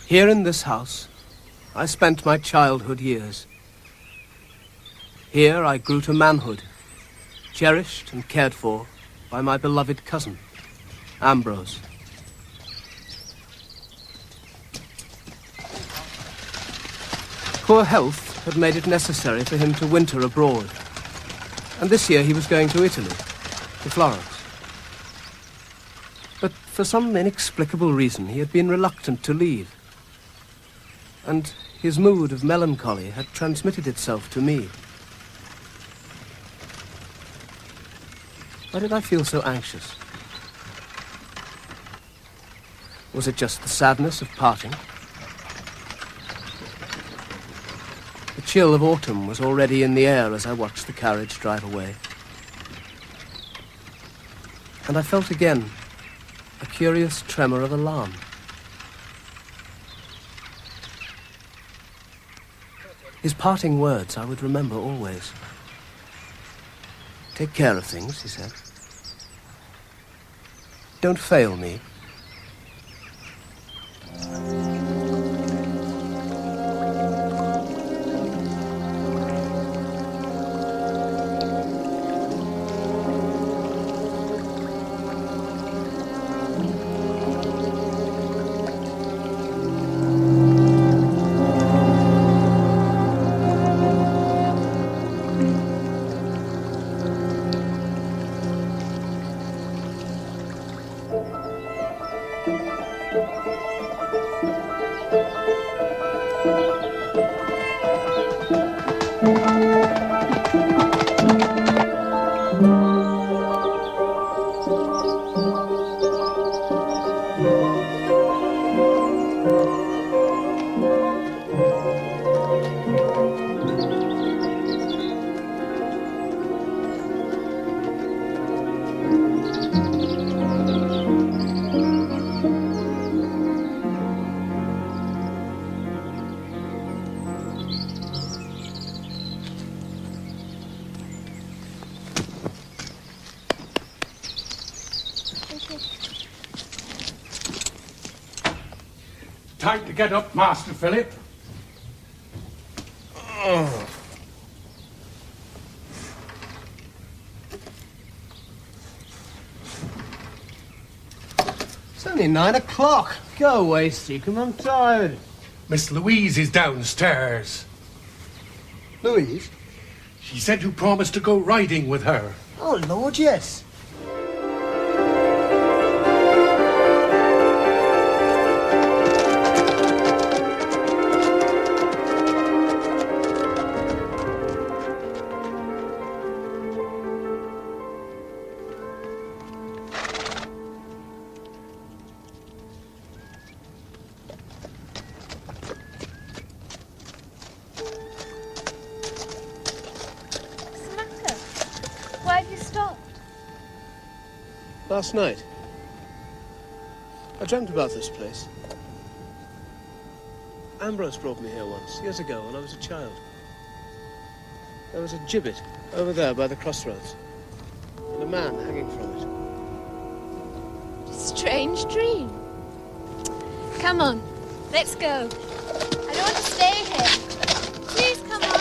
Here in this house, I spent my childhood years. Here I grew to manhood, cherished and cared for by my beloved cousin, Ambrose. Poor health had made it necessary for him to winter abroad, and this year he was going to Italy, to Florence. But for some inexplicable reason, he had been reluctant to leave, and his mood of melancholy had transmitted itself to me. Why did I feel so anxious? Was it just the sadness of parting? The chill of autumn was already in the air as I watched the carriage drive away. And I felt again a curious tremor of alarm. His parting words I would remember always. "Take care of things," he said. "Don't fail me." Time to get up, Master Philip. Oh. It's only 9 o'clock. Go away, Seacombe. I'm tired. Miss Louise is downstairs. Louise? She said you promised to go riding with her. Oh, Lord, yes. Last night, I dreamt about this place. Ambrose brought me here once, years ago, when I was a child. There was a gibbet over there by the crossroads, and a man hanging from it. Strange dream. Come on, let's go. I don't want to stay here. Please come on.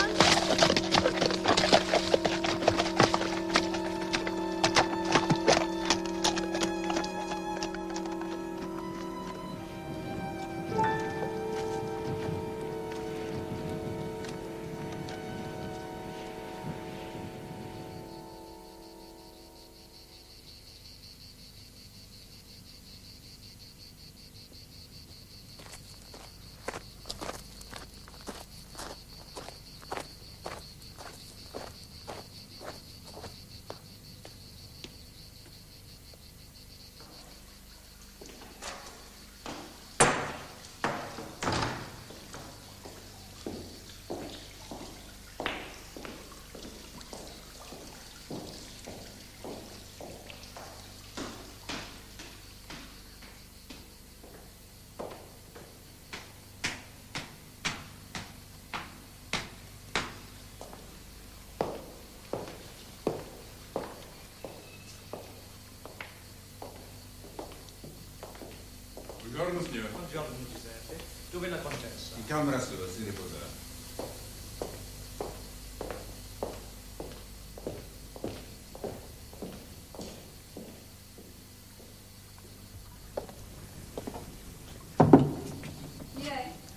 Dove la contessa? In camera sua, si riposerà.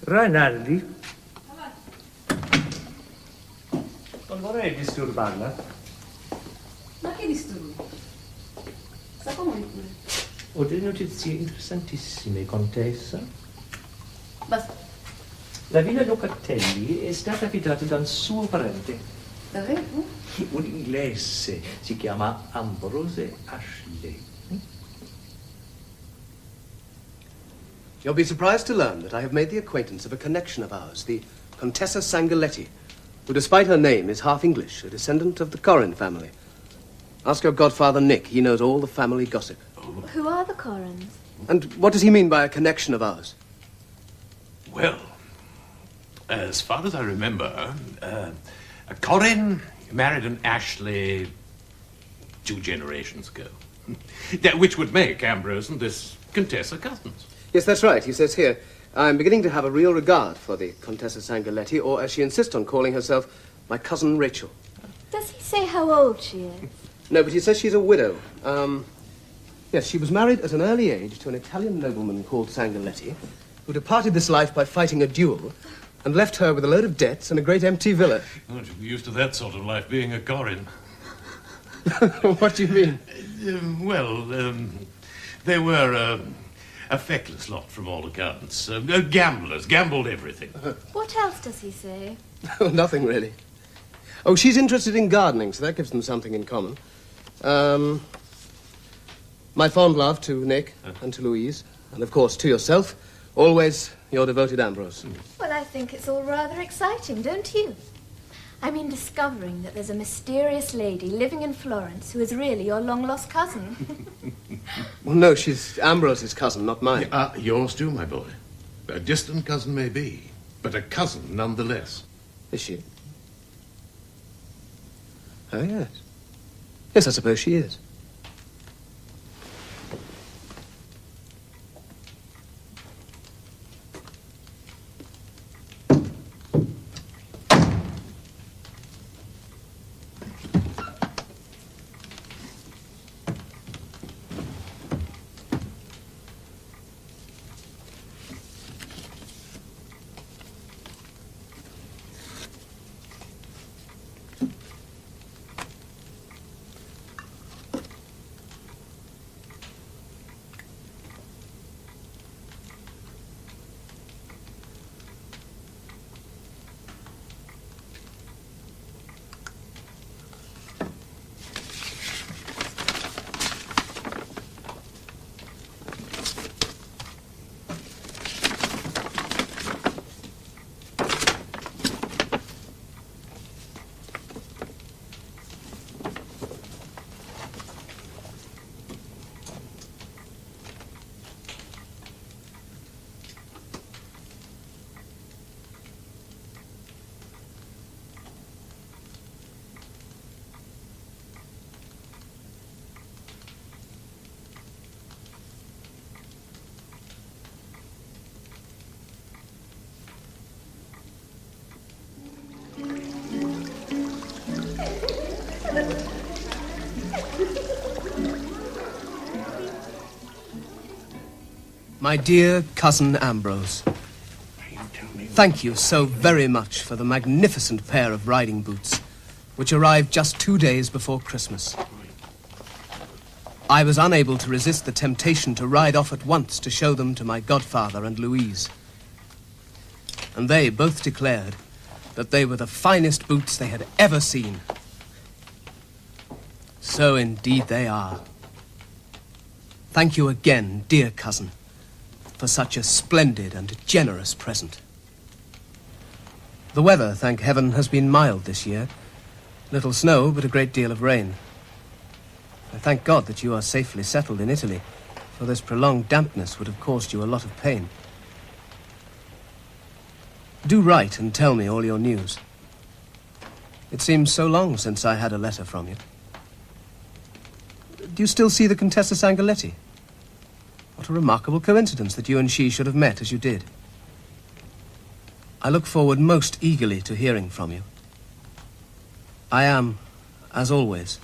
Rinaldi? Non vorrei disturbarla. Ma che disturbo? Sta comodi pure. Ho delle notizie interessantissime, contessa. Basta. La villa Locatelli è stata affittata da un suo parente. Davvero? Un inglese. Si chiama Ambrose Ashley. You'll be surprised to learn that I have made the acquaintance of a connection of ours, the Contessa Sangaletti, who, despite her name, is half English, a descendant of the Corrin family. Ask your godfather, Nick. He knows all the family gossip. Who are the Corrins? And what does he mean by a connection of ours? Well, as far as I remember, Corrin married an Ashley 2 generations ago. Which would make Ambrose and this Contessa cousins. Yes, that's right. He says here, I'm beginning to have a real regard for the Contessa Sangaletti, or as she insists on calling herself, my cousin Rachael. Does he say how old she is? No, but he says she's a widow. Yes, she was married at an early age to an Italian nobleman called Sangaletti, who departed this life by fighting a duel and left her with a load of debts and a great empty villa. Oh, to be used to that sort of life being a Corrin. What do you mean? They were a feckless lot from all accounts. Gamblers, gambled everything. What else does he say? Nothing, really. Oh, she's interested in gardening, so that gives them something in common. My fond love to Nick and to Louise, and of course to yourself. Always your devoted Ambrose. Well, I think it's all rather exciting, don't you? I mean, discovering that there's a mysterious lady living in Florence who is really your long-lost cousin. Well, no, she's Ambrose's cousin, not mine. Yours too, my boy. A distant cousin may be, but a cousin nonetheless. Is she? Oh, yes. Yes, I suppose she is. My dear cousin Ambrose, thank you so very much for the magnificent pair of riding boots, which arrived just 2 days before Christmas. I was unable to resist the temptation to ride off at once to show them to my godfather and Louise. And they both declared that they were the finest boots they had ever seen. So indeed they are. Thank you again, dear cousin, for such a splendid and generous present. The weather, thank heaven, has been mild this year. Little snow, but a great deal of rain. I thank God that you are safely settled in Italy, for this prolonged dampness would have caused you a lot of pain. Do write and tell me all your news. It seems so long since I had a letter from you. Do you still see the Contessa Sangaletti? What a remarkable coincidence that you and she should have met as you did. I look forward most eagerly to hearing from you. I am, as always,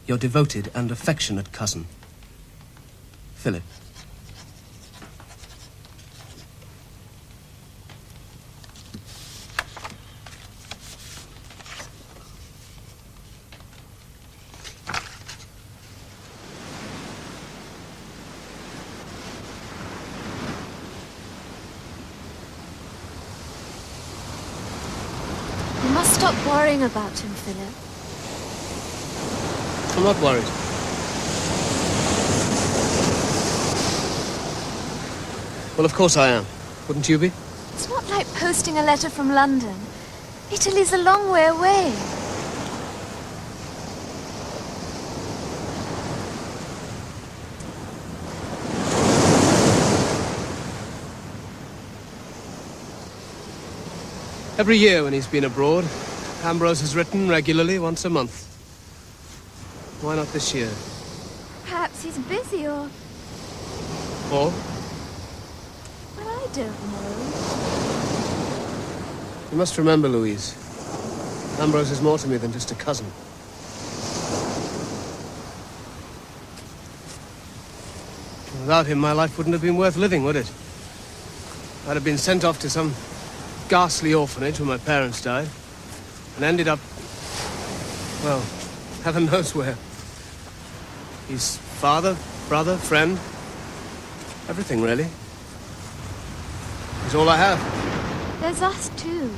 your devoted and affectionate cousin, Philip. You must stop worrying about him, Philip. I'm not worried. Well, of course I am. Wouldn't you be? It's not like posting a letter from London. Italy's a long way away. Every year when he's been abroad, Ambrose has written regularly once a month. Why not this year? Perhaps he's busy or... Or? Well, I don't know. You must remember, Louise, Ambrose is more to me than just a cousin. Without him, my life wouldn't have been worth living, would it? I'd have been sent off to some ghastly orphanage when my parents died, and ended up, well, heaven knows where. He's father, brother, friend, everything, really. He's all I have. There's us too.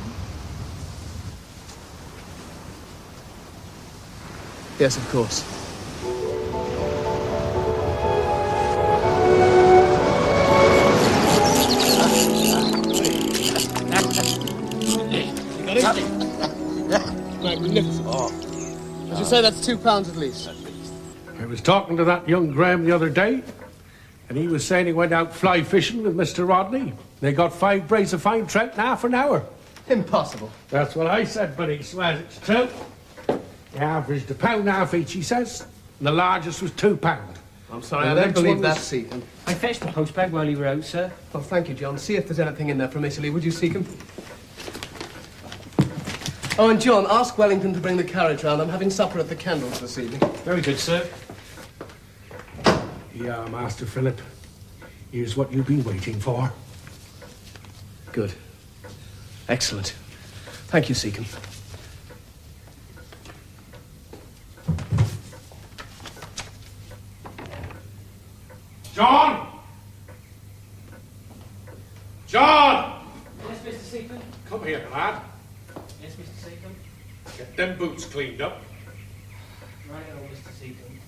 Yes, of course. Magnificent. As you say, that's £2 at least. I was talking to that young Graham the other day, and he was saying he went out fly fishing with Mr. Rodney. They got 5 brace of fine trout in half an hour. Impossible. That's what I said, but he swears it's true. They averaged £1.50 each, he says, and the largest was £2. I'm sorry, And I the don't next believe one that, was- Seacombe. I fetched the post bag while you were out, sir. Oh, thank you, John. See if there's anything in there from Italy, would you, Seacombe? Oh, and John, ask Wellington to bring the carriage round. I'm having supper at the Candles this evening. Very good, sir. Yeah, Master Philip. Here's what you've been waiting for. Good. Excellent. Thank you, Seacombe. John! John! Yes, Mr. Seacombe? Come here, lad. Yes, Mr. Seacombe? Get them boots cleaned up. Right, Mr. Seacombe.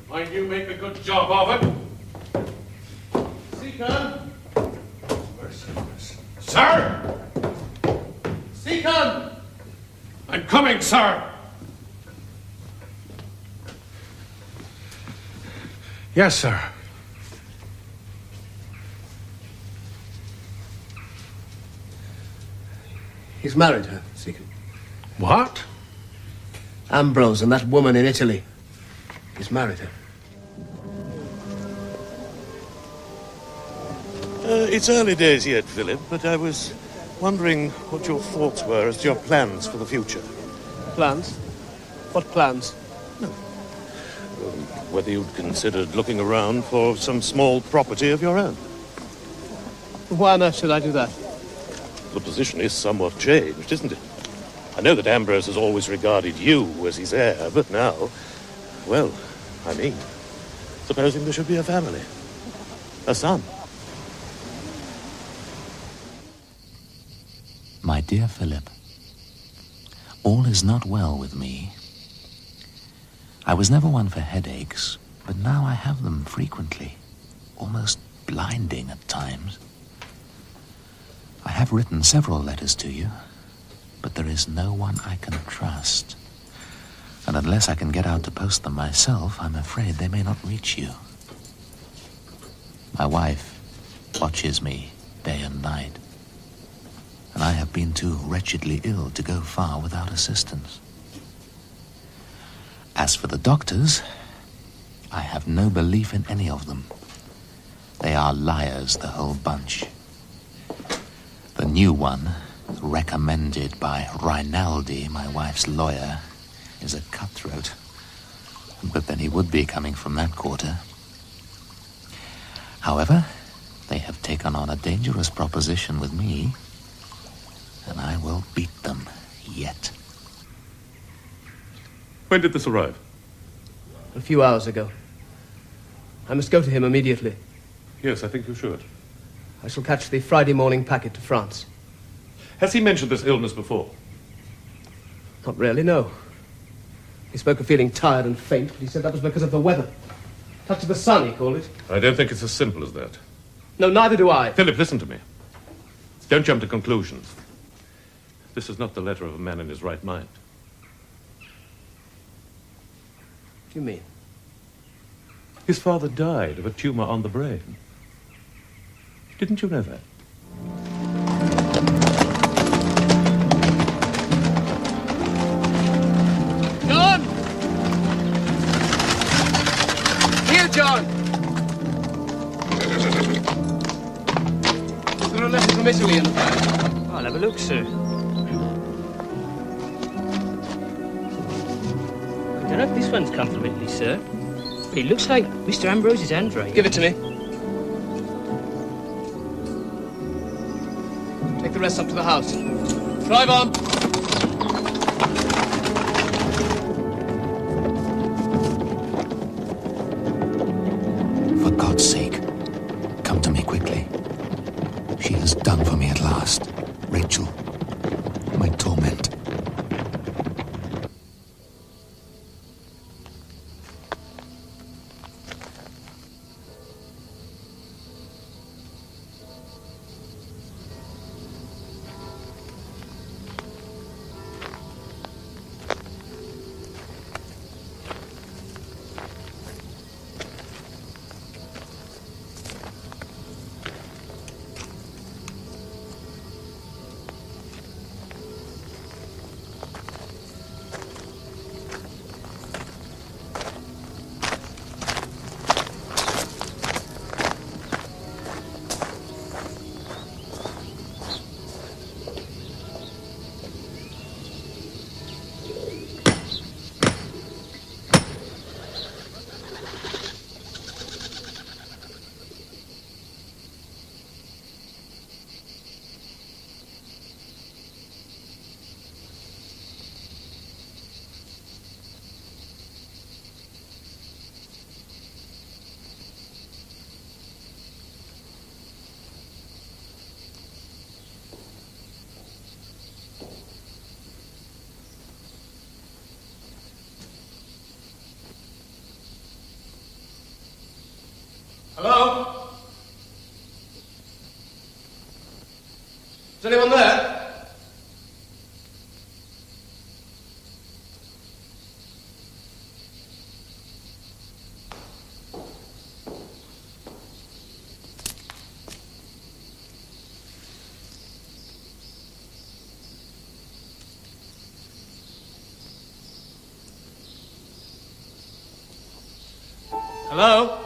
Mind you make a good job of it. Seacombe! Mercy. Sir! Seacombe! I'm coming, sir! Yes, sir. He's married her, Seacombe. What? Ambrose and that woman in Italy. He's married her. It's early days yet, Philip, but I was wondering what your thoughts were as to your plans for the future. Plans? What plans? Whether you'd considered looking around for some small property of your own. Why on earth should I do that? The position is somewhat changed, isn't it? I know that Ambrose has always regarded you as his heir, but now, well, I mean, supposing there should be a family, a son. My dear Philip, all is not well with me. I was never one for headaches, but now I have them frequently, almost blinding at times. I have written several letters to you, but there is no one I can trust. And unless I can get out to post them myself, I'm afraid they may not reach you. My wife watches me day and night, and I have been too wretchedly ill to go far without assistance. As for the doctors, I have no belief in any of them. They are liars, the whole bunch. The new one, recommended by Rinaldi, my wife's lawyer, is a cutthroat. But then he would be coming from that quarter. However, they have taken on a dangerous proposition with me, and I will beat them yet. When did this arrive? A few hours ago. I must go to him immediately. Yes, I think you should. I shall catch the Friday morning packet to France. Has he mentioned this illness before? Not really, no. He spoke of feeling tired and faint, but he said that was because of the weather. Touch of the sun, he called it. I don't think it's as simple as that. No, neither do I. Philip, listen to me. Don't jump to conclusions. This is not the letter of a man in his right mind. What do you mean? His father died of a tumor on the brain. Didn't you know that? John! Here, John! Is there a letter from Italy in the bag? I'll have a look, sir. I don't know if this one's come from Italy, sir. But it looks like Mr. Ambrose's handwriting. Give it to me. Take the rest up to the house. Drive on. For God's sake, come to me quickly. She has done for me at last. Rachel, my torment. Hello? Is anyone there? Hello?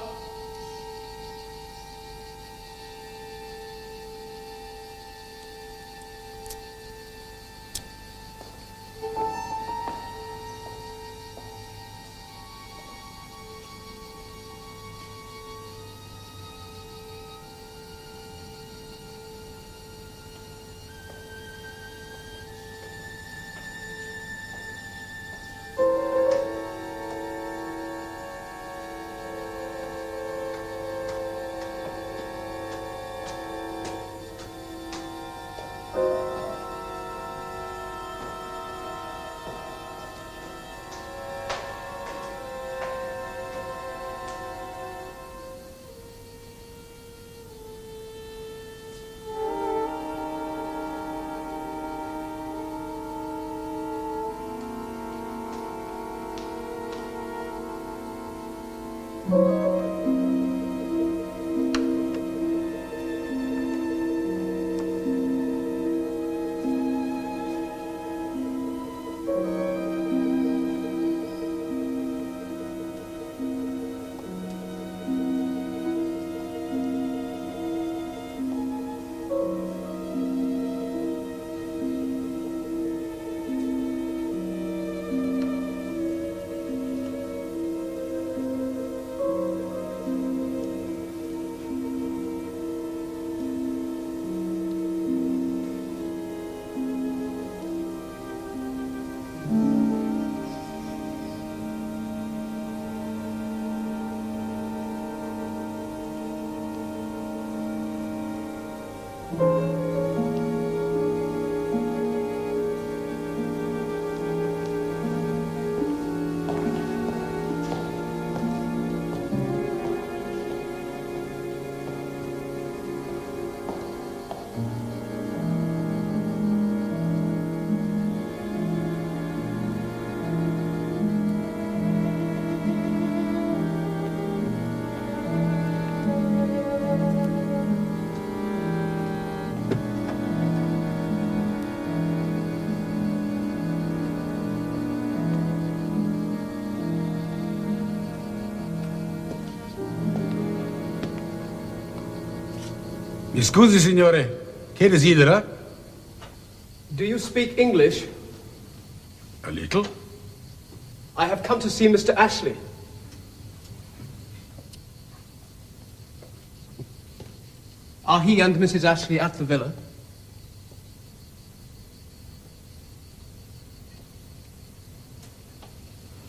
Mi scusi, signore. Che desidera? Do you speak English? A little. I have come to see Mr. Ashley. Are he and Mrs. Ashley at the villa?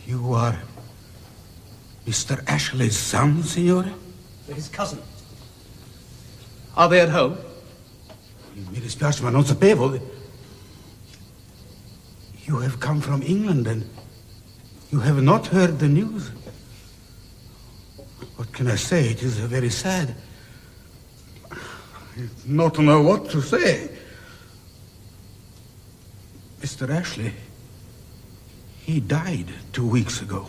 You are Mr. Ashley's son, signore? His cousin. Are they at home? Mi dispiace, ma non sapevo. You have come from England and you have not heard the news. What can I say? It is very sad. I do not know what to say. Mr. Ashley, he died 2 weeks ago.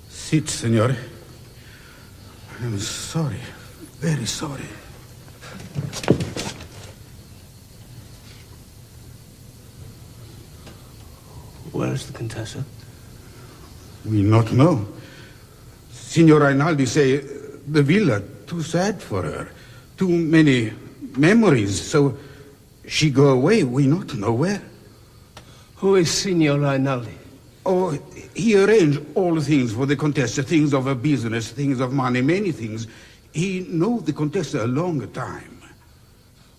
Sit, signore. I'm sorry, very sorry. Where is the Contessa? We not know. Signor Rinaldi say the villa too sad for her. Too many memories, so she go away, we not know where. Who is Signor Rinaldi? Oh, he arranged all things for the Contessa, things of her business, things of money, many things. He know the Contessa a long time.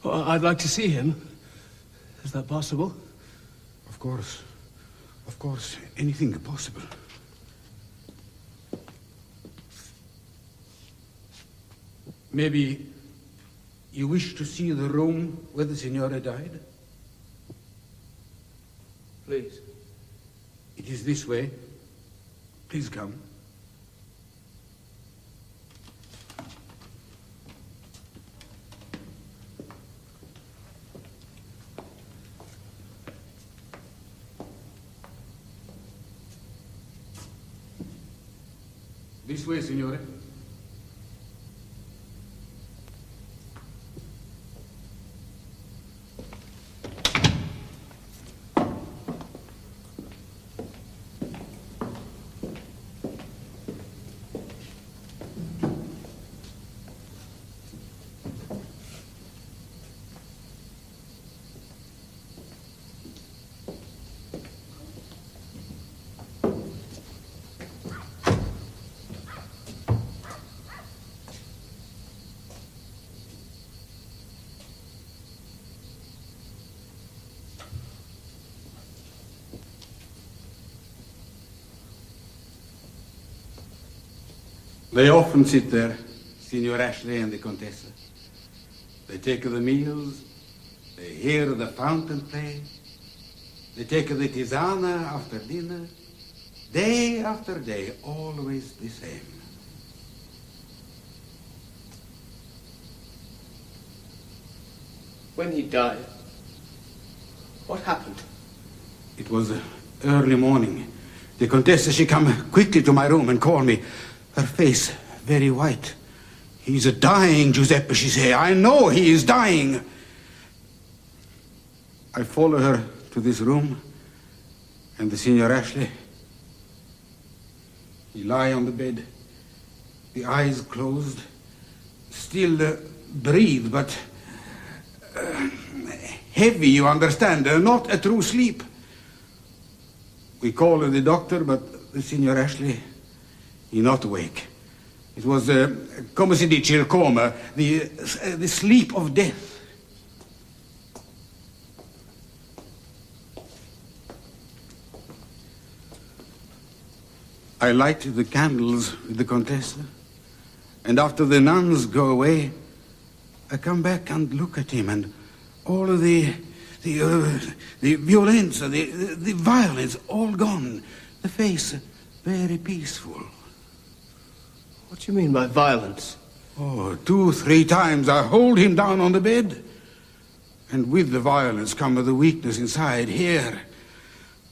Well, I'd like to see him. Is that possible? Of course. Of course, anything possible. Maybe you wish to see the room where the Signora died? Please. It is this way. Please come. This way, signore. They often sit there, Signor Ashley and the Contessa. They take the meals, they hear the fountain play, they take the tisana after dinner, day after day, always the same. When he died, what happened? It was early morning. The Contessa, she come quickly to my room and called me. Her face very white. He's dying, Giuseppe, she say. I know he is dying. I follow her to this room, and the Signor Ashley, he lie on the bed, the eyes closed, still breathe, but heavy, you understand, not a true sleep. We call the doctor, but the Signor Ashley, he not awake. It was, come si dice, il coma, the sleep of death. I light the candles with the Contessa, and after the nuns go away, I come back and look at him, and all of the violenza, the violence, all gone. The face very peaceful. What do you mean by violence? Oh, 2, 3 times I hold him down on the bed. And with the violence come the weakness inside here.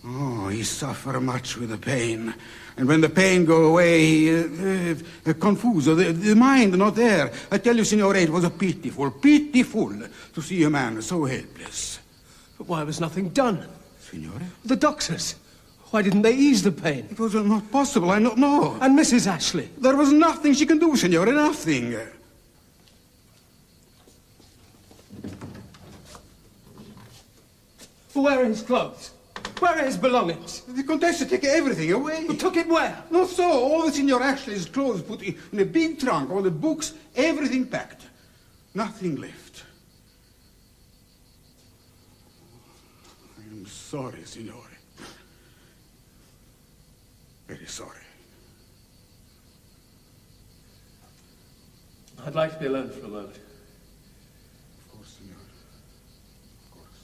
Oh, he suffer much with the pain. And when the pain go away, confused, the mind not there. I tell you, Signore, it was pitiful to see a man so helpless. But why was nothing done? Signore? The doctors. Why didn't they ease the pain? It was not possible, I don't know. And Mrs. Ashley? There was nothing she can do, Signore, nothing. Where are his clothes? Where are his belongings? The Contessa took everything away. Who took it where? Not so. All the Signor Ashley's clothes put in a big trunk, all the books, everything packed. Nothing left. I am sorry, Signore. Very sorry. I'd like to be alone for a moment. Of course, Signore. Of course.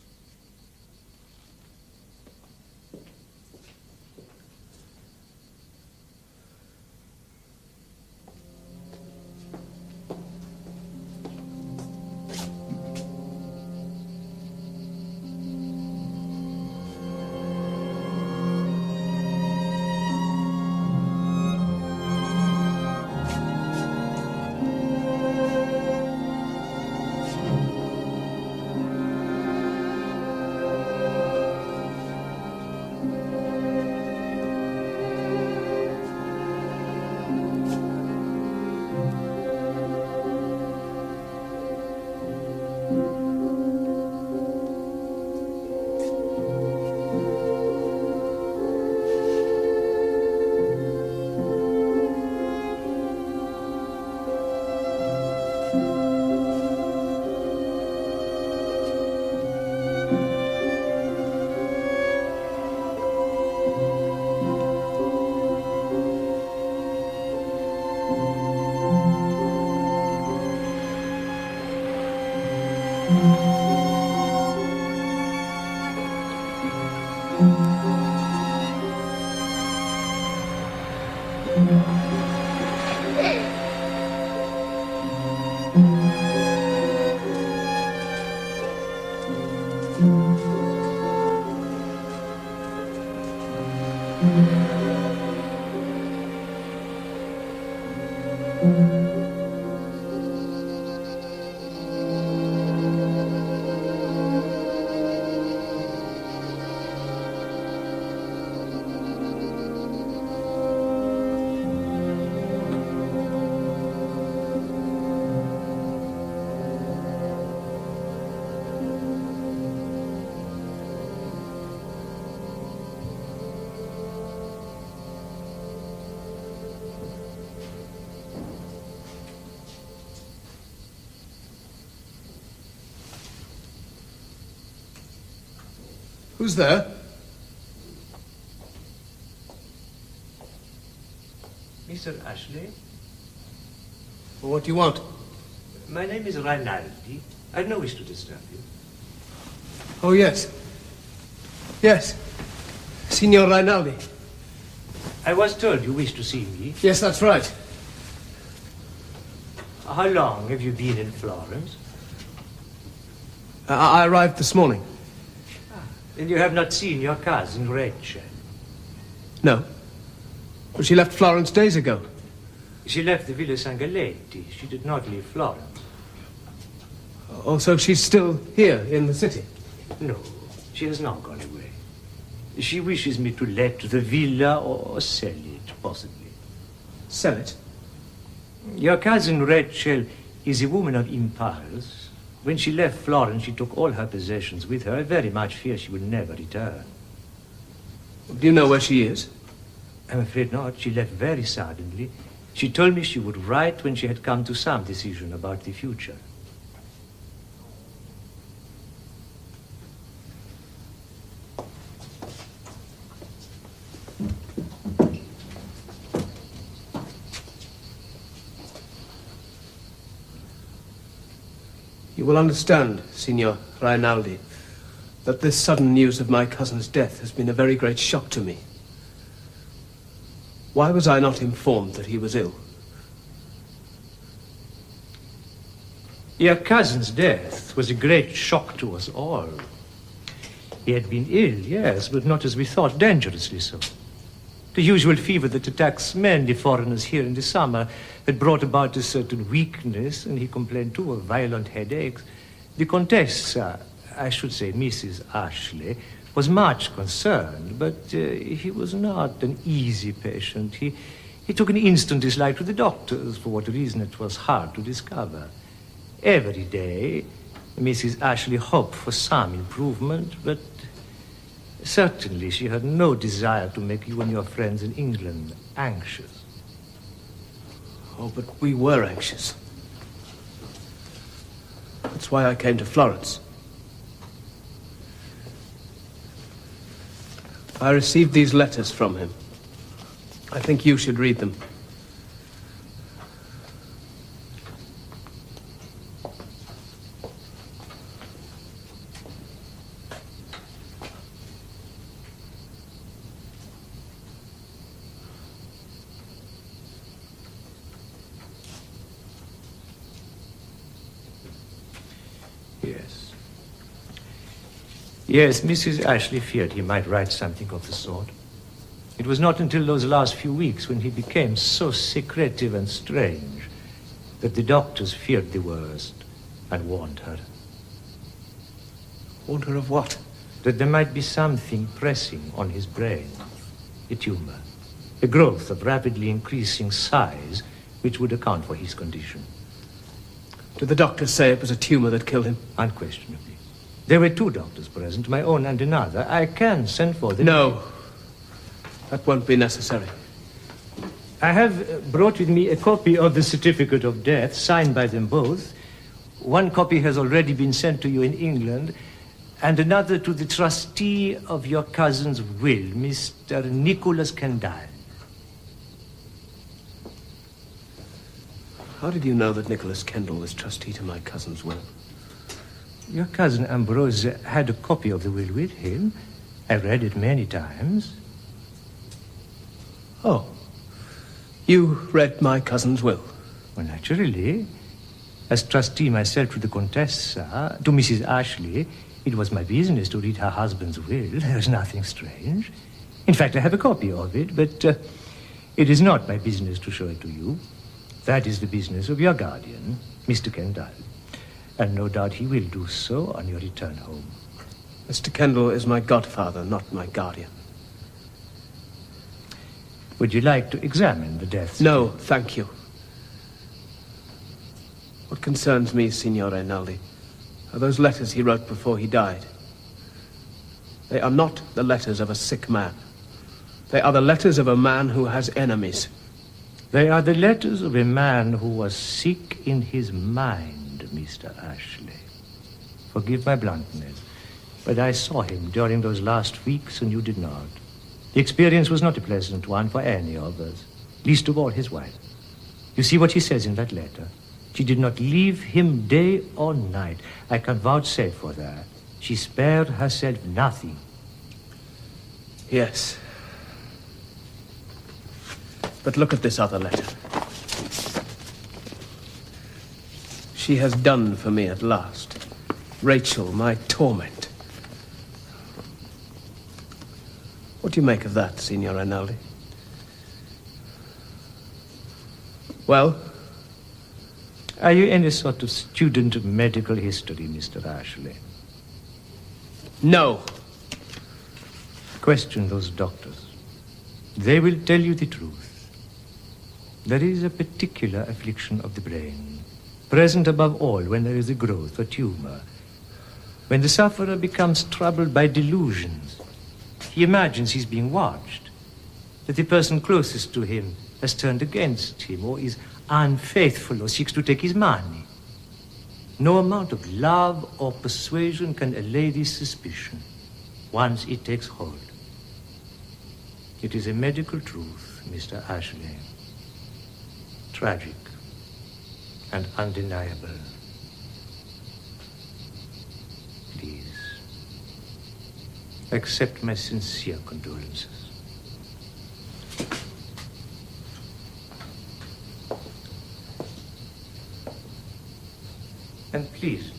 Who's there? Mr. Ashley? Well, what do you want? My name is Rinaldi. I have no wish to disturb you. Oh, yes. Yes. Signor Rinaldi. I was told you wished to see me. Yes, that's right. How long have you been in Florence? I arrived this morning. And you have not seen your cousin, Rachael? No. But she left Florence days ago. She left the Villa Sangaleti. She did not leave Florence. Oh, so she's still here in the city? No, she has not gone away. She wishes me to let the villa or sell it, possibly. Sell it? Your cousin Rachael is a woman of impulse. When she left Florence, she took all her possessions with her. I very much fear she will never return. Do you know where she is? I'm afraid not. She left very suddenly. She told me she would write when she had come to some decision about the future. You will understand, Signor Rinaldi, that this sudden news of my cousin's death has been a very great shock to me. Why was I not informed that he was ill? Your cousin's death was a great shock to us all. He had been ill, yes, but not as we thought, dangerously so. The usual fever that attacks many foreigners here in the summer had brought about a certain weakness, and he complained too of violent headaches. The Contessa, I should say Mrs. Ashley, was much concerned, but he was not an easy patient. He took an instant dislike to the doctors, for what reason it was hard to discover. Every day, Mrs. Ashley hoped for some improvement, but certainly she had no desire to make you and your friends in England anxious. Oh, but we were anxious. That's why I came to Florence. I received these letters from him. I think you should read them. Yes, Mrs. Ashley feared he might write something of the sort. It was not until those last few weeks, when he became so secretive and strange, that the doctors feared the worst and warned her. Warned her of what? That there might be something pressing on his brain. A tumor. A growth of rapidly increasing size, which would account for his condition. Did the doctors say it was a tumor that killed him? Unquestionably. There were 2 doctors present, my own and another. I can send for them. No. That won't be necessary. I have brought with me a copy of the certificate of death, signed by them both. One copy has already been sent to you in England, and another to the trustee of your cousin's will, Mr. Nicholas Kendall. How did you know that Nicholas Kendall was trustee to my cousin's will? Your cousin Ambrose had a copy of the will with him. I read it many times. Oh. You read my cousin's will? Well, naturally. As trustee myself to the Contessa, to Mrs. Ashley, it was my business to read her husband's will. There's nothing strange. In fact, I have a copy of it, but it is not my business to show it to you. That is the business of your guardian, Mr. Kendall. And no doubt he will do so on your return home. Mr. Kendall is my godfather, not my guardian. Would you like to examine the death? No, thank you. What concerns me, Signor Rinaldi, are those letters he wrote before he died. They are not the letters of a sick man. They are the letters of a man who has enemies. They are the letters of a man who was sick in his mind, Mr. Ashley. Forgive my bluntness, but I saw him during those last weeks and you did not. The experience was not a pleasant one for any of us, least of all his wife. You see what he says in that letter. She did not leave him day or night. I can vouchsafe for that. She spared herself nothing. Yes. But look at this other letter. She has done for me at last. Rachel, my torment. What do you make of that, Signor Rinaldi? Well? Are you any sort of student of medical history, Mr. Ashley? No. Question those doctors. They will tell you the truth. There is a particular affliction of the brain, present above all when there is a growth or tumor. When the sufferer becomes troubled by delusions, he imagines he's being watched, that the person closest to him has turned against him, or is unfaithful, or seeks to take his money. No amount of love or persuasion can allay this suspicion once it takes hold. It is a medical truth, Mr. Ashley. Tragic and undeniable. Please, accept my sincere condolences. And please,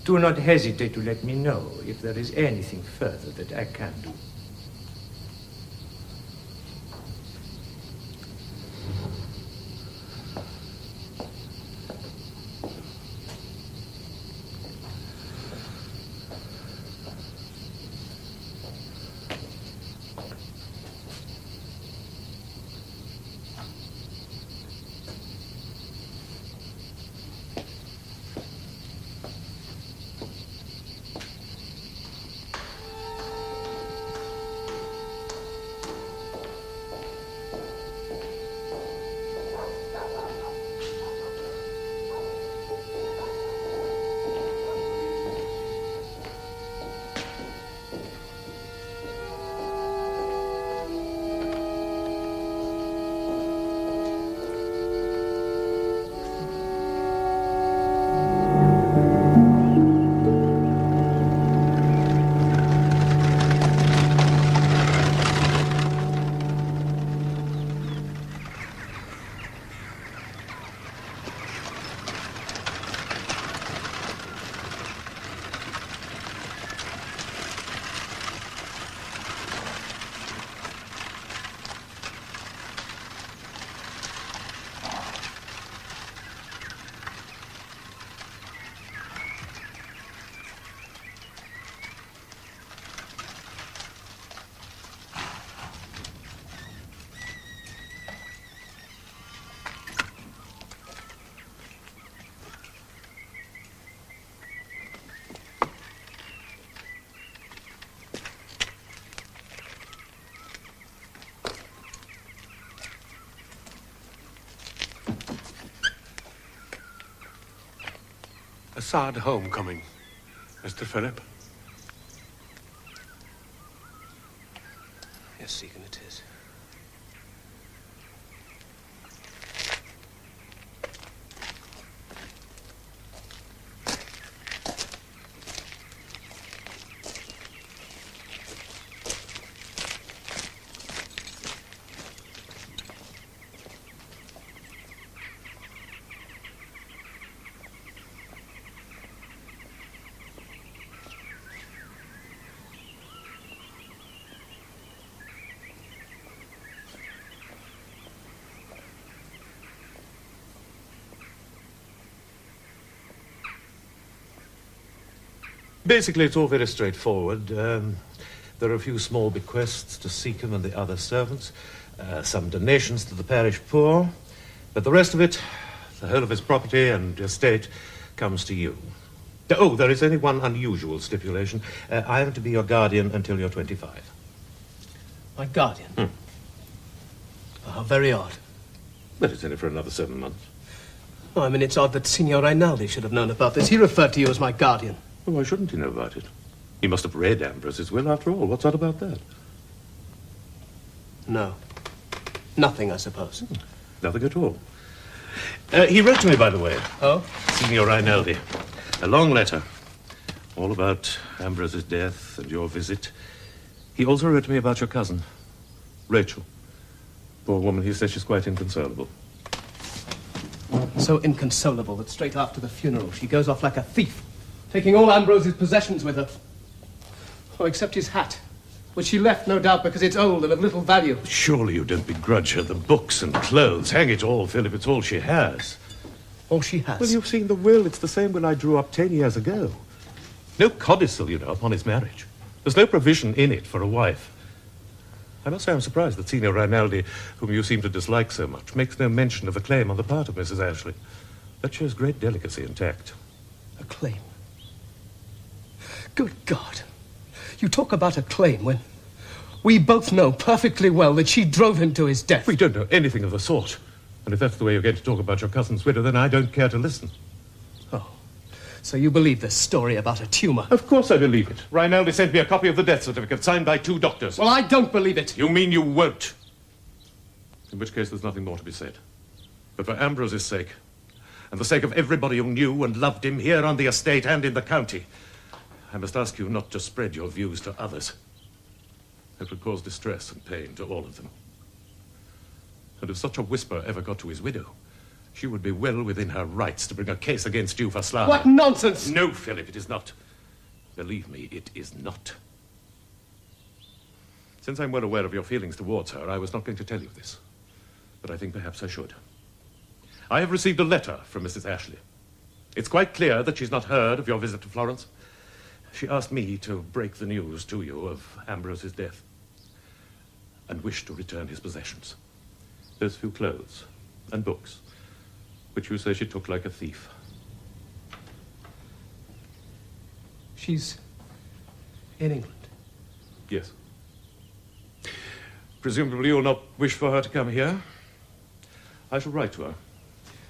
Do not hesitate to let me know if there is anything further that I can do. A sad homecoming, Mr. Philip. Yes, Segan, it is. Basically, it's all very straightforward. There are a few small bequests to Seacombe and the other servants, some donations to the parish poor, but the rest of it, the whole of his property and estate, comes to you. Oh, there is only one unusual stipulation. I am to be your guardian until you're 25. My guardian? Oh, how very odd. But it's only for another 7 months. Oh, I mean, it's odd that Signor Rinaldi should have known about this. He referred to you as my guardian. Well, why shouldn't he know about it? He must have read Ambrose's will, after all. What's odd about that? No. Nothing, I suppose. Nothing at all. He wrote to me, by the way. Oh? Signor Rinaldi. A long letter. All about Ambrose's death and your visit. He also wrote to me about your cousin, Rachael. Poor woman, he says she's quite inconsolable. So inconsolable that straight after the funeral she goes off like a thief, taking all Ambrose's possessions with her. Oh, except his hat, which she left, no doubt, because it's old and of little value. Surely you don't begrudge her the books and clothes. Hang it all, Philip, it's all she has. All she has? Well, you've seen the will. It's the same will I drew up 10 years ago. No codicil, you know, upon his marriage. There's no provision in it for a wife. I must say I'm surprised that Signor Rinaldi, whom you seem to dislike so much, makes no mention of a claim on the part of Mrs. Ashley. That shows great delicacy and tact. A claim? Good God. You talk about a claim when we both know perfectly well that she drove him to his death. We don't know anything of the sort. And if that's the way you're going to talk about your cousin's widow, then I don't care to listen. Oh, so you believe this story about a tumour? Of course I believe it. Rinaldi sent me a copy of the death certificate signed by 2 doctors. Well, I don't believe it. You mean you won't? In which case there's nothing more to be said. But for Ambrose's sake, and the sake of everybody who knew and loved him here on the estate and in the county, I must ask you not to spread your views to others. It would cause distress and pain to all of them. And if such a whisper ever got to his widow, She would be well within her rights to bring a case against you for slander. What nonsense! No, Philip, it is not. Believe me, it is not. Since I'm well aware of your feelings towards her, I was not going to tell you this. But I think perhaps I should. I have received a letter from Mrs. Ashley. It's quite clear that she's not heard of your visit to Florence. She asked me to break the news to you of Ambrose's death and wished to return his possessions. Those few clothes and books, which you say she took like a thief. She's in England? Yes. Presumably you'll not wish for her to come here. I shall write to her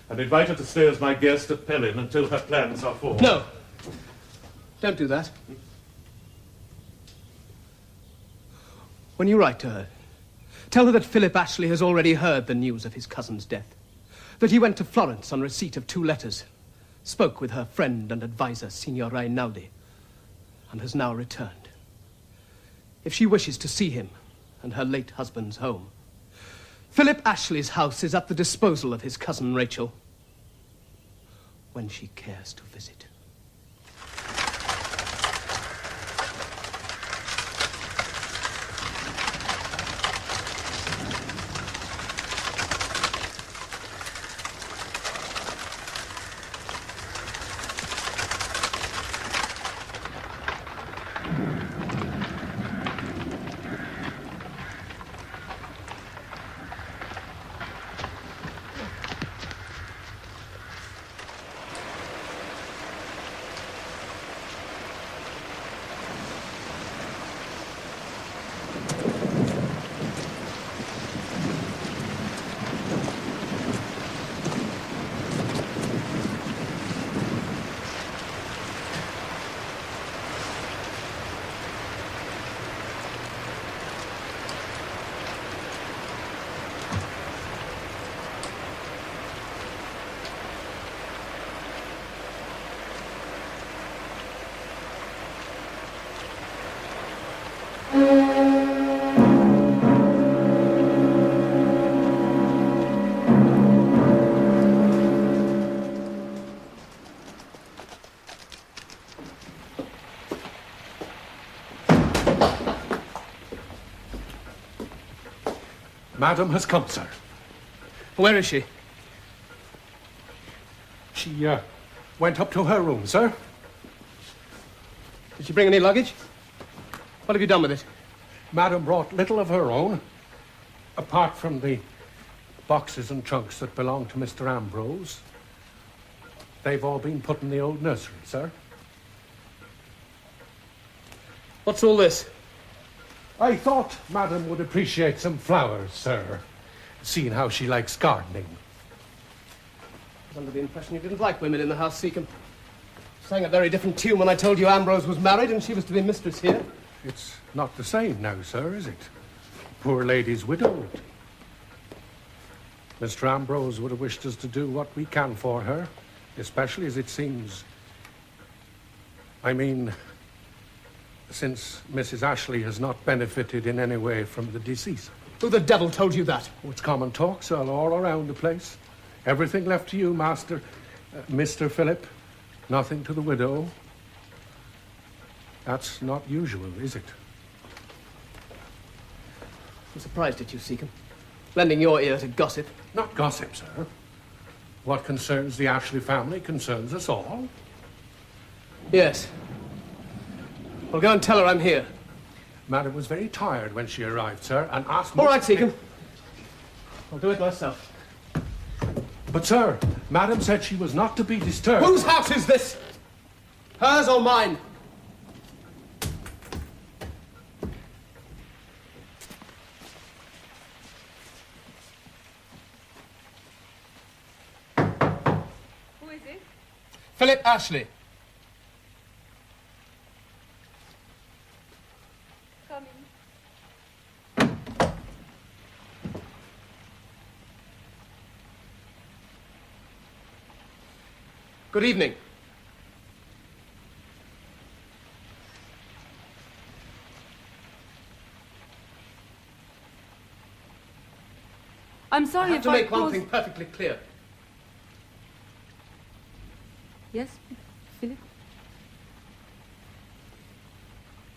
and invite her to stay as my guest at Pellin until her plans are formed. No! Don't do that. When you write to her, tell her that Philip Ashley has already heard the news of his cousin's death, that he went to Florence on receipt of 2 letters, spoke with her friend and advisor, Signor Rinaldi, and has now returned. If she wishes to see him and her late husband's home, Philip Ashley's house is at the disposal of his cousin Rachael, when she cares to visit. Madam has come, sir. Where is she? She went up to her room, sir. Did she bring any luggage? What have you done with it? Madam brought little of her own, apart from the boxes and trunks that belong to Mr. Ambrose. They've all been put in the old nursery, sir. What's all this? I thought Madam would appreciate some flowers, sir, seeing how she likes gardening. I was under the impression you didn't like women in the house, Seacombe. Sang a very different tune when I told you Ambrose was married and she was to be mistress here. It's not the same now, sir, is it? Poor lady's widowed. Mr. Ambrose would have wished us to do what we can for her, especially as it seems... since Mrs. Ashley has not benefited in any way from the deceased. Who the devil told you that? Oh, it's common talk, sir, all around the place. Everything left to you, Mr. Philip. Nothing to the widow. That's not usual, is it? I'm surprised at you, Seacombe. Lending your ear to gossip. Not gossip, sir. What concerns the Ashley family concerns us all. Yes. Well, go and tell her I'm here. Madam was very tired when she arrived, sir, and asked me... All right, Seacombe. I'll do it myself. But, sir, Madam said she was not to be disturbed. Whose house is this? Hers or mine? Who is it? Philip Ashley. Come in. Good evening. I'm sorry I have if to I make one caused... thing perfectly clear. Yes, Philip?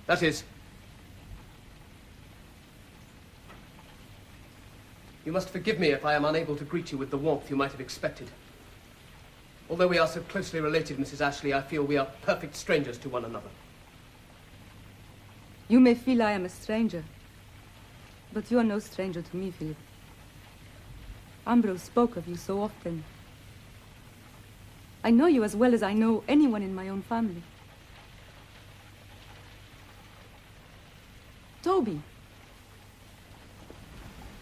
That is, you must forgive me if I am unable to greet you with the warmth you might have expected. Although we are so closely related, Mrs. Ashley, I feel we are perfect strangers to one another. You may feel I am a stranger, but you are no stranger to me, Philip. Ambrose spoke of you so often. I know you as well as I know anyone in my own family. Toby.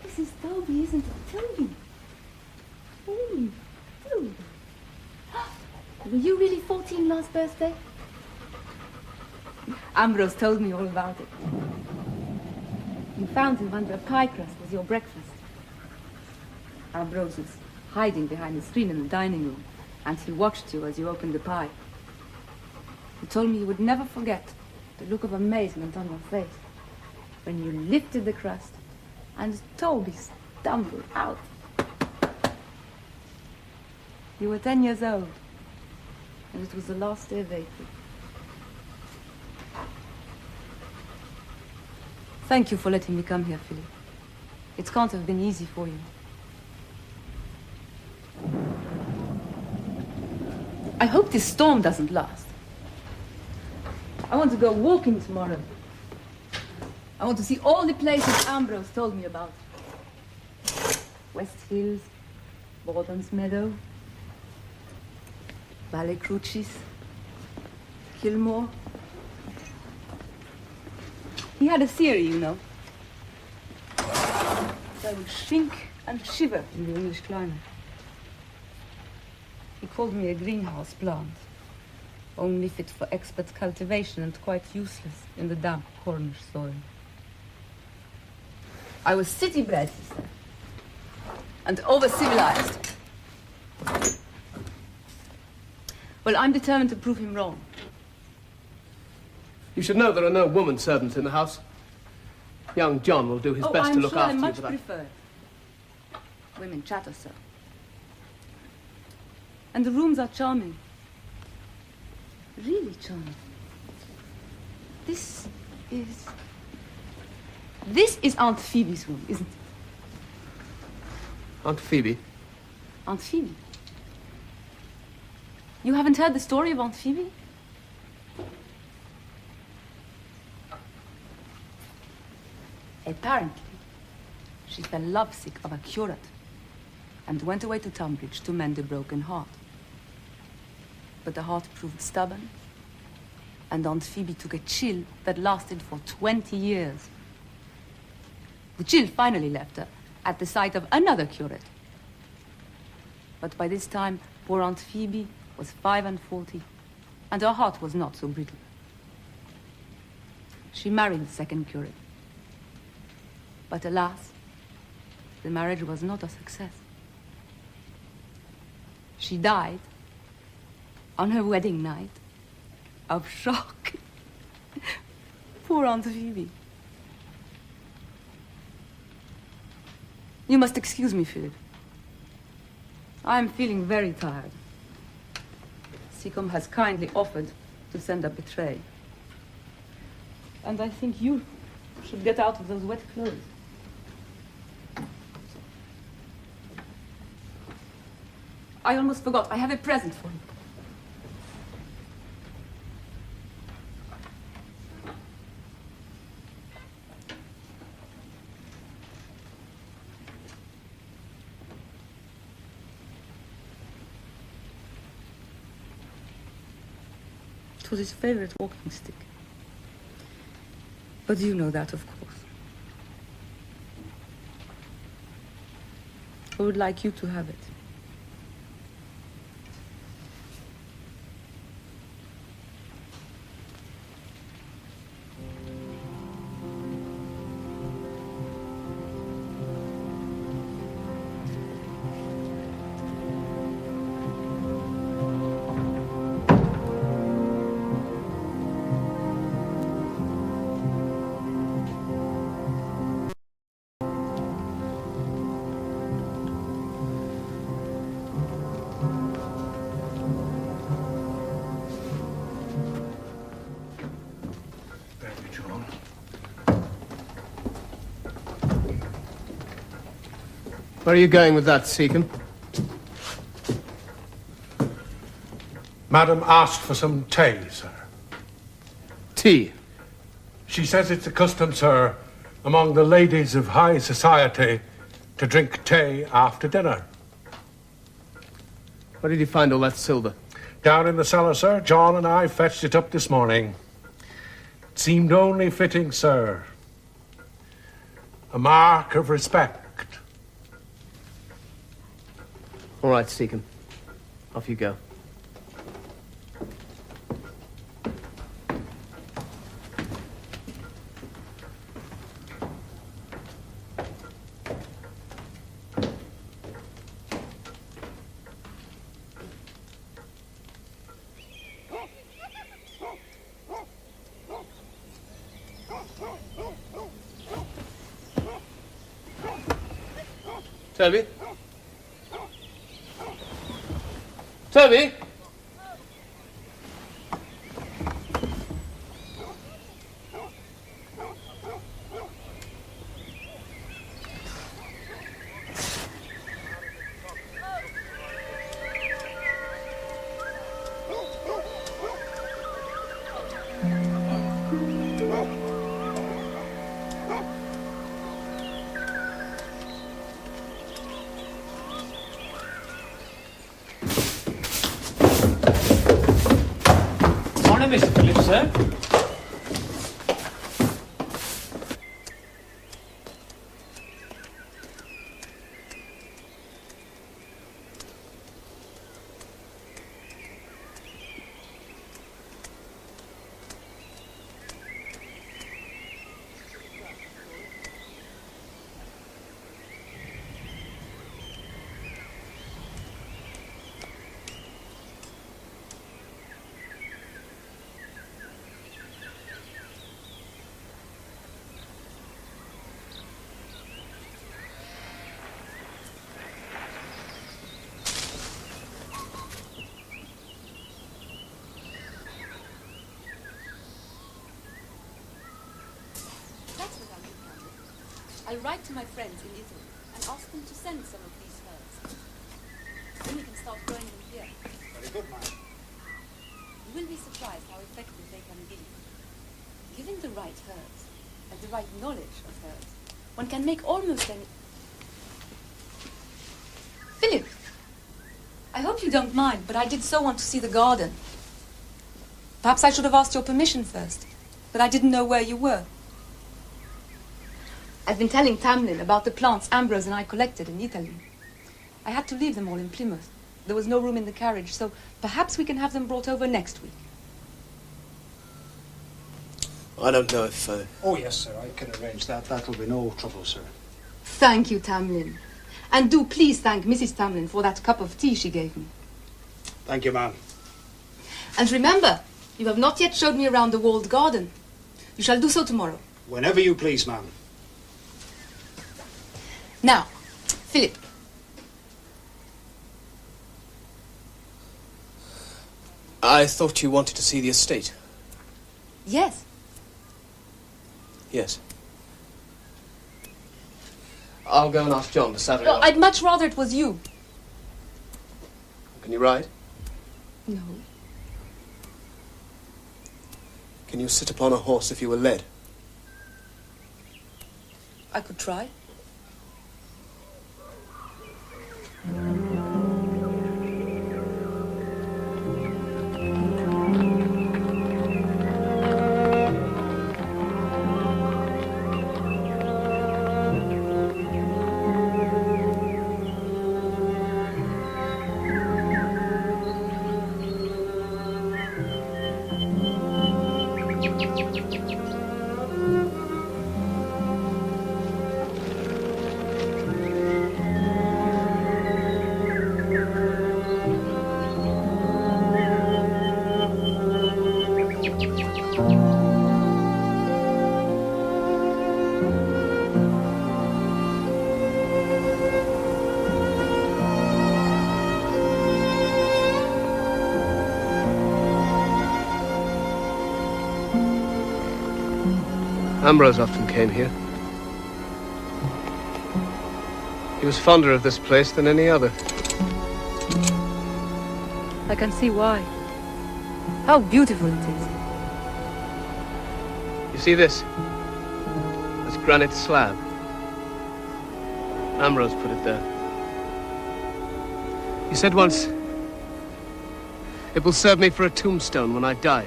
This is Toby, isn't it? Toby. Oh, Toby. Were you really 14 last birthday? Ambrose told me all about it. You found him under a pie crust with your breakfast. Ambrose was hiding behind the screen in the dining room, and he watched you as you opened the pie. He told me you would never forget the look of amazement on your face when you lifted the crust and Toby stumbled out. You were 10 years old, and it was the last day of April. Thank you for letting me come here, Philip. It can't have been easy for you. I hope this storm doesn't last. I want to go walking tomorrow. I want to see all the places Ambrose told me about. West Hills, Borden's Meadow, Valley Crucis, Kilmore. He had a theory, you know. I would shrink and shiver in the English climate. He called me a greenhouse plant, only fit for expert cultivation and quite useless in the damp Cornish soil. I was city-bred, he said, and over-civilized. Well, I'm determined to prove him wrong. You should know there are no woman servants in the house. Young John will do his best to look after you. I'm sure I much prefer it. Women chatter so. And the rooms are charming. Really charming. This is Aunt Phoebe's room, isn't it? Aunt Phoebe? Aunt Phoebe? You haven't heard the story of Aunt Phoebe? Apparently, she fell lovesick of a curate and went away to Tunbridge to mend a broken heart. But the heart proved stubborn, and Aunt Phoebe took a chill that lasted for 20 years. The chill finally left her at the sight of another curate. But by this time, poor Aunt Phoebe was 45, and her heart was not so brittle. She married the second curate. But alas, the marriage was not a success. She died on her wedding night of shock. Poor Aunt Phoebe. You must excuse me, Philip. I'm feeling very tired. Seacombe has kindly offered to send up a tray. And I think you should get out of those wet clothes. I almost forgot. I have a present for you. It was his favorite walking stick. But you know that, of course. I would like you to have it. Where are you going with that, Seacombe? Madam asked for some tea, sir. Tea? She says it's a custom, sir, among the ladies of high society to drink tea after dinner. Where did you find all that silver? Down in the cellar, sir. John and I fetched it up this morning. It seemed only fitting, sir. A mark of respect. All right, Seacombe. Off you go. Toby? Toby? Morning, Mr. Phillips, sir. I'll write to my friends in Italy and ask them to send some of these herbs. Then we can start growing them here. Very good, ma'am. You will be surprised how effective they can be. Given the right herbs and the right knowledge of herbs, one can make almost any... Philip! I hope you don't mind, but I did so want to see the garden. Perhaps I should have asked your permission first, but I didn't know where you were. I've been telling Tamlin about the plants Ambrose and I collected in Italy. I had to leave them all in Plymouth. There was no room in the carriage, so perhaps we can have them brought over next week. I don't know if... Oh, yes, sir. I can arrange that. That'll be no trouble, sir. Thank you, Tamlin. And do please thank Mrs. Tamlin for that cup of tea she gave me. Thank you, ma'am. And remember, you have not yet showed me around the walled garden. You shall do so tomorrow. Whenever you please, ma'am. Now, Philip. I thought you wanted to see the estate. Yes. Yes. I'll go and ask John to saddle No, you. I'd much rather it was you. Can you ride? No. Can you sit upon a horse if you were led? I could try. Ambrose often came here. He was fonder of this place than any other. I can see why. How beautiful it is. You see this? This granite slab. Ambrose put it there. He said once, "It will serve me for a tombstone when I die."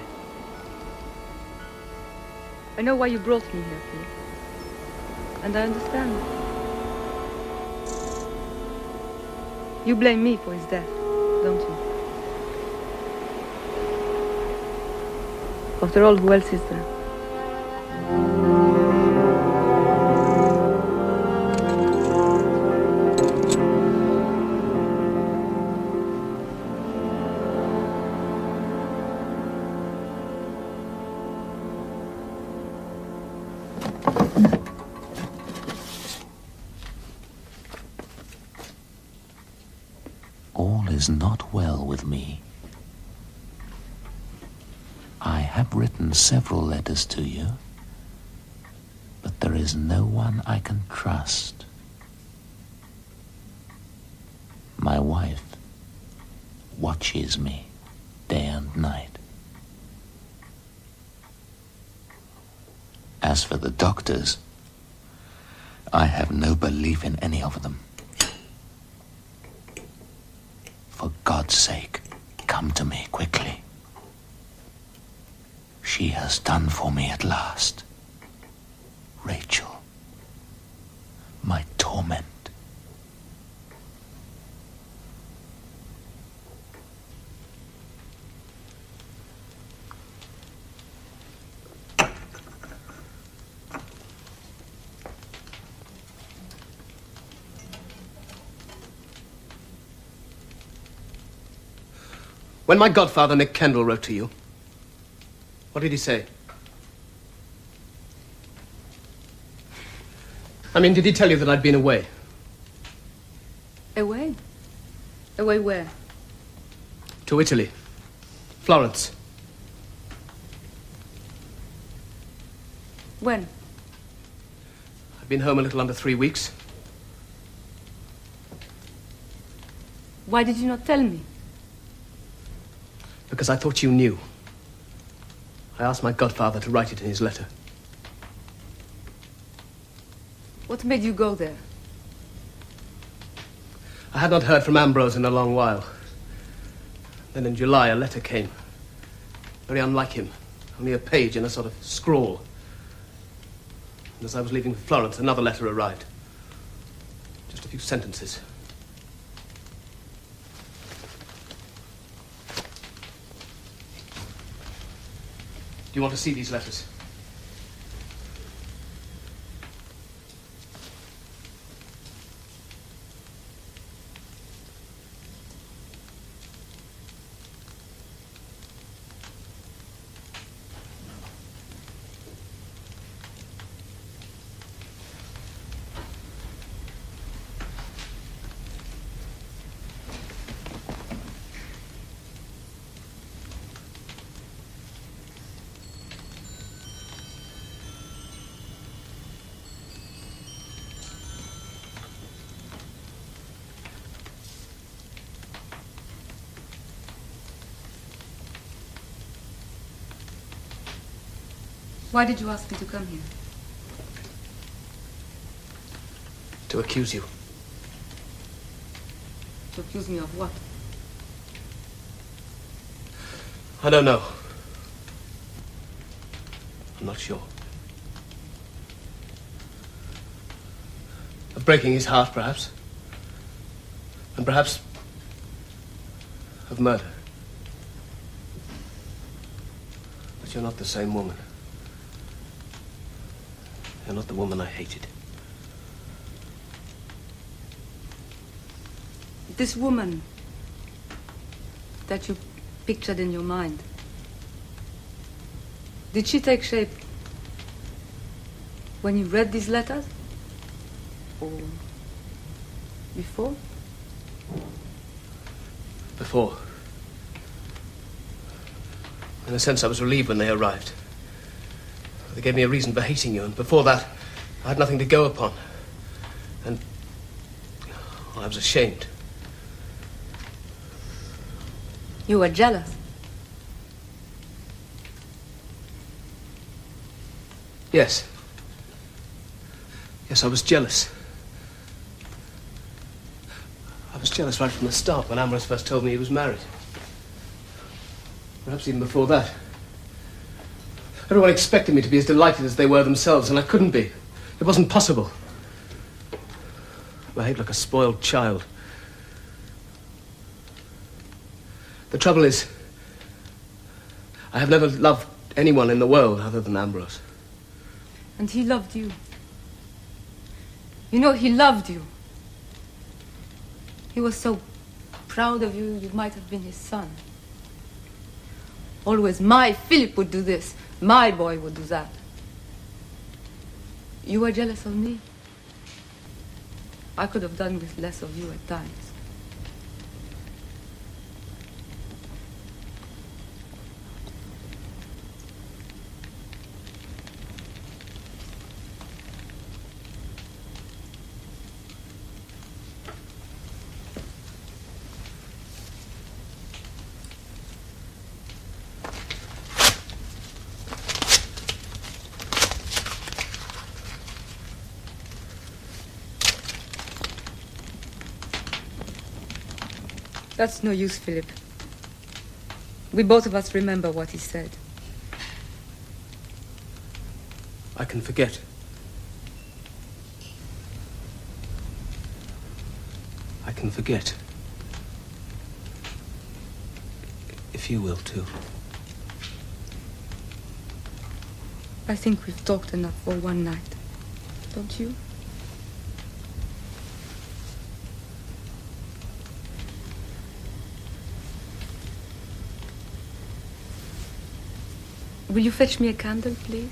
I know why you brought me here, Philip. And I understand. You blame me for his death, don't you? After all, who else is there? All is not well with me. I have written several letters to you, but there is no one I can trust. My wife watches me day and night. As for the doctors, I have no belief in any of them. For God's sake, come to me quickly. She has done for me at last. Rachel, my torment. When my godfather, Nick Kendall, wrote to you, what did he say? I mean, did he tell you that I'd been away? Away? Away where? To Italy. Florence. When? I've been home a little under 3 weeks. Why did you not tell me? Because I thought you knew. I asked my godfather to write it in his letter. What made you go there? I had not heard from Ambrose in a long while. Then in July a letter came. Very unlike him. Only a page in a sort of scrawl. And as I was leaving for Florence, another letter arrived. Just a few sentences. Do you want to see these letters? Why did you ask me to come here? To accuse you. To accuse me of what? I don't know. I'm not sure. Of breaking his heart, perhaps. And perhaps of murder. But you're not the same woman. You're not the woman I hated. This woman that you pictured in your mind, did she take shape when you read these letters? Or before? Before. In a sense, I was relieved when they arrived. They gave me a reason for hating you, and before that, I had nothing to go upon. And I was ashamed. You were jealous. Yes. Yes, I was jealous. I was jealous right from the start when Ambrose first told me he was married. Perhaps even before that. Everyone expected me to be as delighted as they were themselves, and I couldn't be. It wasn't possible. I behaved like a spoiled child. The trouble is, I have never loved anyone in the world other than Ambrose. And he loved you. You know, he loved you. He was so proud of you, you might have been his son. Always, my Philip would do this, my boy would do that. You were jealous of me. I could have done with less of you at times. That's no use, Philip. We both of us remember what he said. I can forget. I can forget. If you will, too. I think we've talked enough for one night. Don't you? Will you fetch me a candle, please?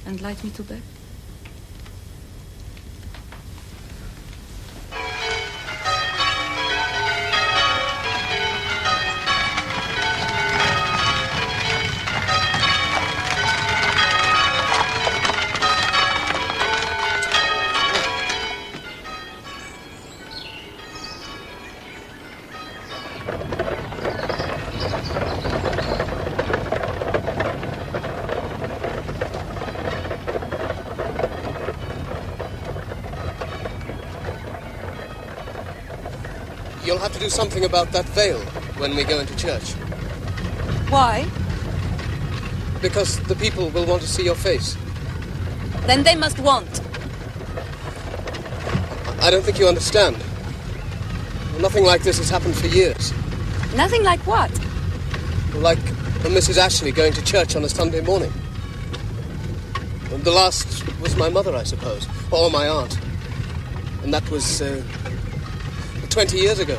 And light me to bed? You'll have to do something about that veil when we go into church. Why? Because the people will want to see your face. Then they must want. I don't think you understand. Nothing like this has happened for years. Nothing like what? Like Mrs. Ashley going to church on a Sunday morning. The last was my mother, I suppose, or my aunt. And that was 20 years ago.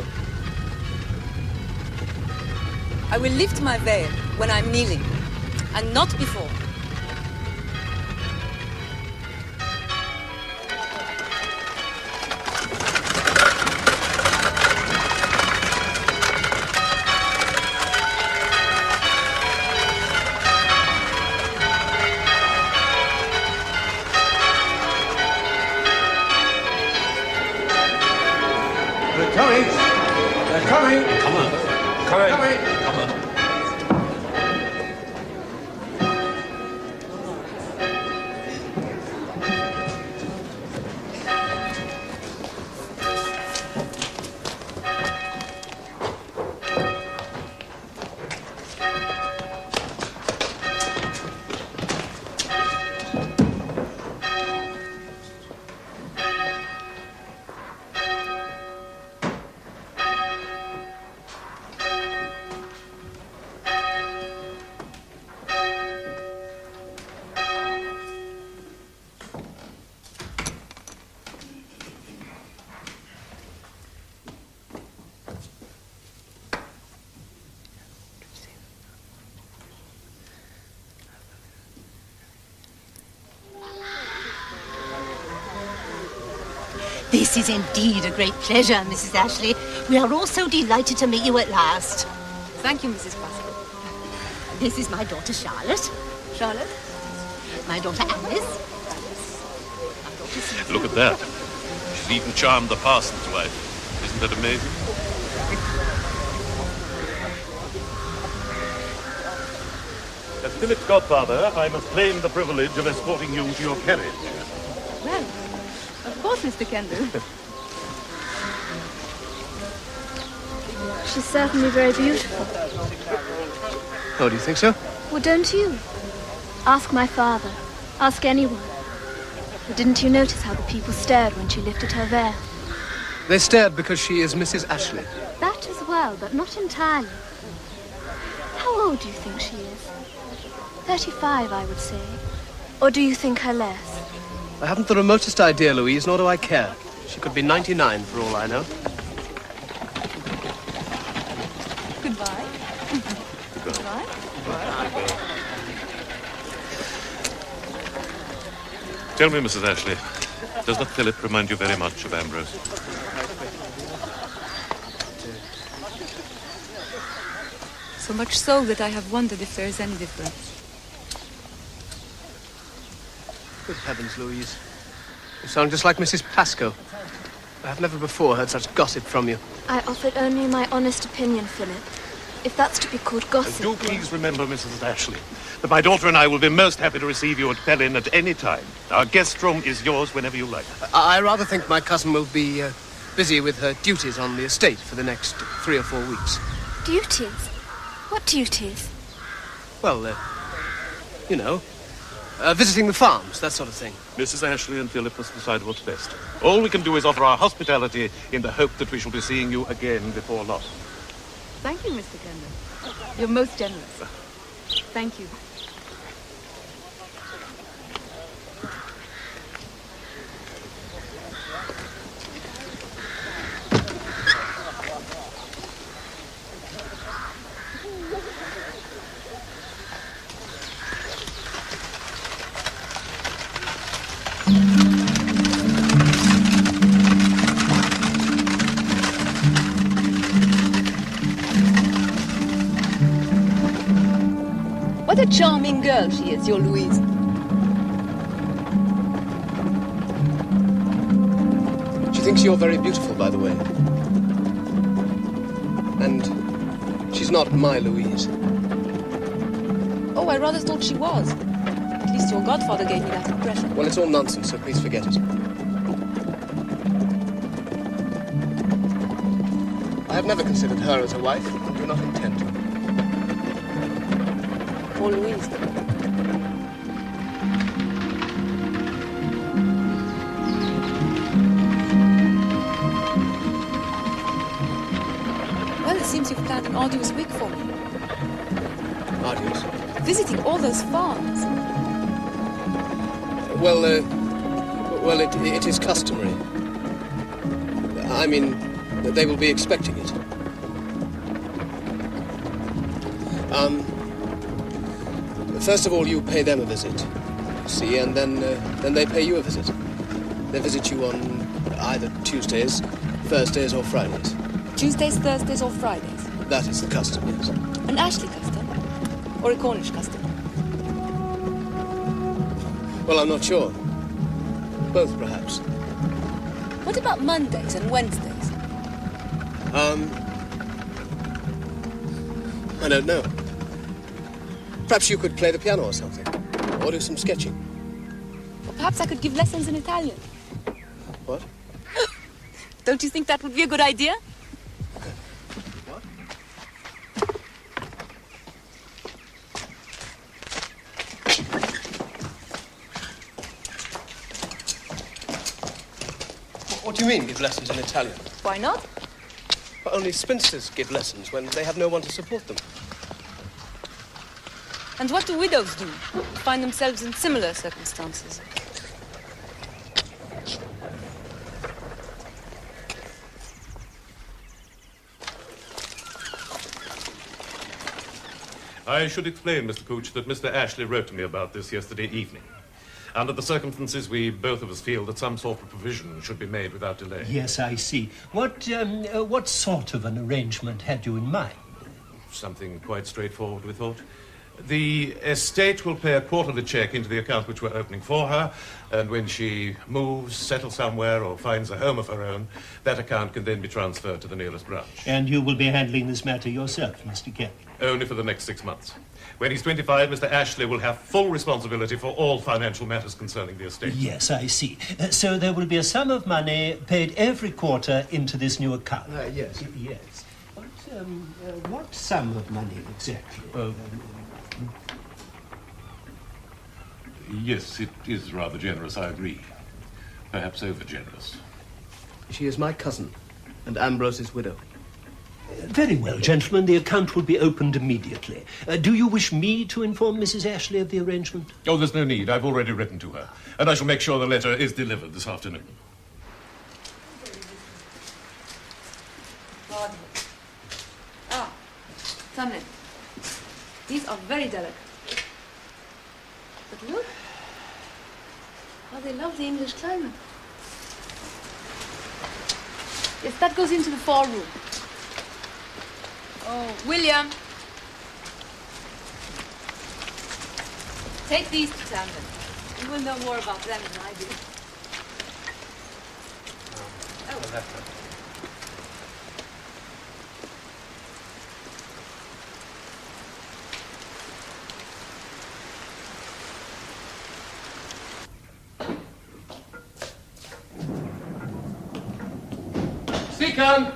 I will lift my veil when I'm kneeling, and not before. They're coming. They're coming. Come on. Coming. Come on. This is indeed a great pleasure, Mrs. Ashley. We are all so delighted to meet you at last. Thank you, Mrs. Pascal. This is my daughter, Charlotte. Charlotte? My daughter, Alice. Look at that. She's even charmed the parson's wife. Isn't that amazing? As Philip's godfather, I must claim the privilege of escorting you to your carriage. Well, of course, Mr. Kendall. She's certainly very beautiful. Oh, do you think so? Well, don't you? Ask my father. Ask anyone. But didn't you notice how the people stared when she lifted her veil? They stared because she is Mrs. Ashley. That as well, but not entirely. How old do you think she is? 35, I would say. Or do you think her less? I haven't the remotest idea, Louise, nor do I care. She could be 99 for all I know. Goodbye. Goodbye. Tell me, Mrs. Ashley, does not Philip remind you very much of Ambrose? So much so that I have wondered if there is any difference. Good heavens, Louise. You sound just like Mrs. Pascoe. I have never before heard such gossip from you. I offered only my honest opinion, Philip. If that's to be called gossip. Do please remember, Mrs. Ashley, that my daughter and I will be most happy to receive you at Pelin at any time. Our guest room is yours whenever you like. I rather think my cousin will be busy with her duties on the estate for the next 3 or 4 weeks. Duties? What duties? Well, you know, visiting the farms, that sort of thing. Mrs. Ashley and Philip must decide what's best. All we can do is offer our hospitality in the hope that we shall be seeing you again before long. Thank you, Mr. Kendall. You're most generous. Thank you. What a charming girl she is, your Louise. She thinks you're very beautiful, by the way. And she's not my Louise. Oh, I rather thought she was. At least your godfather gave me that impression. Well, it's all nonsense, so please forget it. I have never considered her as a wife, and do not intend to. Or Louise. Well, it seems you've planned an arduous week for me. Arduous? Visiting all those farms. Well, it is customary. I mean, they will be expecting it. First of all, you pay them a visit, you see, and then they pay you a visit. They visit you on either Tuesdays, Thursdays, or Fridays. Tuesdays, Thursdays, or Fridays? That is the custom, yes. An Ashley custom? Or a Cornish custom? Well, I'm not sure. Both, perhaps. What about Mondays and Wednesdays? I don't know. Perhaps you could play the piano or something. Or do some sketching. Or perhaps I could give lessons in Italian. What? Don't you think that would be a good idea? What? What do you mean, give lessons in Italian? Why not? Well, only spinsters give lessons when they have no one to support them. And what do widows do? Find themselves in similar circumstances. I should explain, Mr. Pooch, that Mr. Ashley wrote to me about this yesterday evening. Under the circumstances, we both of us feel that some sort of provision should be made without delay. Yes, I see. What sort of an arrangement had you in mind? Something quite straightforward, we thought. The estate will pay a quarterly cheque into the account which we're opening for her, and when she moves, settles somewhere, or finds a home of her own, that account can then be transferred to the nearest branch. And you will be handling this matter yourself, Mr. Kemp? Only for the next 6 months. When he's 25, Mr. Ashley will have full responsibility for all financial matters concerning the estate. Yes, I see. So there will be a sum of money paid every quarter into this new account? Yes. Yes. What sum of money exactly? Yes, it is rather generous, I agree. Perhaps over-generous. She is my cousin, and Ambrose's widow. Very well, gentlemen. The account will be opened immediately. Do you wish me to inform Mrs. Ashley of the arrangement? Oh, there's no need. I've already written to her. And I shall make sure the letter is delivered this afternoon. Tamlin, these are very delicate. But look, how they love the English climate. Yes, that goes into the far room. Oh, William. Take these to Tamlin. You will know more about them than I do. Oh. Seacon!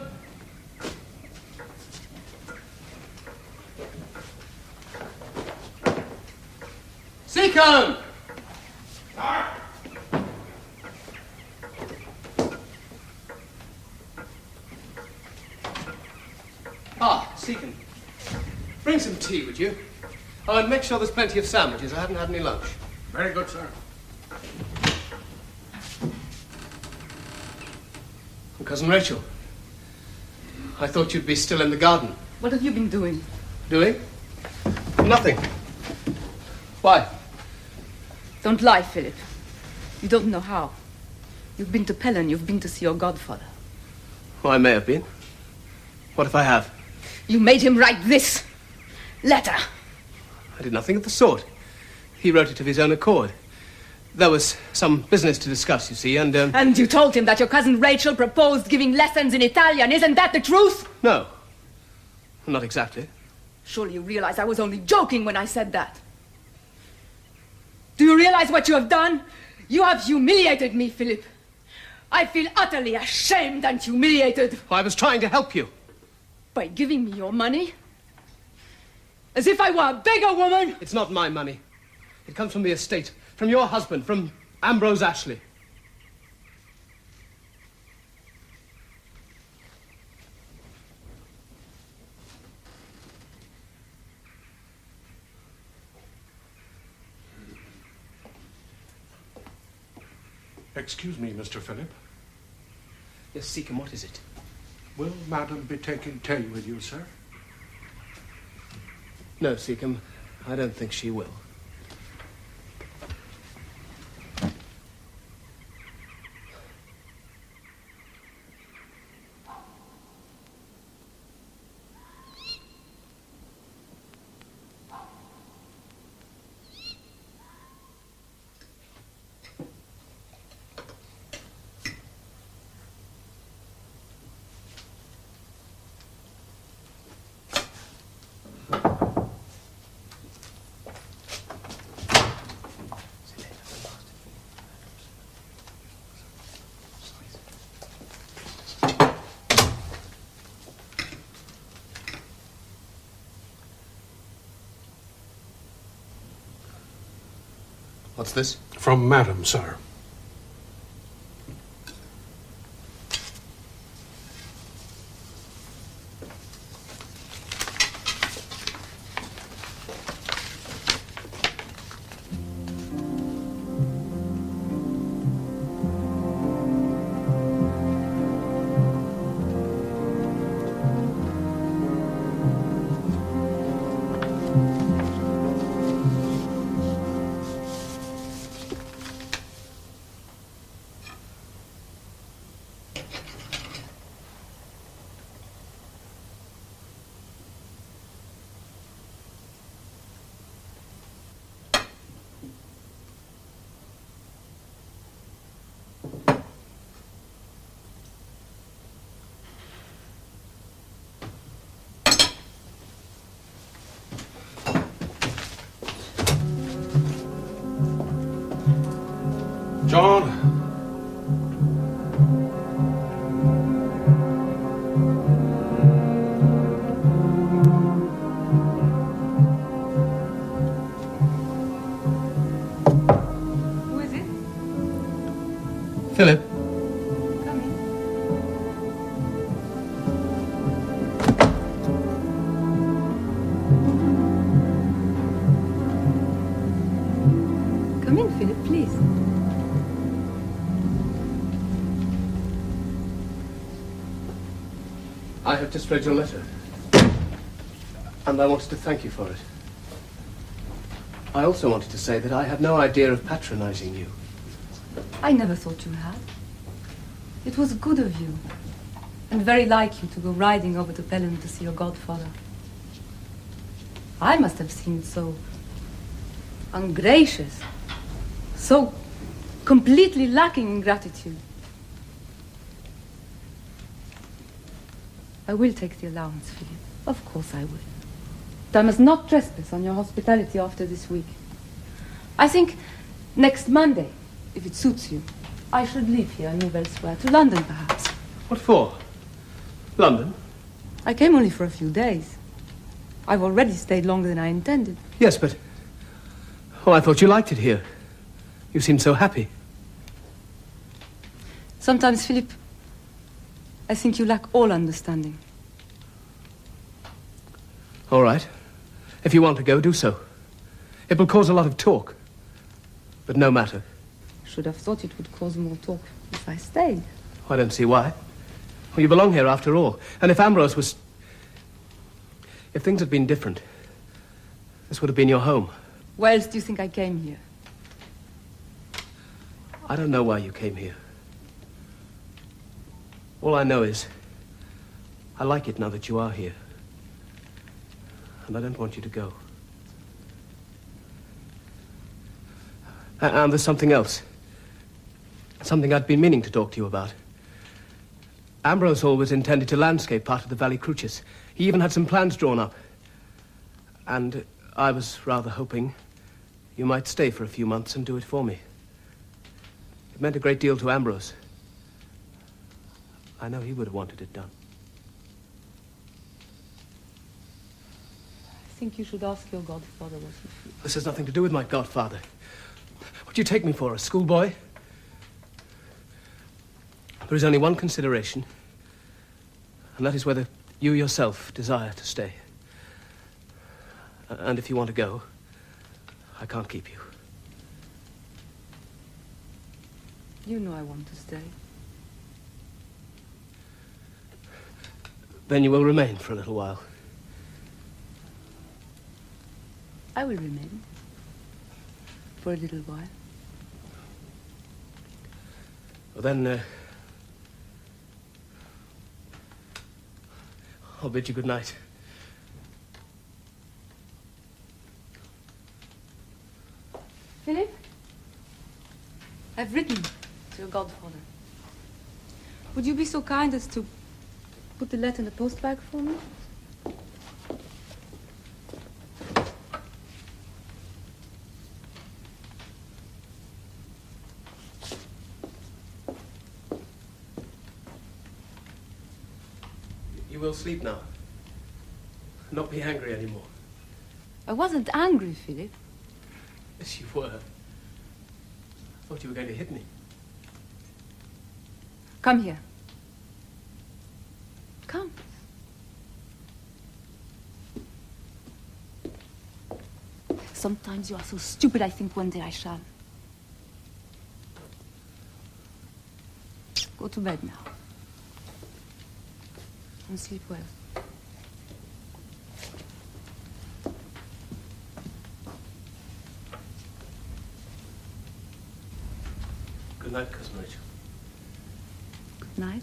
Seacon! Ah, Seacon. Bring some tea, would you? Oh, and make sure there's plenty of sandwiches. I haven't had any lunch. Very good, sir. Cousin Rachael, I thought you'd be still in the garden. What have you been doing? Doing? Nothing. Why? Don't lie, Philip. You don't know how. You've been to Pelham, you've been to see your godfather. Oh, I may have been. What if I have? You made him write this letter. I did nothing of the sort. He wrote it of his own accord. There was some business to discuss, you see, and... And you told him that your cousin Rachael proposed giving lessons in Italian. Isn't that the truth? No. Not exactly. Surely you realize I was only joking when I said that. Do you realize what you have done? You have humiliated me, Philip. I feel utterly ashamed and humiliated. I was trying to help you. By giving me your money? As if I were a beggar woman? It's not my money. It comes from the estate. From your husband, from Ambrose Ashley. Excuse me, Mr. Philip. Yes, Seacon, what is it? Will Madam be taking tea with you, sir? No, Seacon, I don't think she will. What's this? From Madam, sir. I have just read your letter. And I wanted to thank you for it. I also wanted to say that I had no idea of patronizing you. I never thought you had. It was good of you. And very like you to go riding over to Pelham to see your godfather. I must have seemed so ungracious, so completely lacking in gratitude. I will take the allowance, Philip. Of course I will. But I must not trespass on your hospitality after this week. I think next Monday, if it suits you, I should leave here and move elsewhere, to London perhaps. What for? London? I came only for a few days. I've already stayed longer than I intended. Yes, but... Oh, I thought you liked it here. You seemed so happy. Sometimes, Philip, I think you lack all understanding. All right. If you want to go, do so. It will cause a lot of talk. But no matter. Should have thought it would cause more talk if I stayed. I don't see why. Well, you belong here after all. And if Ambrose was... If things had been different, this would have been your home. Why else do you think I came here? I don't know why you came here. All I know is I like it now that you are here. And I don't want you to go. And there's something else. Something I'd been meaning to talk to you about. Ambrose always intended to landscape part of the Valley Crucis. He even had some plans drawn up. And I was rather hoping you might stay for a few months and do it for me. It meant a great deal to Ambrose. I know he would have wanted it done. I think you should ask your godfather what he feels. This has nothing to do with my godfather. What do you take me for, a schoolboy? There is only one consideration, and that is whether you yourself desire to stay. And if you want to go, I can't keep you. You know I want to stay. Then you will remain for a little while. I will remain. For a little while. Well, then, I'll bid you good night. Philip? I've written to your godfather. Would you be so kind as to put the letter in the post bag for me? You will sleep now. Not be angry anymore. I wasn't angry, Philip. Yes, you were. I thought you were going to hit me. Come here. Come. Sometimes you are so stupid, I think one day I shall. Go to bed now. And sleep well. Good night, Cousin Rachael. Good night.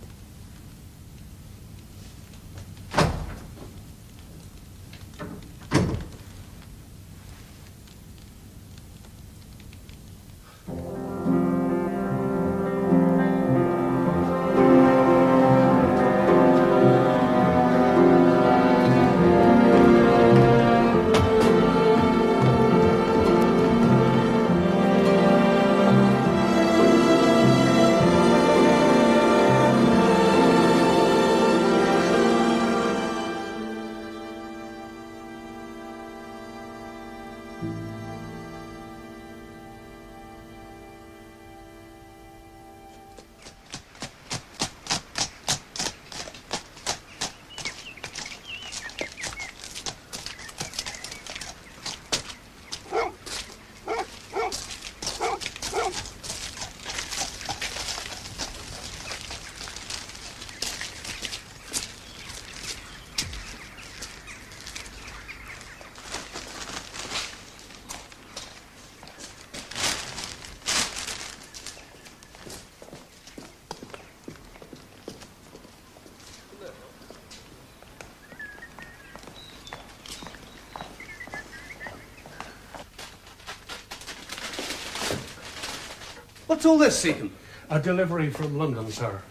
What's all this, Seacombe? A delivery from London, sir.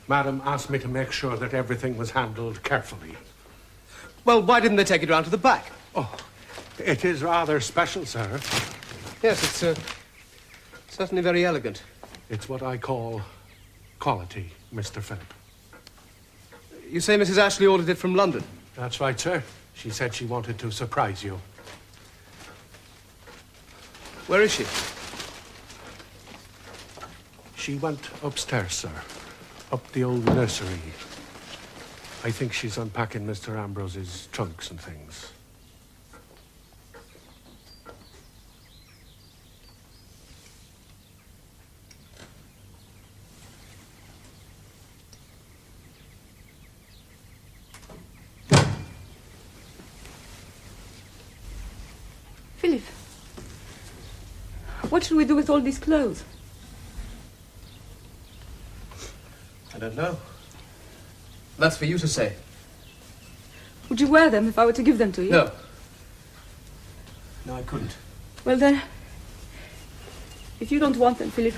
Madam asked me to make sure that everything was handled carefully. Well, why didn't they take it round to the back? Oh, it is rather special, sir. Yes, it's certainly very elegant. It's what I call quality, Mr. Philip. You say Mrs. Ashley ordered it from London? That's right, sir. She said she wanted to surprise you. Where is she? She went upstairs, sir. Up the old nursery. I think she's unpacking Mr. Ambrose's trunks and things. Philip, what should we do with all these clothes? I don't know. That's for you to say. Would you wear them if I were to give them to you? No. No, I couldn't. Well then, if you don't want them, Philip,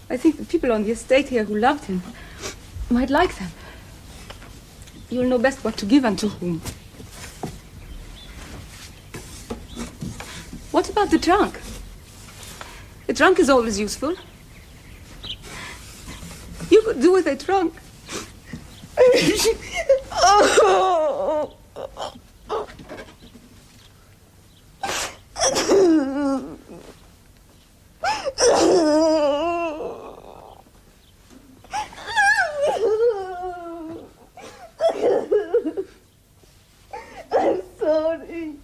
I think the people on the estate here who loved him might like them. You'll know best what to give and to whom. What about the trunk? The trunk is always useful. You could do with a trunk. Oh. I'm sorry.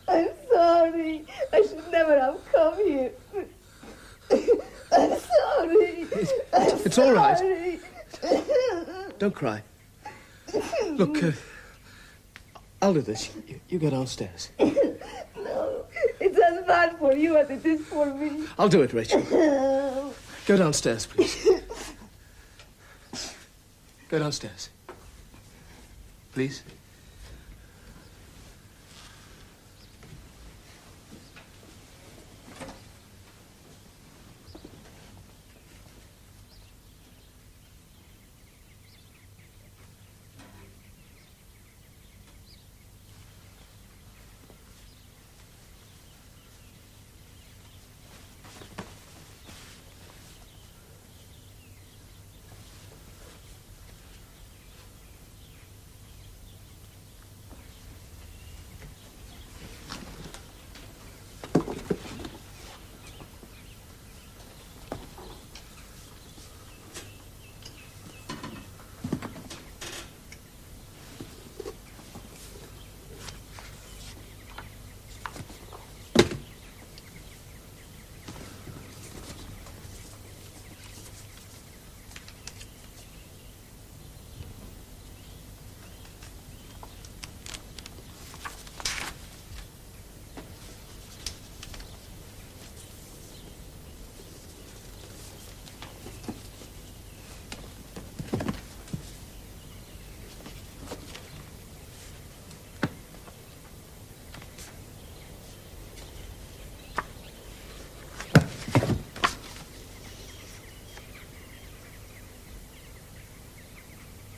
I'm sorry. I should never have come here. I'm sorry. It's all right. Don't cry. Look, I'll do this. You go downstairs. No, it's as bad for you as it is for me. I'll do it, Rachel. Go downstairs, please. Go downstairs. Please.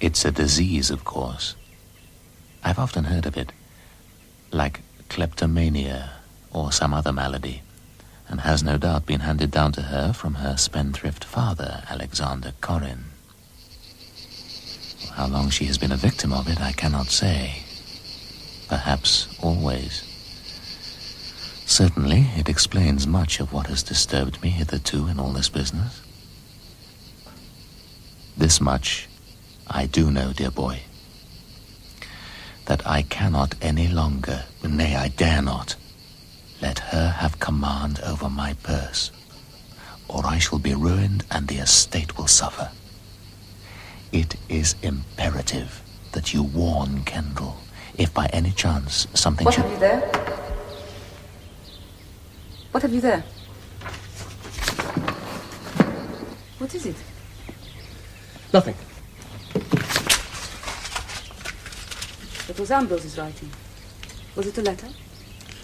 It's a disease, of course. I've often heard of it, like kleptomania or some other malady, and has no doubt been handed down to her from her spendthrift father, Alexander Corin. How long she has been a victim of it, I cannot say. Perhaps always. Certainly, it explains much of what has disturbed me hitherto in all this business. This much I do know, dear boy, that I cannot any longer, nay, I dare not, let her have command over my purse, or I shall be ruined and the estate will suffer. It is imperative that you warn Kendall, if by any chance something What should... have you there? What have you there? What is it? Nothing. It was Ambrose's writing. Was it a letter?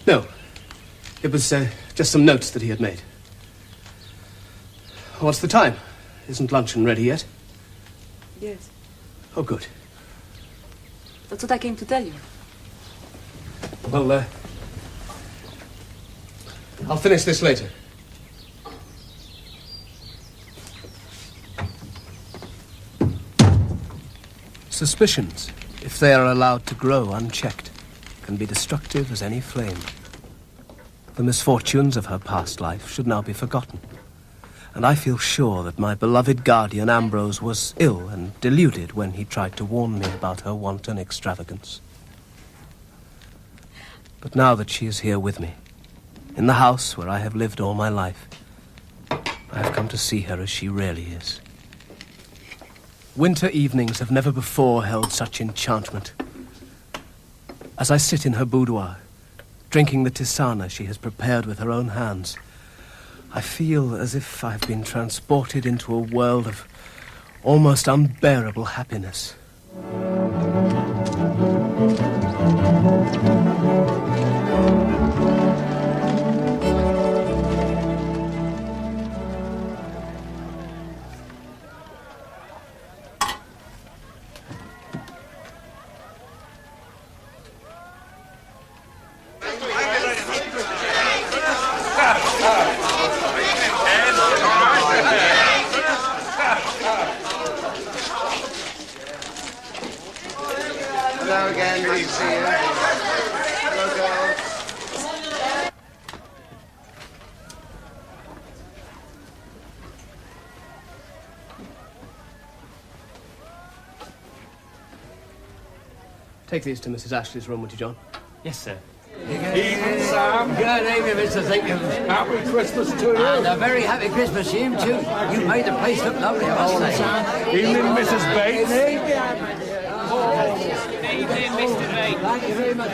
No. It was just some notes that he had made. What's the time? Isn't luncheon ready yet? Yes. Oh, good. That's what I came to tell you. Well, I'll finish this later. Suspicions, if they are allowed to grow unchecked, can be destructive as any flame. The misfortunes of her past life should now be forgotten. And I feel sure that my beloved guardian Ambrose was ill and deluded when he tried to warn me about her wanton extravagance. But now that she is here with me, in the house where I have lived all my life, I have come to see her as she really is. Winter evenings have never before held such enchantment. As I sit in her boudoir, drinking the tisana she has prepared with her own hands, I feel as if I have been transported into a world of almost unbearable happiness. Hello again, nice to see you. Hello, girls. Take these to Mrs. Ashley's room, would you, John? Yes, sir. Evening, Sam. Good evening, Mr. Thinkham. Happy Christmas to you. And a very happy Christmas to you, too. You made the place look lovely, I must say. Evening, Mrs. Bates. Evening, Mr. Bates. Thank you very much.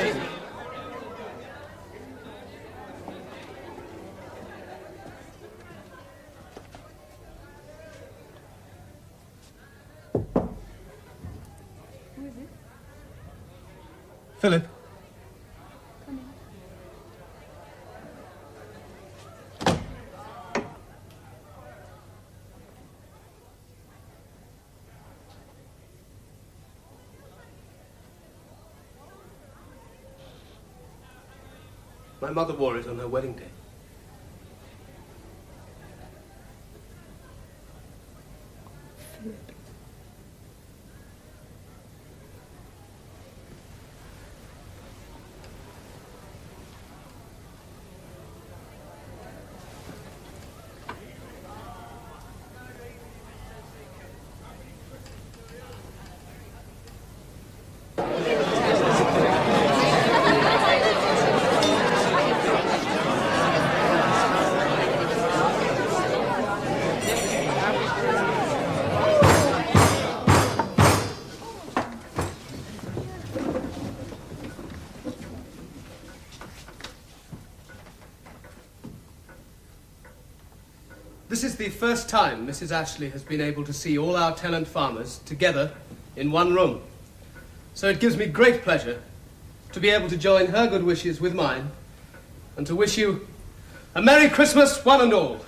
Philip. My mother wore it on her wedding day. This is the first time Mrs. Ashley has been able to see all our tenant farmers together in one room. So it gives me great pleasure to be able to join her good wishes with mine and to wish you a Merry Christmas, one and all.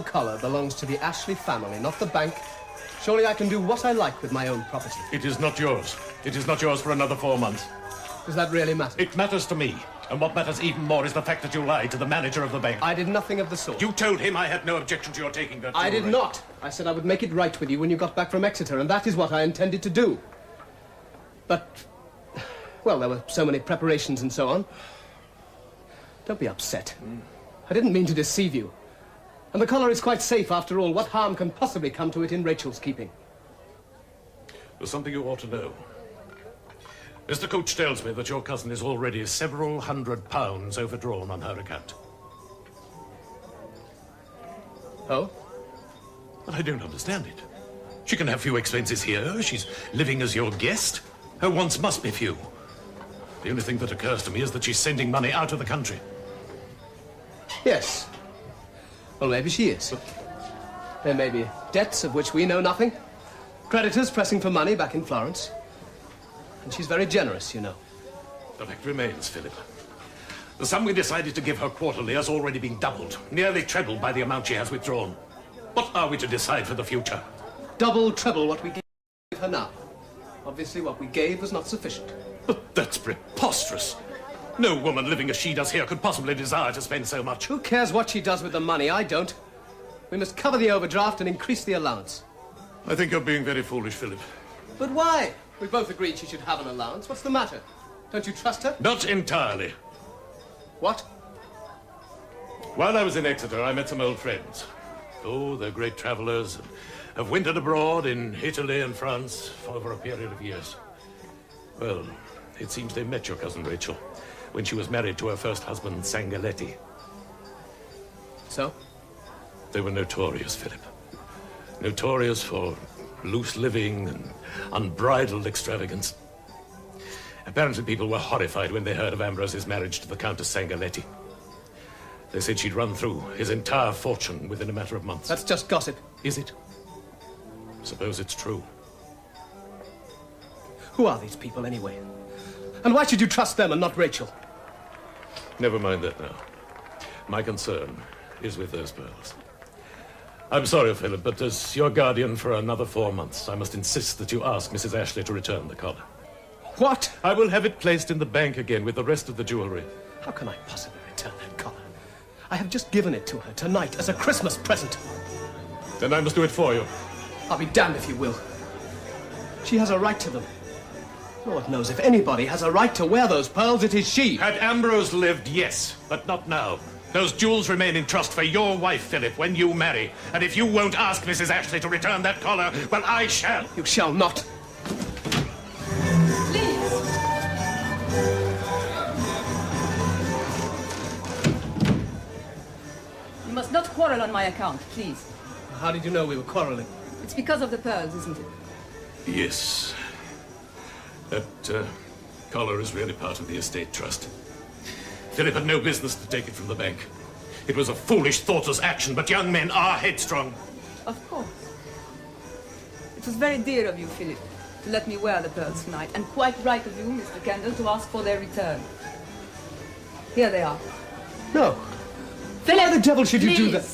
collar belongs to the Ashley family, not the bank. Surely I can do what I like with my own property. It is not yours. It is not yours for another 4 months. Does that really matter? It matters to me. And what matters even more is the fact that you lied to the manager of the bank. I did nothing of the sort. You told him I had no objection to your taking that jewelry. I did not. I said I would make it right with you when you got back from Exeter, and that is what I intended to do. But, well, there were so many preparations and so on. Don't be upset. I didn't mean to deceive you. And the collar is quite safe after all. What harm can possibly come to it in Rachel's keeping? There's something you ought to know. Mr. Coach tells me that your cousin is already several £100 overdrawn on her account. Oh? But I don't understand it. She can have few expenses here. She's living as your guest. Her wants must be few. The only thing that occurs to me is that she's sending money out of the country. Yes. Well, maybe she is. There may be debts of which we know nothing. Creditors pressing for money back in Florence. And she's very generous, you know. The fact remains, Philip. The sum we decided to give her quarterly has already been doubled, nearly trebled by the amount she has withdrawn. What are we to decide for the future? Double, treble what we gave her now. Obviously, what we gave was not sufficient. But that's preposterous. No woman living as she does here could possibly desire to spend so much. Who cares what she does with the money? I don't. We must cover the overdraft and increase the allowance. I think you're being very foolish, Philip. But why? We both agreed she should have an allowance. What's the matter? Don't you trust her? Not entirely. What? While I was in Exeter, I met some old friends. Oh, they're great travellers, and have wintered abroad in Italy and France for over a period of years. Well, it seems they met your cousin Rachel when she was married to her first husband, Sangaletti. So? They were notorious, Philip. Notorious for loose living and unbridled extravagance. Apparently people were horrified when they heard of Ambrose's marriage to the Countess Sangaletti. They said she'd run through his entire fortune within a matter of months. That's just gossip. Is it? Suppose it's true. Who are these people, anyway? And why should you trust them and not Rachel? Never mind that now. My concern is with those pearls. I'm sorry, Philip, but as your guardian for another 4 months, I must insist that you ask Mrs. Ashley to return the collar. What? I will have it placed in the bank again with the rest of the jewelry. How can I possibly return that collar? I have just given it to her tonight as a Christmas present. Then I must do it for you. I'll be damned if you will. She has a right to them. Lord knows if anybody has a right to wear those pearls, it is she. Had Ambrose lived, yes, but not now. Those jewels remain in trust for your wife, Philip, when you marry. And if you won't ask Mrs. Ashley to return that collar, well, I shall. You shall not. You must not quarrel on my account, please. How did you know we were quarreling? It's because of the pearls, isn't it? Yes. That collar is really part of the estate trust. Philip had no business to take it from the bank. It was a foolish, thoughtless action, but young men are headstrong. Of course. It was very dear of you, Philip, to let me wear the pearls tonight, and quite right of you, Mr. Kendall, to ask for their return. Here they are. No. Philip, why the devil should you do that?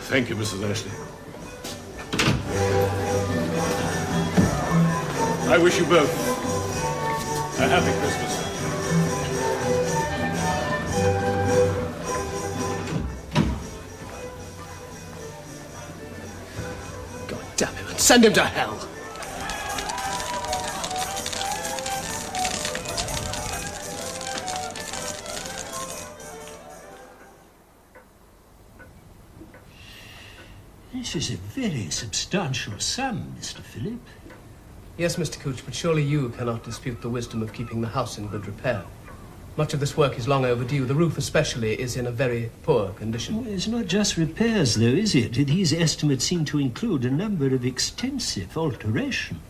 Thank you, Mrs. Ashley. I wish you both a happy Christmas. God damn him and send him to hell. This is a very substantial sum, Mr. Philip. Yes, Mr. Couch, but surely you cannot dispute the wisdom of keeping the house in good repair. Much of this work is long overdue. The roof especially is in a very poor condition. Well, it's not just repairs, though, is it? These estimates seem to include a number of extensive alterations.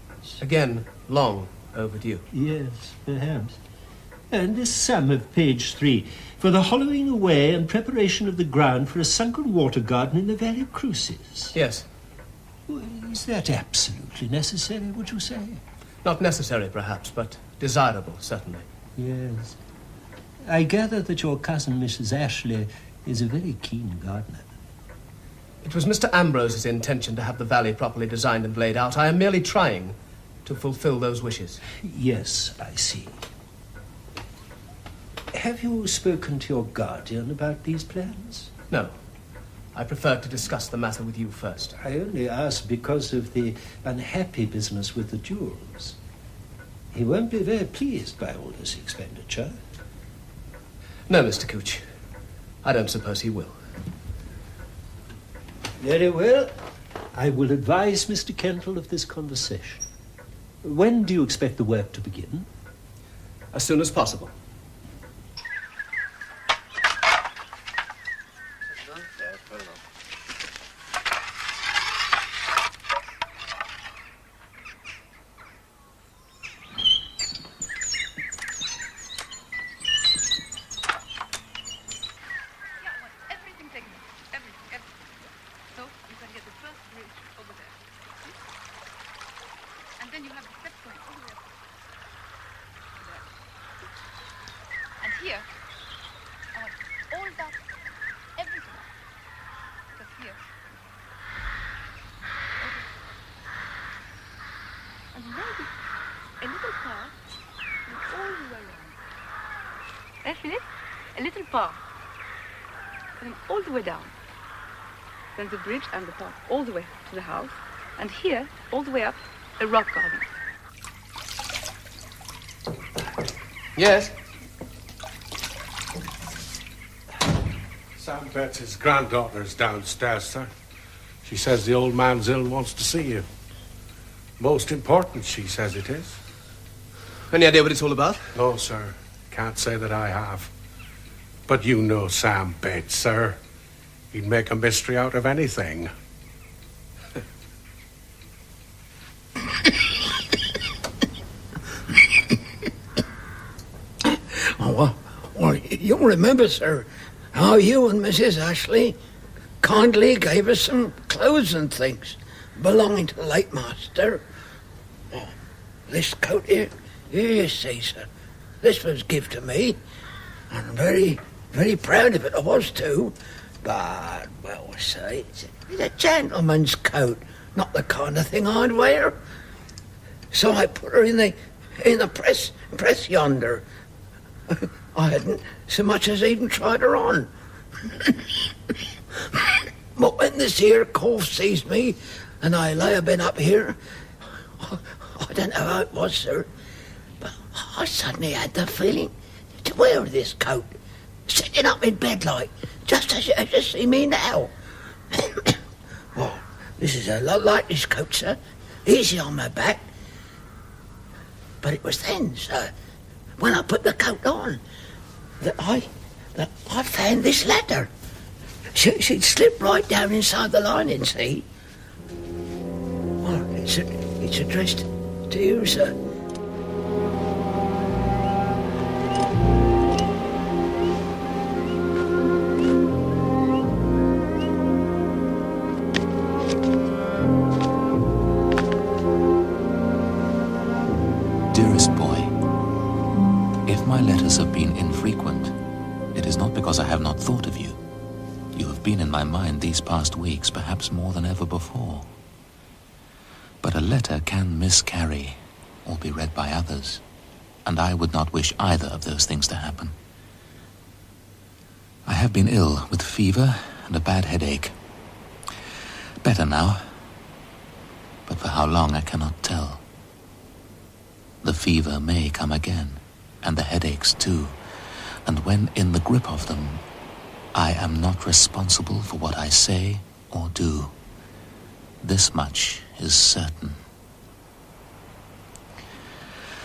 Again, long overdue. Yes, perhaps. And this sum of page 3, for the hollowing away and preparation of the ground for a sunken water garden in the Valley of Cruces. Yes. Is that absolutely necessary, would you say? Not necessary, perhaps, but desirable, certainly. Yes. I gather that your cousin, Mrs. Ashley, is a very keen gardener. It was Mr. Ambrose's intention to have the valley properly designed and laid out. I am merely trying to fulfill those wishes. Yes, I see. Have you spoken to your guardian about these plans? No. I prefer to discuss the matter with you first. I only ask because of the unhappy business with the jewels. He won't be very pleased by all this expenditure. No, Mr. Cooch. I don't suppose he will. Very well. I will advise Mr. Kendall of this conversation. When do you expect the work to begin? As soon as possible. All the way down. Then the bridge and the path all the way to the house. And here, all the way up, a rock garden. Yes? Sam Betts' granddaughter's downstairs, sir. She says the old man's ill and wants to see you. Most important, she says it is. Any idea what it's all about? No, sir. Can't say that I have. But you know Sam Bates, sir. He'd make a mystery out of anything. Well, you'll remember, sir, how you and Mrs. Ashley kindly gave us some clothes and things belonging to the late master. Oh, this coat here you see, sir, this was given to me. I'm very proud of it, I was too. But, well, I say, it's a gentleman's coat, not the kind of thing I'd wear. So I put her in the press yonder. I hadn't so much as even tried her on. But when this here cough seized me, and I lay a bit up here, I don't know how it was, sir, but I suddenly had the feeling to wear this coat, sitting up in bed like, just as you see me now. Well, this is a lot like this coat, sir, easy on my back. But it was then, sir, when I put the coat on, that I found this letter. She'd slipped right down inside the lining, see? Well, it's addressed to you, sir. Dearest boy, if my letters have been infrequent, it is not because I have not thought of you. You have been in my mind these past weeks, perhaps more than ever before. But a letter can miscarry or be read by others, and I would not wish either of those things to happen. I have been ill with fever and a bad headache. Better now, but for how long I cannot tell. The fever may come again, and the headaches too, and when in the grip of them, I am not responsible for what I say or do. This much is certain.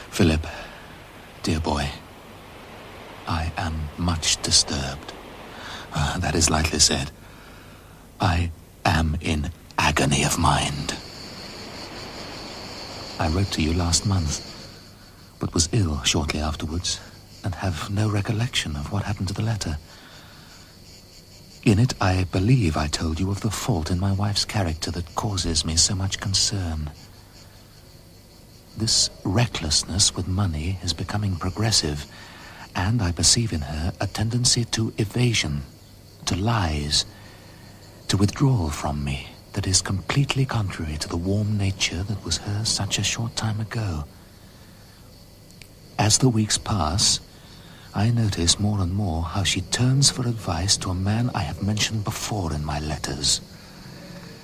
Philip, dear boy, I am much disturbed. That is lightly said. I am in agony of mind. I wrote to you last month, but was ill shortly afterwards. and have no recollection of what happened to the letter. In it, I believe I told you of the fault in my wife's character that causes me so much concern. This recklessness with money is becoming progressive, and I perceive in her a tendency to evasion, to lies, to withdrawal from me that is completely contrary to the warm nature that was hers such a short time ago. As the weeks pass, I notice more and more how she turns for advice to a man I have mentioned before in my letters,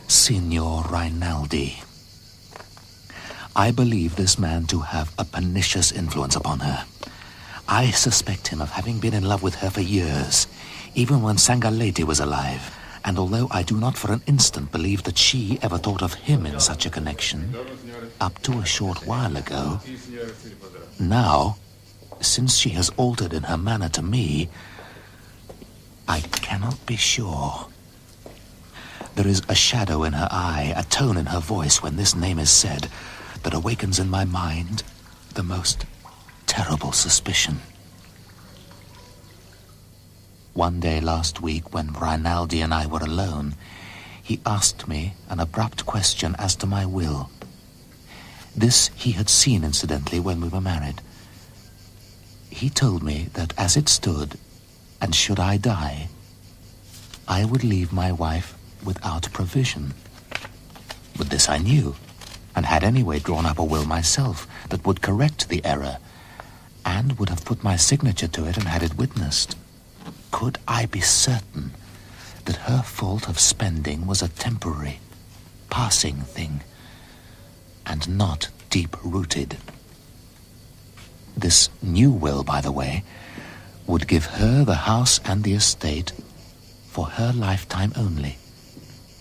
Signor Rinaldi. I believe this man to have a pernicious influence upon her. I suspect him of having been in love with her for years, even when Sangaleti was alive, and although I do not for an instant believe that she ever thought of him in such a connection, up to a short while ago, now, since she has altered in her manner to me, I cannot be sure. There is a shadow in her eye, a tone in her voice when this name is said, that awakens in my mind the most terrible suspicion. One day last week, when Rinaldi and I were alone, he asked me an abrupt question as to my will. This he had seen, incidentally, when we were married. He told me that as it stood, and should I die, I would leave my wife without provision. But this I knew, and had anyway drawn up a will myself that would correct the error, and would have put my signature to it and had it witnessed. Could I be certain that her fault of spending was a temporary, passing thing, and not deep-rooted? This new will, by the way, would give her the house and the estate for her lifetime only,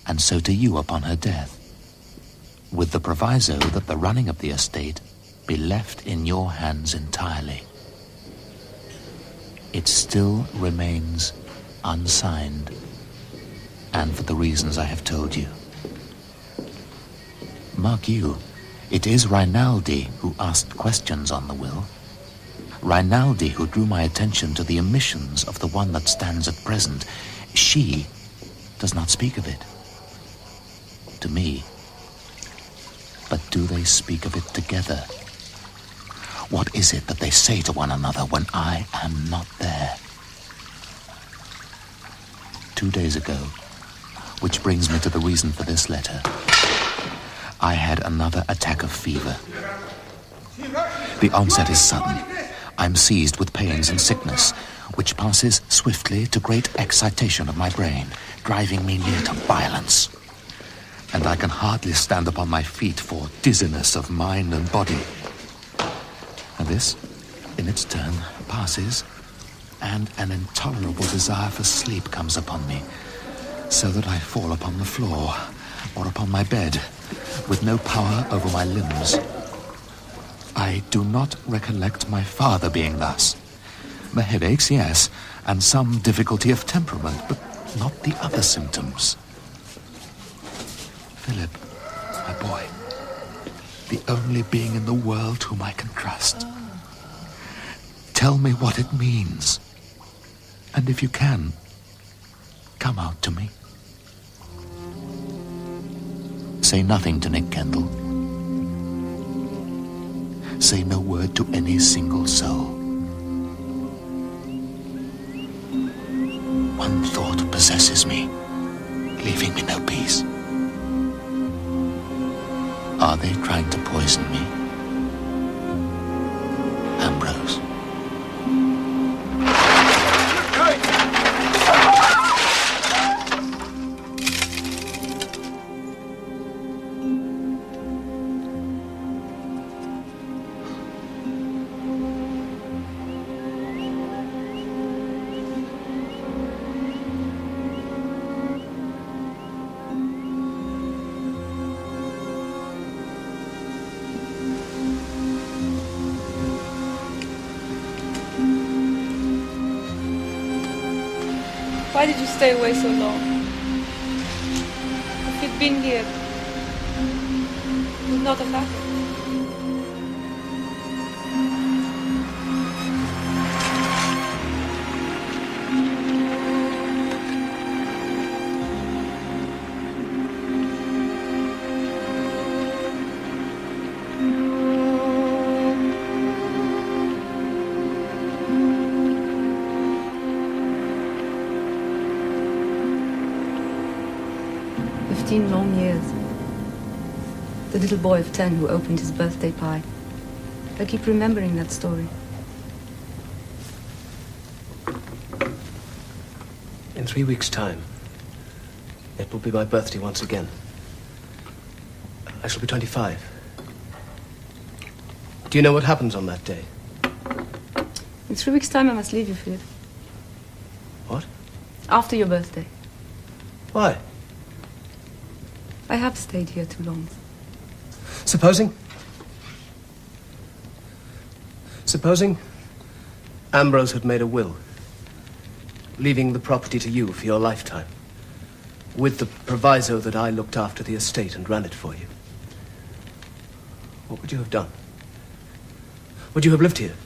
and so to you upon her death, with the proviso that the running of the estate be left in your hands entirely. It still remains unsigned, and for the reasons I have told you. Mark you, it is Rinaldi who asked questions on the will. Rinaldi who drew my attention to the omissions of the one that stands at present. She does not speak of it to me. But do they speak of it together? What is it that they say to one another when I am not there? 2 days ago, which brings me to the reason for this letter, I had another attack of fever. The onset is sudden. I'm seized with pains and sickness, which passes swiftly to great excitation of my brain, driving me near to violence. And I can hardly stand upon my feet for dizziness of mind and body. And this, in its turn, passes, and an intolerable desire for sleep comes upon me, so that I fall upon the floor or upon my bed, with no power over my limbs. I do not recollect my father being thus. The headaches, yes, and some difficulty of temperament, but not the other symptoms. Philip, my boy, the only being in the world whom I can trust. Tell me what it means. And if you can, come out to me. Say nothing to Nick Kendall. Say no word to any single soul. One thought possesses me, leaving me no peace. Are they trying to poison me? Ambrose. Why did you stay away so long? If you'd been here, it would not have happened. 15 long years. The little boy of 10 who opened his birthday pie. I keep remembering that story. In 3 weeks' time, it will be my birthday once again. I shall be 25. Do you know what happens on that day? In 3 weeks' time, I must leave you, Philip. What? After your birthday. Why? I have stayed here too long. Supposing Ambrose had made a will, leaving the property to you for your lifetime, with the proviso that I looked after the estate and ran it for you. What would you have done? Would you have lived here?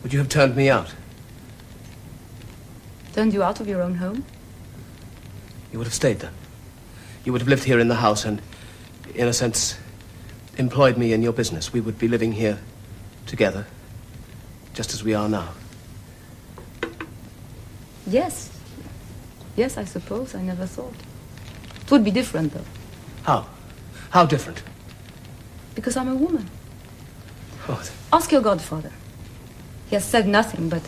Would you have turned me out? Turned you out of your own home? You would have stayed then. You would have lived here in the house and, in a sense, employed me in your business. We would be living here together, just as we are now. Yes. Yes, I suppose. I never thought. It would be different, though. How? How different? Because I'm a woman. Oh. Ask your godfather. He has said nothing, but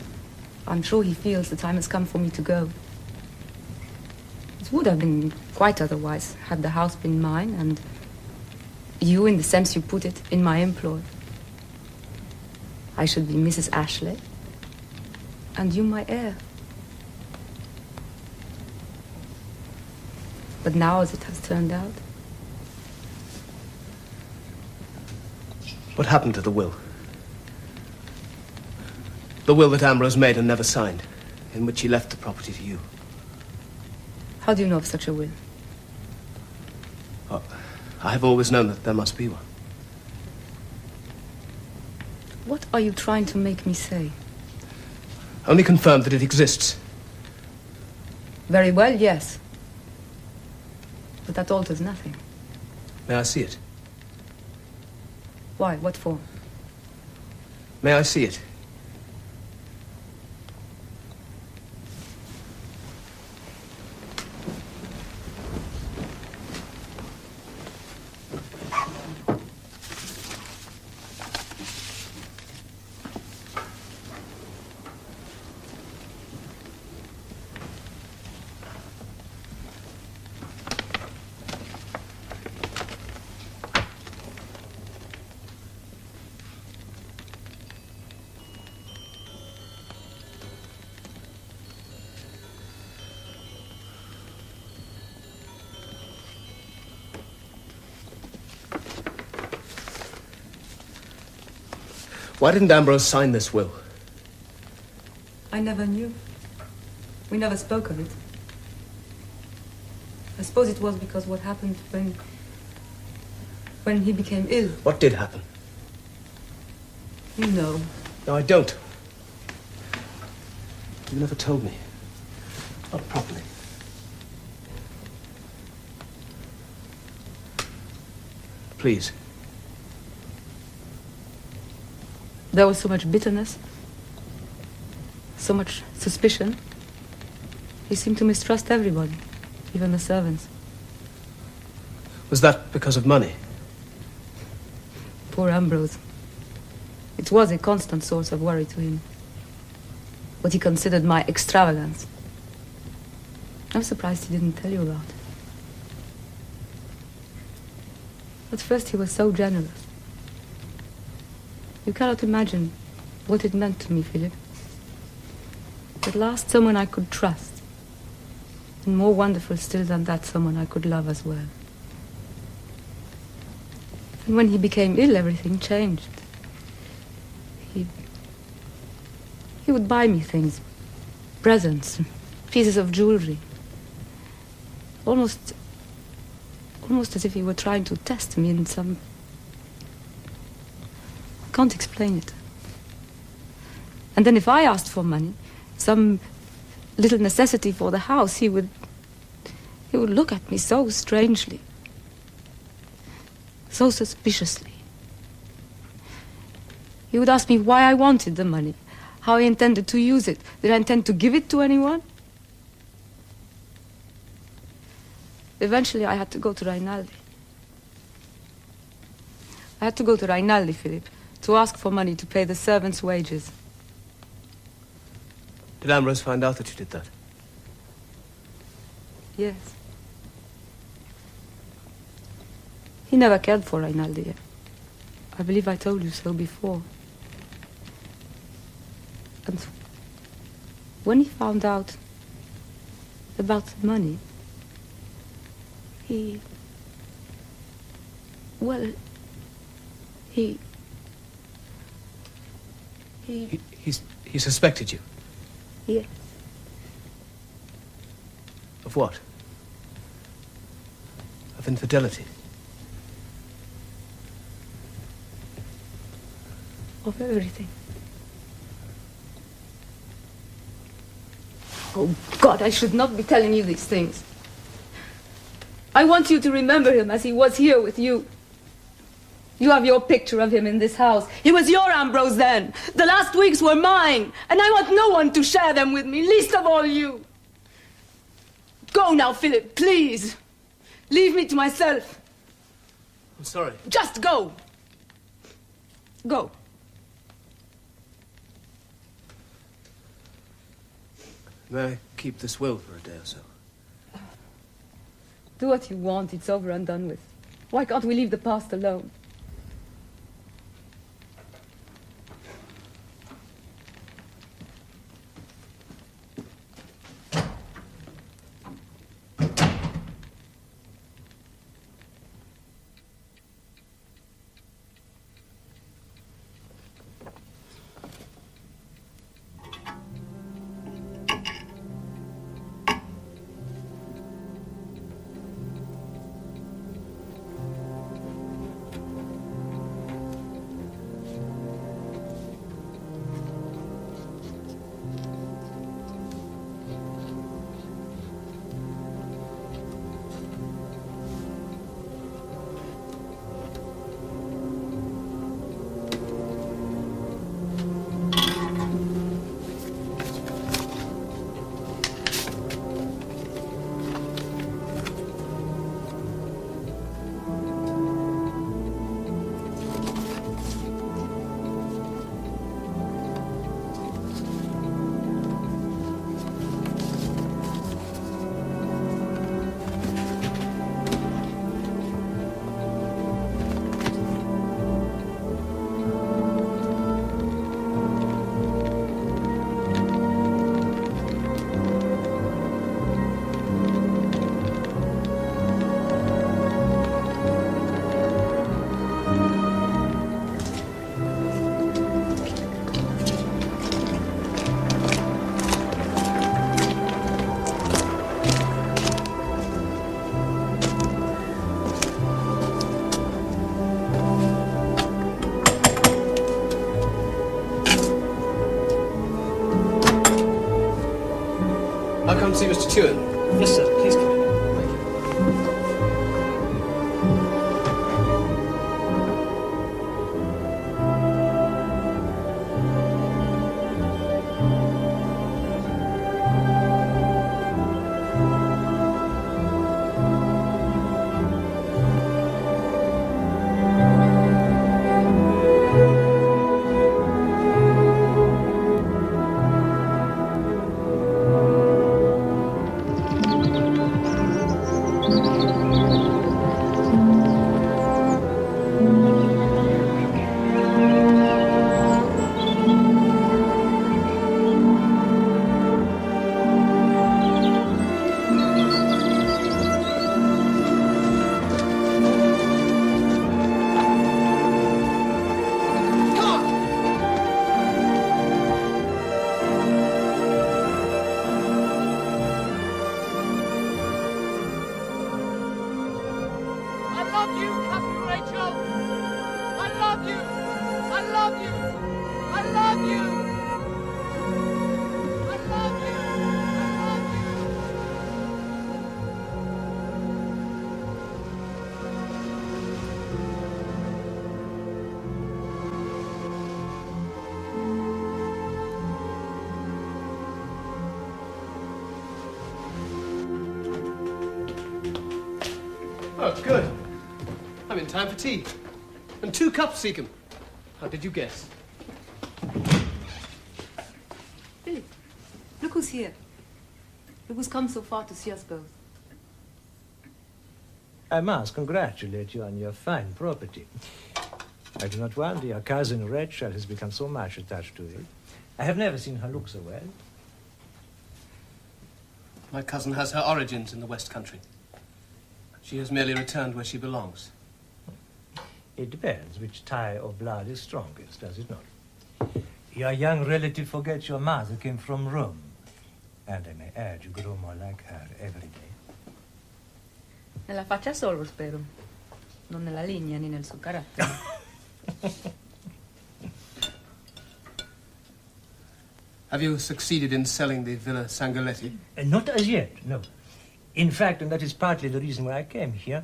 I'm sure he feels the time has come for me to go. It would have been quite otherwise had the house been mine and you, in the sense you put it, in my employ. I should be Mrs. Ashley and you my heir. But now, as it has turned out... What happened to the will? The will that Ambrose made and never signed, in which he left the property to you. How do you know of such a will? Oh, I have always known that there must be one. What are you trying to make me say? Only confirm that it exists. Very well, yes. But that alters nothing. May I see it? Why? What for? May I see it? Why didn't Ambrose sign this will? I never knew. We never spoke of it. I suppose it was because what happened when he became ill. What did happen? You know. No, I don't. You never told me. Not properly. Please. There was so much bitterness, so much suspicion. He seemed to mistrust everybody, even the servants. Was that because of money? Poor Ambrose. It was a constant source of worry to him. What he considered my extravagance. I'm surprised he didn't tell you about it. At first he was so generous. You cannot imagine what it meant to me, Philip. At last, someone I could trust. And more wonderful still than that, someone I could love as well. And when he became ill, everything changed. He would buy me things, presents, pieces of jewelry. Almost as if he were trying to test me in some... I can't explain it. And then if I asked for money, some little necessity for the house, he would look at me so strangely, so suspiciously. He would ask me why I wanted the money, how I intended to use it. Did I intend to give it to anyone? Eventually, I had to go to Rinaldi. I had to go to Rinaldi, Philip, to ask for money to pay the servants' wages. Did Ambrose find out that you did that? Yes. He never cared for Rinaldi. I believe I told you so before. And when he found out about the money, he suspected you? Yes. Of what? Of infidelity? Of everything. Oh, God, I should not be telling you these things. I want you to remember him as he was here with you. You have your picture of him in this house. He was your Ambrose then. The last weeks were mine, and I want no one to share them with me, least of all you. Go now, Philip, please. Leave me to myself. I'm sorry. Just go. Go. May I keep this will for a day or so? Do what you want. It's over and done with. Why can't we leave the past alone? I'll come see Mr. Tuan. Yes, sir. Please come in. Thank you. Oh, good. I'm in time for tea. And 2 cups, Seacombe. How did you guess? Philip, look who's here. Look who's come so far to see us both. I must congratulate you on your fine property. I do not wonder your cousin Rachael has become so much attached to it. I have never seen her look so well. My cousin has her origins in the West Country. She has merely returned where she belongs. It depends which tie of blood is strongest, does it not? Your young relative forgets your mother came from Rome. And I may add, you grow more like her every day. Nella faccia solo, spero. Non nella linea, né nel suo carattere. Have you succeeded in selling the Villa Sangalletti? Not as yet, no. In fact, and that is partly the reason why I came here,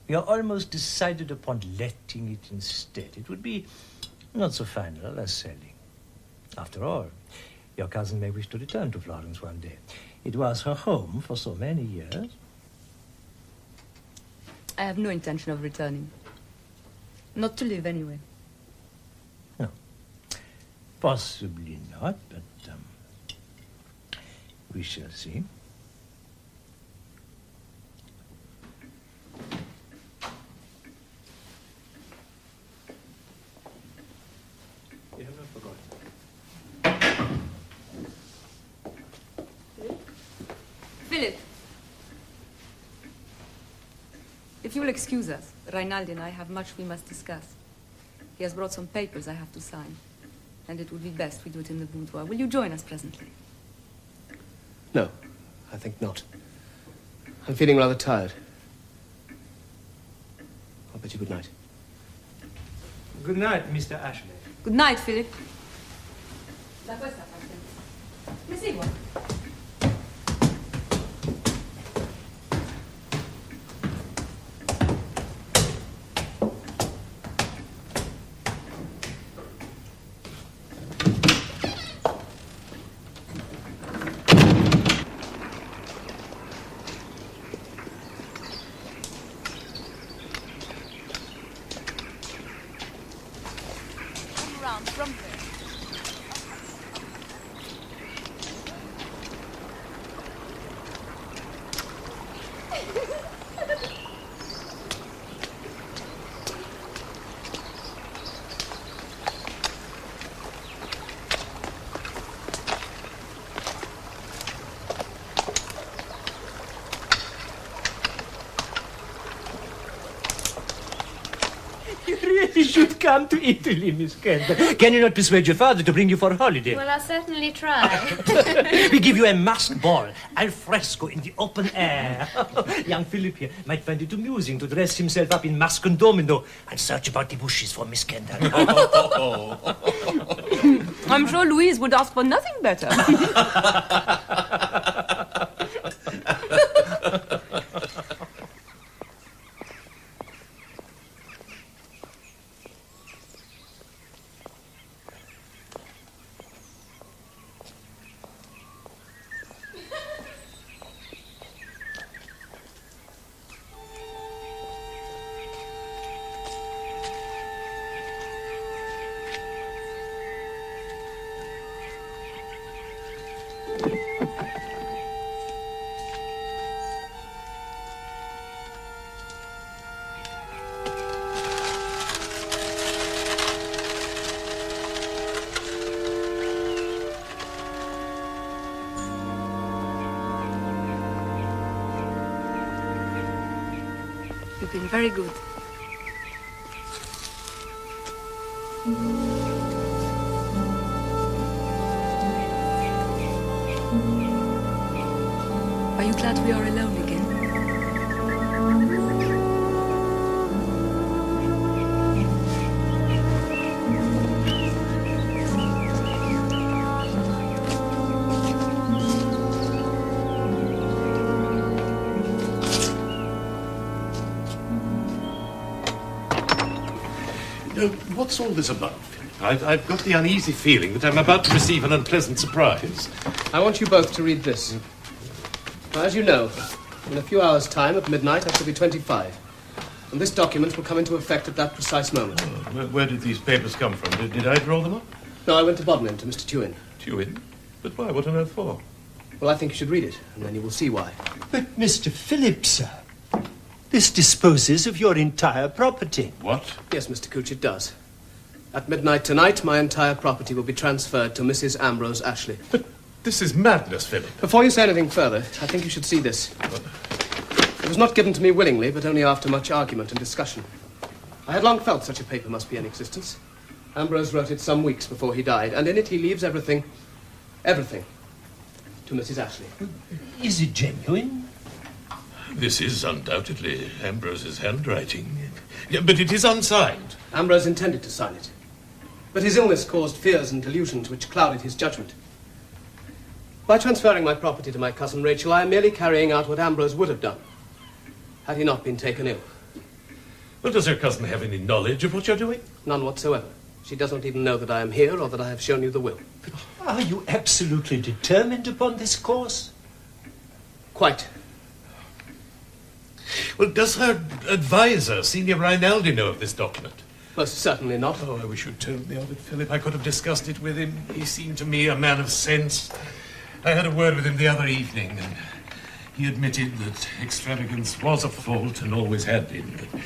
we are almost decided upon letting it instead. It would be not so final as selling. After all, your cousin may wish to return to Florence one day. It was her home for so many years. I have no intention of returning. Not to live, anyway. No. Possibly not, but we shall see. You have not forgotten. Philip! If you'll excuse us, Rinaldi and I have much we must discuss. He has brought some papers I have to sign, and it would be best we do it in the boudoir. Will you join us presently? No, I think not. I'm feeling rather tired. I'll bid you good night. Good night, Mr. Ashley. Good night, Philip. Da questa parte. Mi segua. You should come to Italy, Miss Kendall. Can you not persuade your father to bring you for a holiday? Well, I'll certainly try. We give you a masked ball, al fresco, in the open air. Young Philip here might find it amusing to dress himself up in mask and domino and search about the bushes for Miss Kendall. I'm sure Louise would ask for nothing better. You've been very good. Are you glad we are alone again? What's all this about, Philip? I've got the uneasy feeling that I'm about to receive an unpleasant surprise. I want you both to read this. Now, as you know, in a few hours' time, at midnight, I shall be 25. And this document will come into effect at that precise moment. Where did these papers come from? Did I draw them up? No, I went to Bodmin, to Mr. Tewin. Tewin? But why? What on earth for? Well, I think you should read it, and then you will see why. But, Mr. Phillips, sir, this disposes of your entire property. What? Yes, Mr. Couch, it does. At midnight tonight, my entire property will be transferred to Mrs. Ambrose Ashley. But this is madness, Philip. Before you say anything further, I think you should see this. It was not given to me willingly, but only after much argument and discussion. I had long felt such a paper must be in existence. Ambrose wrote it some weeks before he died, and in it he leaves everything, to Mrs. Ashley. Is it genuine? This is undoubtedly Ambrose's handwriting. Yeah, but it is unsigned. Ambrose intended to sign it. But his illness caused fears and delusions which clouded his judgment. By transferring my property to my cousin Rachael, I am merely carrying out what Ambrose would have done, had he not been taken ill. Well, does your cousin have any knowledge of what you're doing? None whatsoever. She does not even know that I am here or that I have shown you the will. Are you absolutely determined upon this course? Quite. Well, does her advisor, Senior Rinaldi, know of this document? Most certainly not. Oh, I wish you'd told me of it, Philip. I could have discussed it with him. He seemed to me a man of sense. I had a word with him the other evening, and he admitted that extravagance was a fault and always had been. But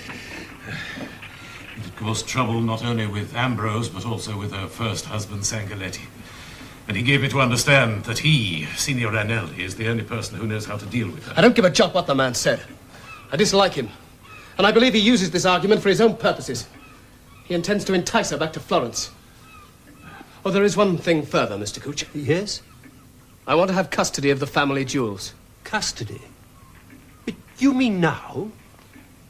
it had caused trouble not only with Ambrose, but also with her first husband, Sangaletti. And he gave me to understand that he, Signor Ranelli, is the only person who knows how to deal with her. I don't give a jot what the man said. I dislike him. And I believe he uses this argument for his own purposes. He intends to entice her back to Florence. Oh, there is one thing further, Mr. Couch. Yes? I want to have custody of the family jewels. Custody? But you mean now?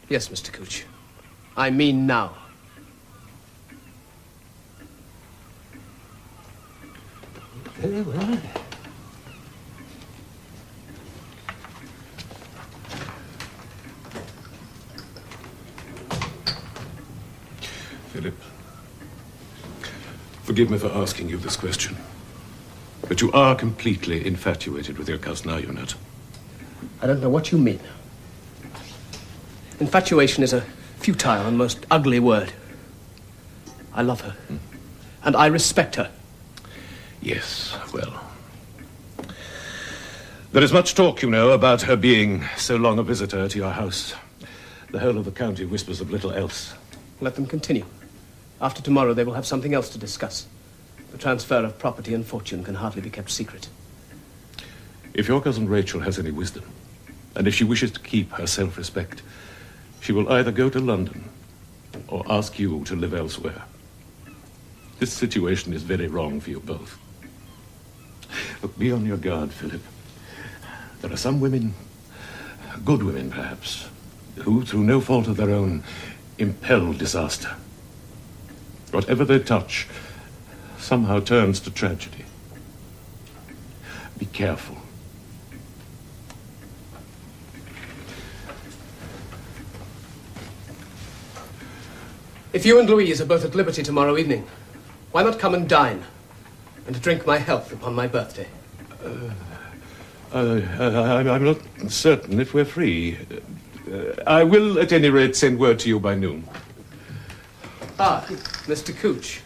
Yes, Mr. Couch. I mean now. Very well. Philip, forgive me for asking you this question, but you are completely infatuated with your cousin, are you not? I don't know what you mean. Infatuation is a futile and most ugly word. I love her, and I respect her. Yes, well. There is much talk, you know, about her being so long a visitor to your house. The whole of the county whispers of little else. Let them continue. After tomorrow, they will have something else to discuss. The transfer of property and fortune can hardly be kept secret. If your cousin Rachael has any wisdom, and if she wishes to keep her self-respect, she will either go to London or ask you to live elsewhere. This situation is very wrong for you both. Look, be on your guard, Philip. There are some women, good women perhaps, who, through no fault of their own, impel disaster. Whatever they touch somehow turns to tragedy. Be careful. If you and Louise are both at liberty tomorrow evening, why not come and dine and drink my health upon my birthday? I'm not certain if we're free. I will, at any rate, send word to you by noon. Ah, Mr. Couch.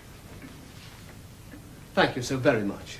Thank you so very much.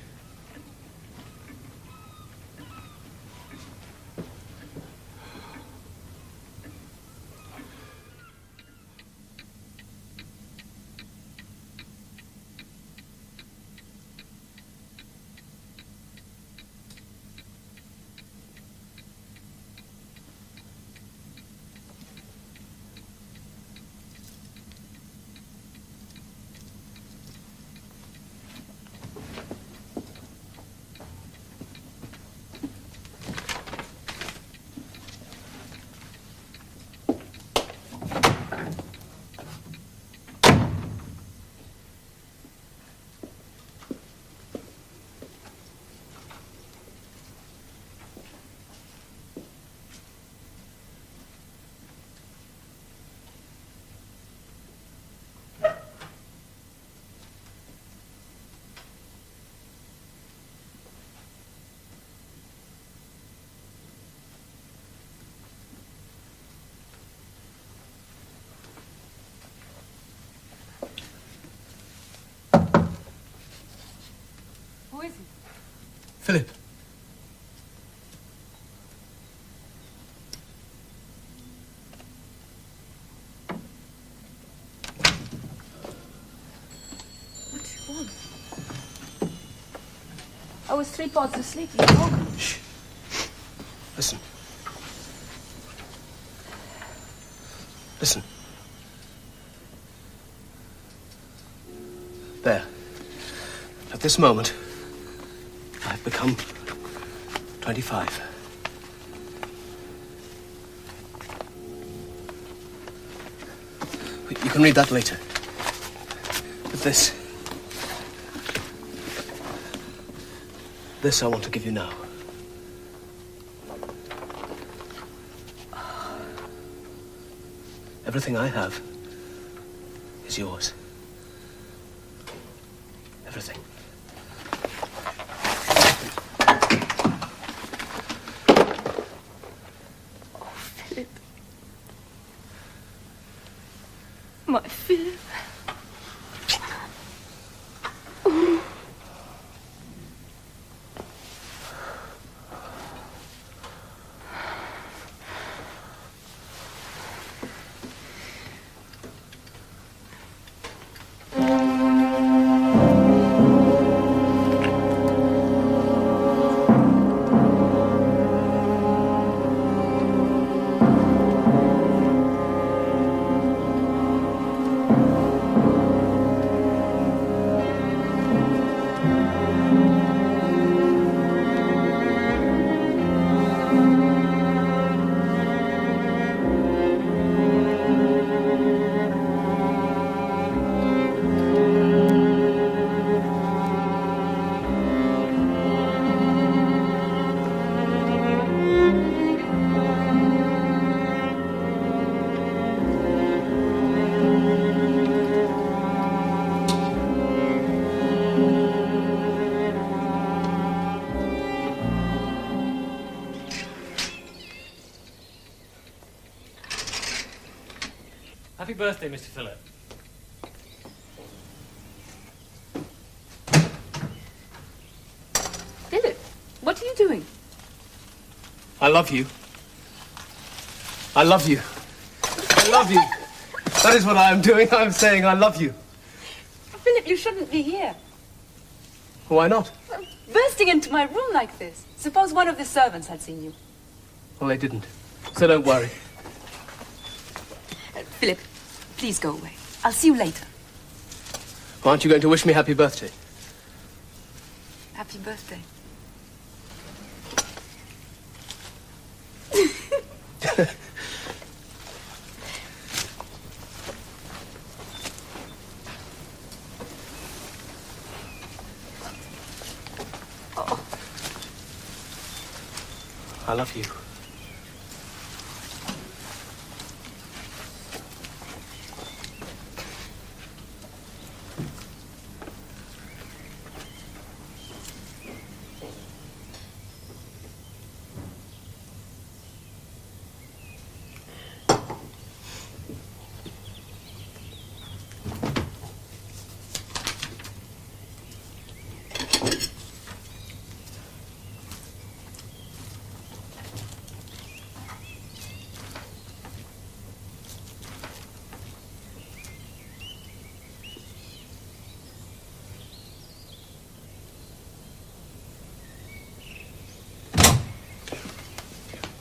Philip. What do you want? I was 3 parts asleep. You woke me. Shh. Listen. Listen. There. At this moment, I've become 25. You can read that later. But this I want to give you now. Everything I have is yours. Everything. Oh, Philip. My Philip. Oh. Happy birthday, Mr. Phillip. Philip, what are you doing? I love you. I love you. I love you. That is what I am doing. I'm saying I love you. Philip, you shouldn't be here. Why not? Bursting into my room like this. Suppose one of the servants had seen you. Well, they didn't. So don't worry. Philip, please go away. I'll see you later. Aren't you going to wish me happy birthday? Happy birthday. I love you.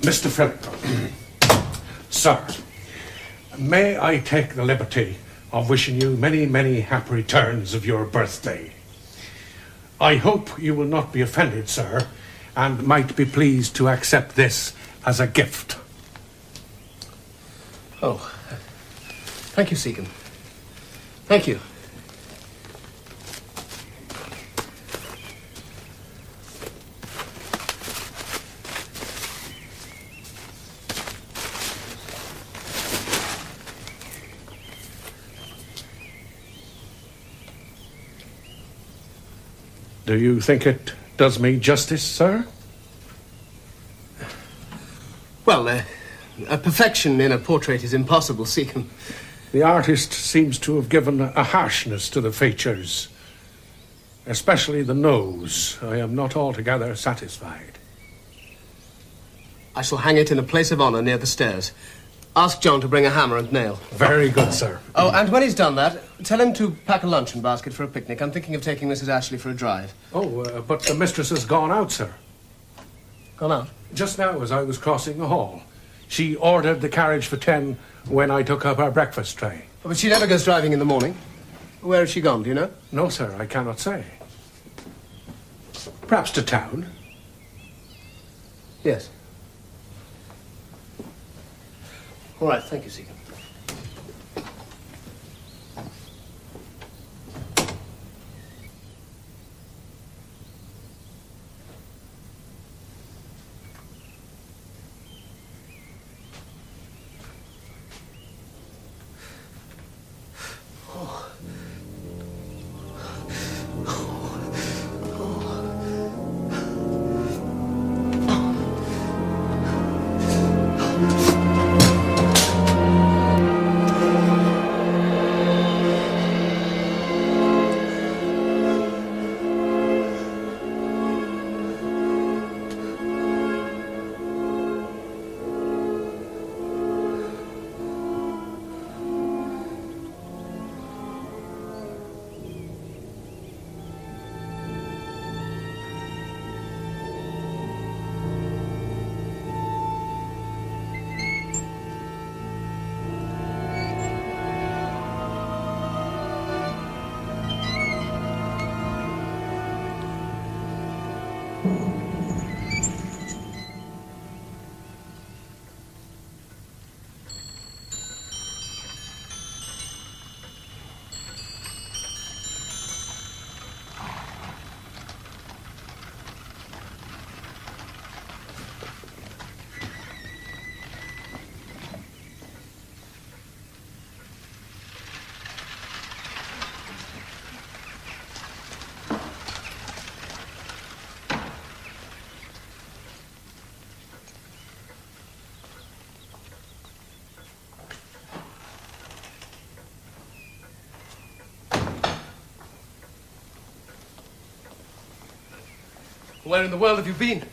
Mr. Philip, sir, may I take the liberty of wishing you many, many happy returns of your birthday. I hope you will not be offended, sir, and might be pleased to accept this as a gift. Oh, thank you, Seacombe. Thank you. Do you think it does me justice, sir? Well, a perfection in a portrait is impossible, Seacombe. The artist seems to have given a harshness to the features. Especially the nose. I am not altogether satisfied. I shall hang it in a place of honour near the stairs. Ask John to bring a hammer and nail. Very good, sir. Oh, and when he's done that, tell him to pack a luncheon basket for a picnic. I'm thinking of taking Mrs. Ashley for a drive. Oh, but the mistress has gone out, sir. Gone out? Just now, as I was crossing the hall. She ordered the carriage for 10 when I took up her breakfast tray. But she never goes driving in the morning. Where has she gone, do you know? No, sir, I cannot say. Perhaps to town. Yes. All right, thank you, Seacombe. Where in the world have you been?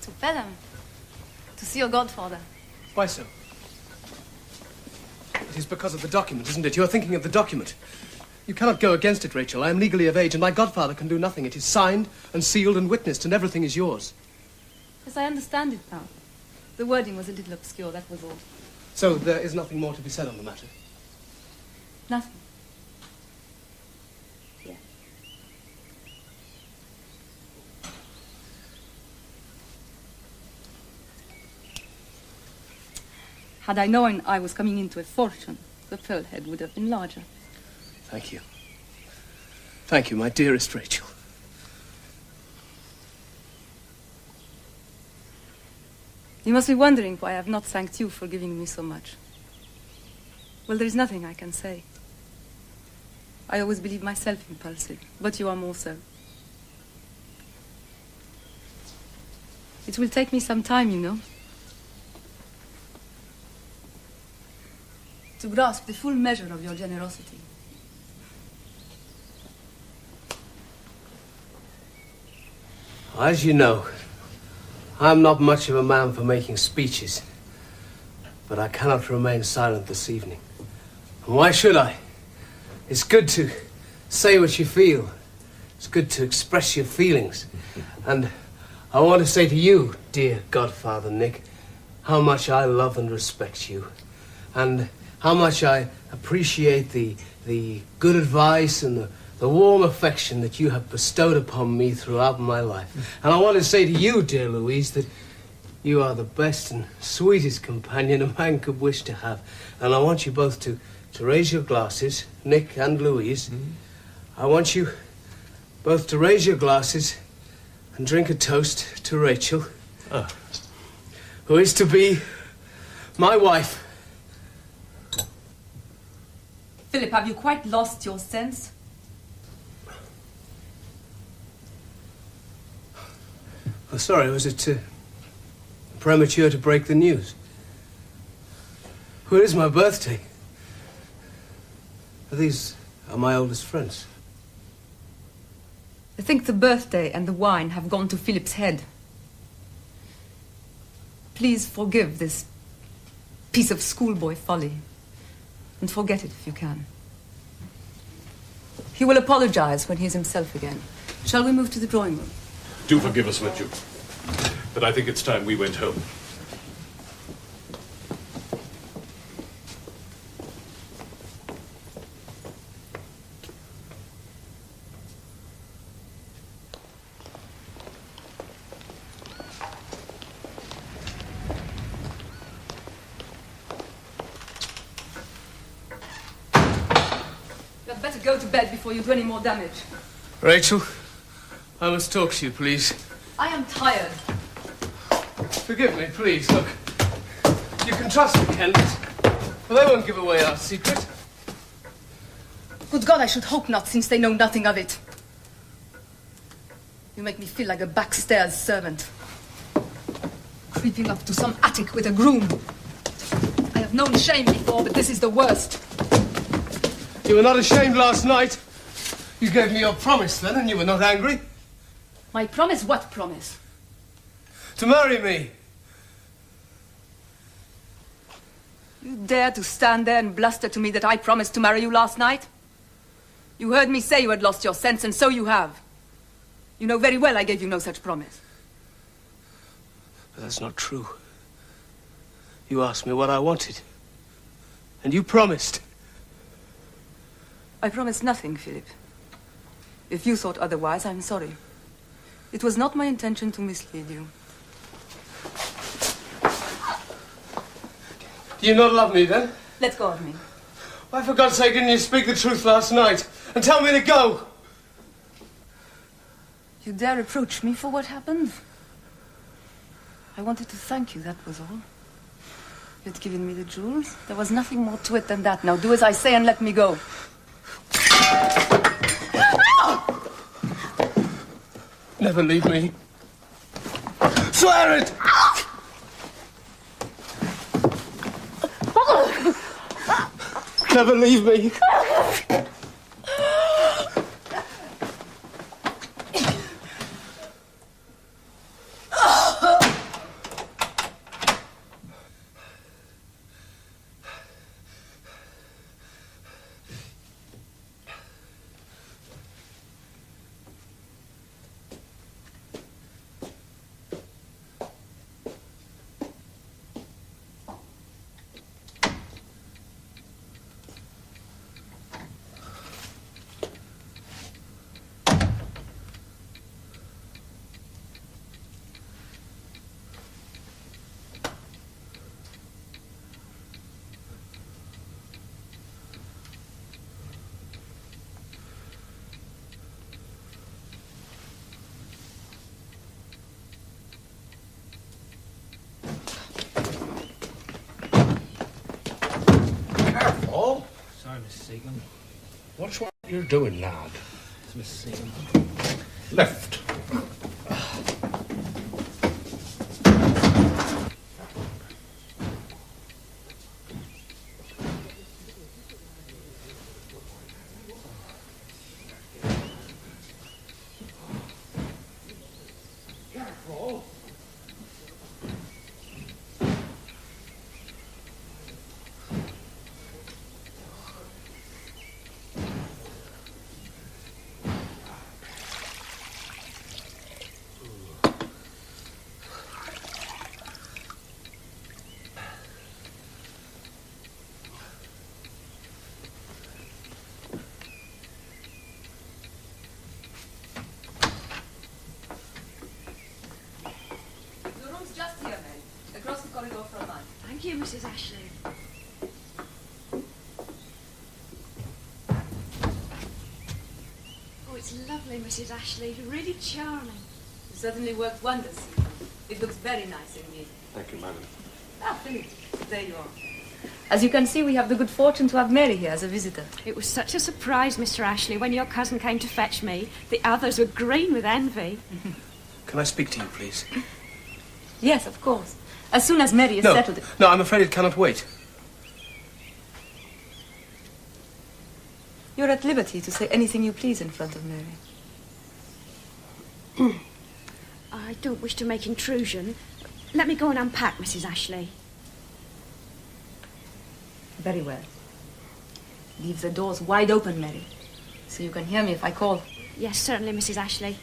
To Pelham. To see your godfather. Why so? It is because of the document, isn't it? You are thinking of the document. You cannot go against it, Rachel. I am legally of age, and my godfather can do nothing. It is signed and sealed and witnessed, and everything is yours. Yes, I understand it now. The wording was a little obscure, that was all. So there is nothing more to be said on the matter? Nothing. Had I known I was coming into a fortune, the pearl head would have been larger. Thank you. Thank you, my dearest Rachel. You must be wondering why I have not thanked you for giving me so much. Well, there is nothing I can say. I always believe myself impulsive, but you are more so. It will take me some time, you know, to grasp the full measure of your generosity. As you know, I'm not much of a man for making speeches, but I cannot remain silent this evening. And why should I? It's good to say what you feel. It's good to express your feelings. And I want to say to you, dear godfather Nick, how much I love and respect you. And how much I appreciate the good advice and the warm affection that you have bestowed upon me throughout my life. And I want to say to you, dear Louise, that you are the best and sweetest companion a man could wish to have. And I want you both to raise your glasses, Nick and Louise. I want you both to raise your glasses and drink a toast to Rachel, who is to be my wife. Philip, have you quite lost your sense? Oh, sorry, was it premature to break the news? Well, it is my birthday. These are my oldest friends. I think the birthday and the wine have gone to Philip's head. Please forgive this piece of schoolboy folly, and forget it if you can. He will apologize when he is himself again. Shall we move to the drawing room? Do forgive us, won't you? But I think it's time we went home. You'd better go to bed before you do any more damage. Rachel, I must talk to you, please. I am tired. Forgive me, please. Look, you can trust the Kents. Well, they won't give away our secret. Good God, I should hope not, since they know nothing of it. You make me feel like a backstairs servant, creeping up to some attic with a groom. I have known shame before, but this is the worst. You were not ashamed last night. You gave me your promise then, and you were not angry. My promise? What promise? To marry me. You dare to stand there and bluster to me that I promised to marry you last night? You heard me say you had lost your sense, and so you have. You know very well I gave you no such promise. But that's not true. You asked me what I wanted. And you promised. I promised nothing, Philip. If you thought otherwise, I'm sorry. It was not my intention to mislead you. Do you not love me, then? Let go of me. Why, for God's sake, didn't you speak the truth last night and tell me to go? You dare reproach me for what happened? I wanted to thank you, that was all. You'd given me the jewels. There was nothing more to it than that. Now do as I say and let me go. Never leave me. Swear it! Never leave me. Careful. Sorry, Mr. Seaman. Watch what you're doing, lad. Mr. Seaman. Left. Careful. The room's just here, Mary. Across the corridor from mine. Thank you, Mrs. Ashley. Oh, it's lovely, Mrs. Ashley. Really charming. You certainly worked wonders, Seaman. It looks very nice indeed. Thank you, madam. Ah, Philip, there you are. As you can see, we have the good fortune to have Mary here as a visitor. It was such a surprise, Mr. Ashley, when your cousin came to fetch me. The others were green with envy. Can I speak to you, please? Yes, of course. As soon as Mary is settled... No, I'm afraid it cannot wait. You're at liberty to say anything you please in front of Mary. I don't wish to make intrusion. Let me go and unpack, Mrs. Ashley. Very well. Leave the doors wide open, Mary, so you can hear me if I call. Yes, certainly, Mrs. Ashley.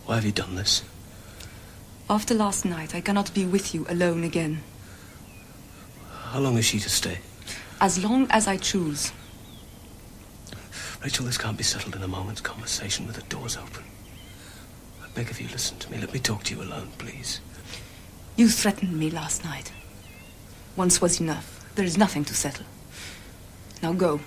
Why have you done this? After last night, I cannot be with you alone again. How long is she to stay? As long as I choose. Rachel, this can't be settled in a moment's conversation with the doors open. I beg of you, listen to me. Let me talk to you alone, please. You threatened me last night. Once was enough. There is nothing to settle. Now go.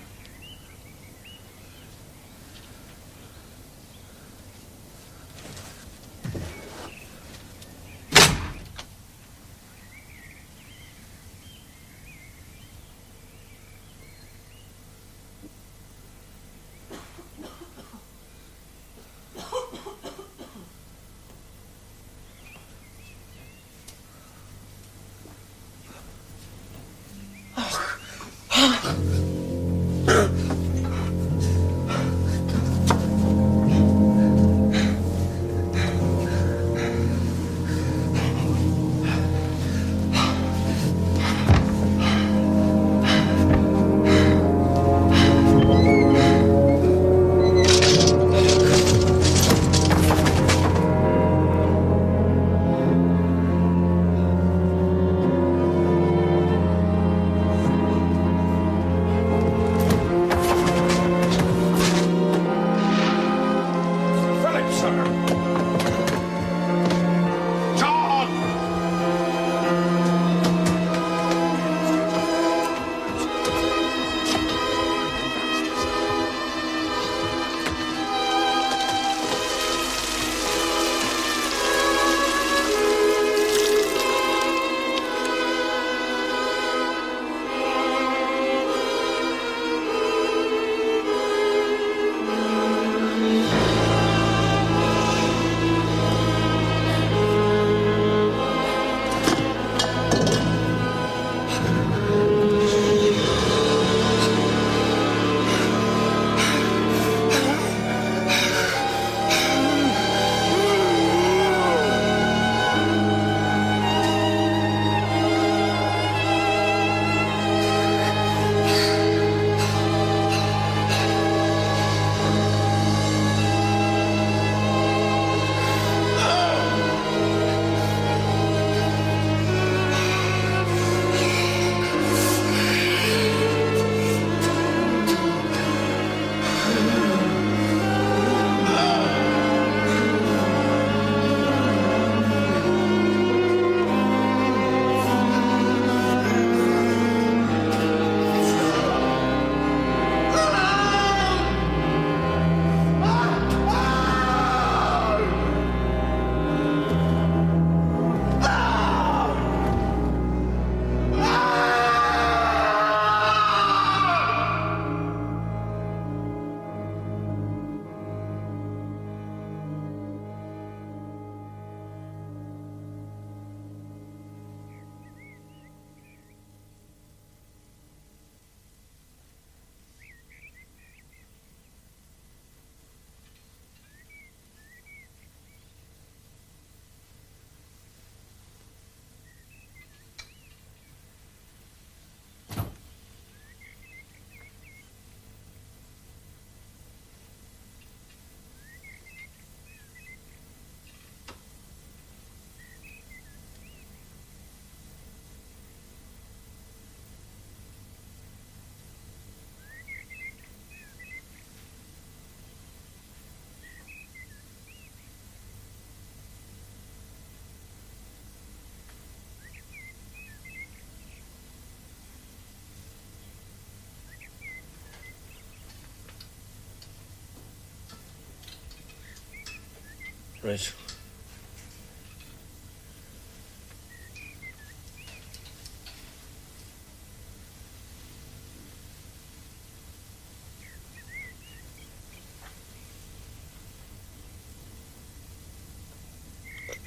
Rachel.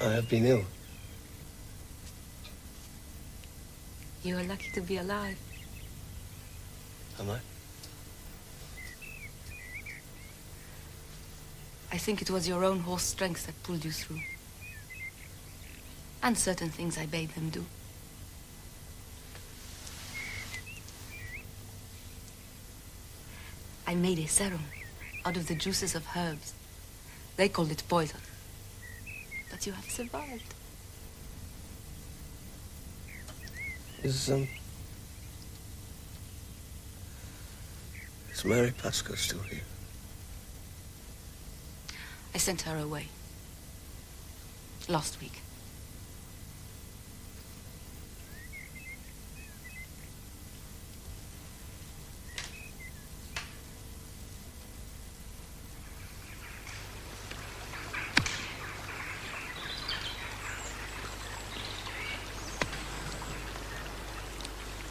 I have been ill. You are lucky to be alive. Am I? I think it was your own horse strength that pulled you through. And certain things I bade them do. I made a serum out of the juices of herbs. They called it poison. But you have survived. Is Mary Pascoe still here? I sent her away. Last week.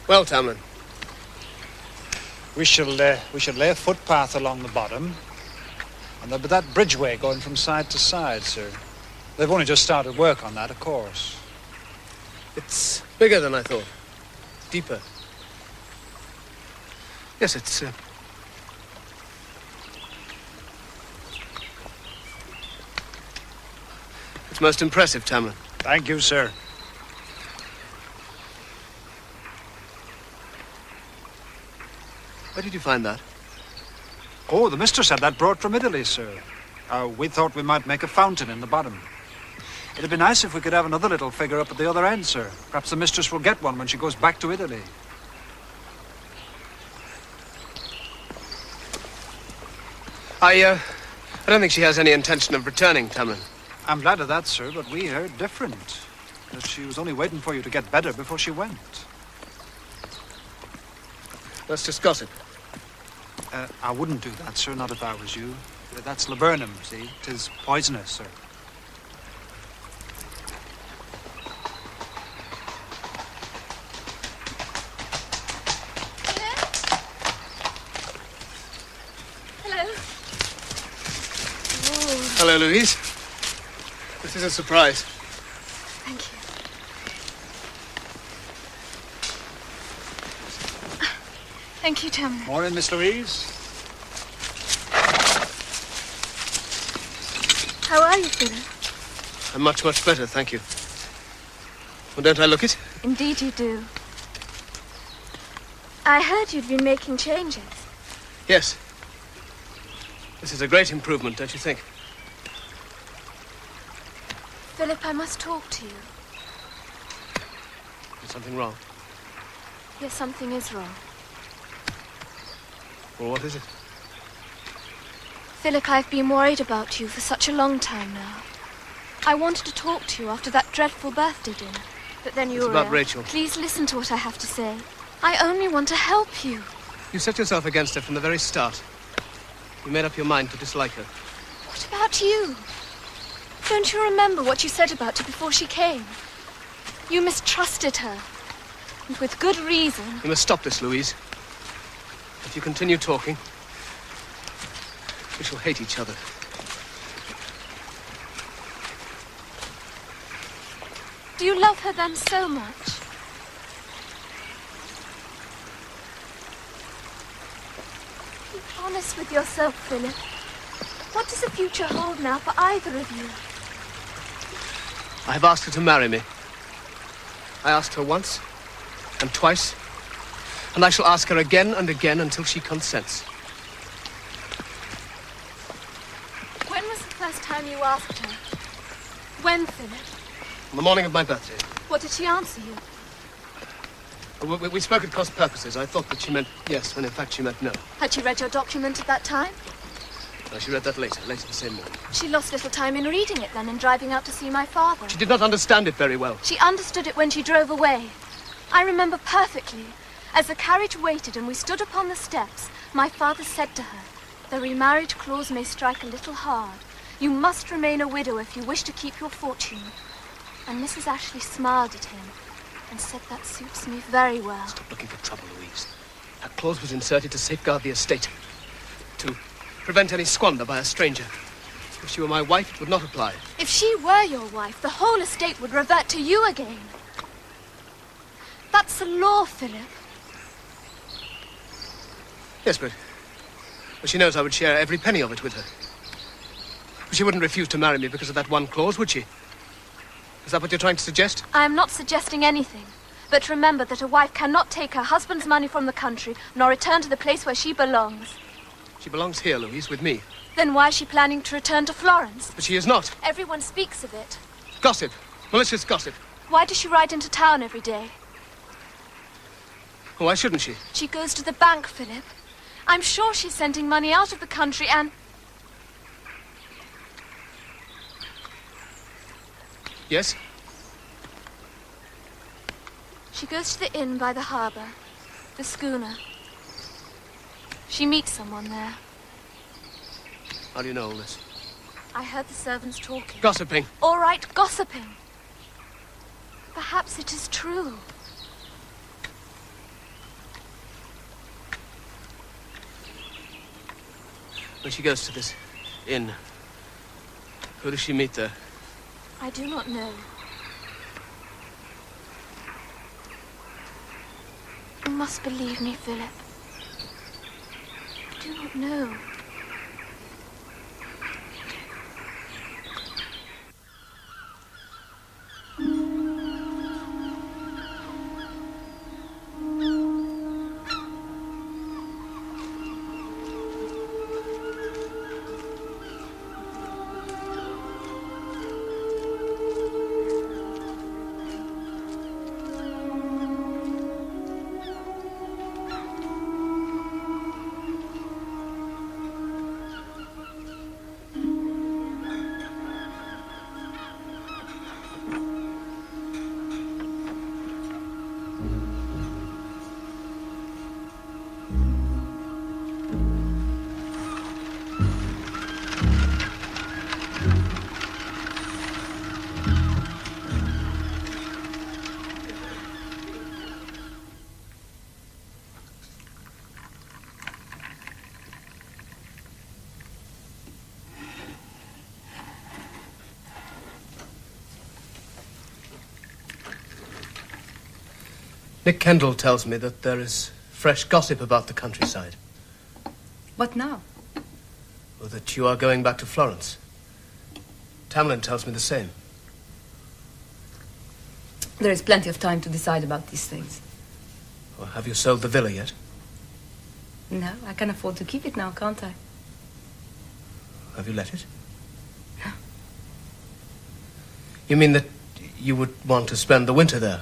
Well, Tamlin. We shall lay a footpath along the bottom, and there'll be that bridgeway going from side to side, sir. They've only just started work on that, of course. It's bigger than I thought. Deeper. Yes, it's most impressive, Tamlin. Thank you, sir. Where did you find that? Oh, the mistress had that brought from Italy, sir. We thought we might make a fountain in the bottom. It'd be nice if we could have another little figure up at the other end, sir. Perhaps the mistress will get one when she goes back to Italy. I don't think she has any intention of returning, Tamlin. I'm glad of that, sir, but we heard different. That she was only waiting for you to get better before she went. Let's discuss it. I wouldn't do that, sir, not if I was you. That's laburnum, see? 'Tis poisonous, sir. Hello. Hello, Louise. This is a surprise. Thank you. Thank you, Tom. Morning, Miss Louise. How are you, Philip? I'm much, much better, thank you. Well, don't I look it? Indeed you do. I heard you'd been making changes. Yes. This is a great improvement, don't you think? Philip, I must talk to you. Is something wrong? Yes, something is wrong. Well, what is it? Philip, I've been worried about you for such a long time now. I wanted to talk to you after that dreadful birthday dinner, but then you were about ill. Rachel. Please listen to what I have to say. I only want to help you. You set yourself against her from the very start. You made up your mind to dislike her. What about you? Don't you remember what you said about her before she came? You mistrusted her, and with good reason. You must stop this, Louise. If you continue talking, we shall hate each other. Do you love her then so much? Be honest with yourself, Philip. What does the future hold now for either of you? I have asked her to marry me. I asked her once, and twice, and I shall ask her again and again until she consents. When was the first time you asked her? When, Philip? On the morning of my birthday. What did she answer you? We spoke at cross purposes. I thought that she meant yes, when in fact she meant no. Had she read your document at that time? No, she read that later the same morning. She lost little time in reading it then and driving out to see my father. She did not understand it very well. She understood it when she drove away. I remember perfectly. As the carriage waited and we stood upon the steps, my father said to her, "The remarriage clause may strike a little hard. You must remain a widow if you wish to keep your fortune." And Mrs. Ashley smiled at him and said, "That suits me very well." Stop looking for trouble, Louise. That clause was inserted to safeguard the estate, to prevent any squander by a stranger. If she were my wife, it would not apply. If she were your wife, the whole estate would revert to you again. That's the law, Philip. Yes, but she knows I would share every penny of it with her. She wouldn't refuse to marry me because of that one clause, would she? Is that what you're trying to suggest? I am not suggesting anything. But remember that a wife cannot take her husband's money from the country, nor return to the place where she belongs. She belongs here, Louise, with me. Then why is she planning to return to Florence? But she is not. Everyone speaks of it. Gossip. Malicious gossip. Why does she ride into town every day? Why shouldn't she? She goes to the bank, Philip. I'm sure she's sending money out of the country and... Yes? She goes to the inn by the harbour. The schooner. She meets someone there. How do you know all this? I heard the servants talking. Gossiping. All right, gossiping. Perhaps it is true. When she goes to this inn, who does she meet there? I do not know. You must believe me, Philip. I do not know. Nick Kendall tells me that there is fresh gossip about the countryside. What now? Or that you are going back to Florence. Tamlin tells me the same. There is plenty of time to decide about these things. Well, have you sold the villa yet? No, I can afford to keep it now, can't I? Have you let it? No. You mean that you would want to spend the winter there?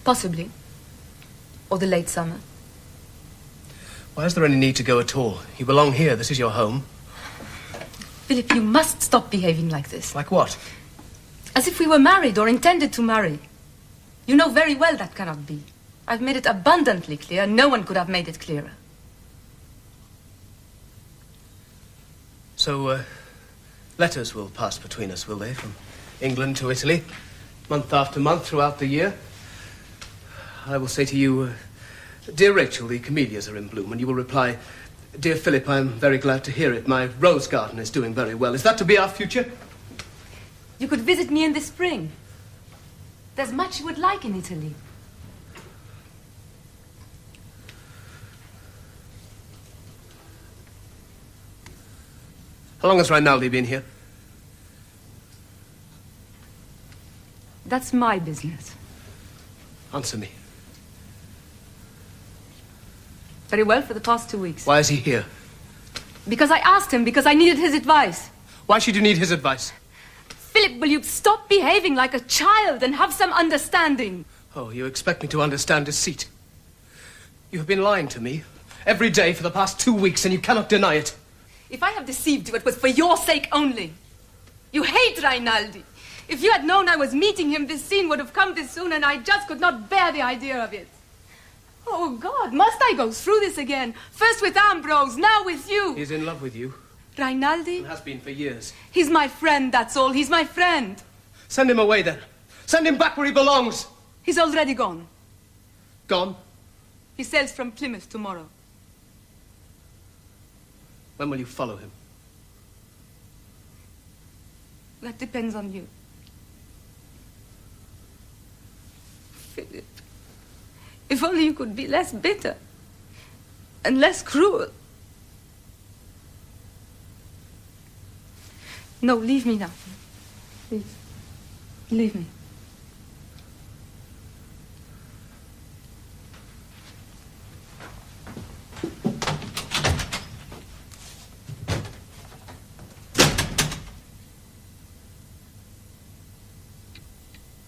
Possibly. Or the late summer. Why is there any need to go at all? You belong here. This is your home. Philip, you must stop behaving like this. Like what? As if we were married or intended to marry. You know very well that cannot be. I've made it abundantly clear. No one could have made it clearer. So, letters will pass between us, will they? From England to Italy, month after month throughout the year. I will say to you, Dear Rachel, the camellias are in bloom, and you will reply, Dear Philip, I am very glad to hear it. My rose garden is doing very well. Is that to be our future? You could visit me in the spring. There's much you would like in Italy. How long has Rinaldi been here? That's my business. Answer me. Very well, for the past 2 weeks. Why is he here? Because I asked him, because I needed his advice. Why should you need his advice? Philip, will you stop behaving like a child and have some understanding? Oh, you expect me to understand deceit? You have been lying to me every day for the past 2 weeks, and you cannot deny it. If I have deceived you, it was for your sake only. You hate Rinaldi. If you had known I was meeting him, this scene would have come this soon, and I just could not bear the idea of it. Oh, God, must I go through this again? First with Ambrose, now with you. He's in love with you. Rinaldi? And has been for years. He's my friend, that's all. He's my friend. Send him away, then. Send him back where he belongs. He's already gone. Gone? He sails from Plymouth tomorrow. When will you follow him? That depends on you. Philip, if only you could be less bitter and less cruel. No, leave me now. Please, leave me.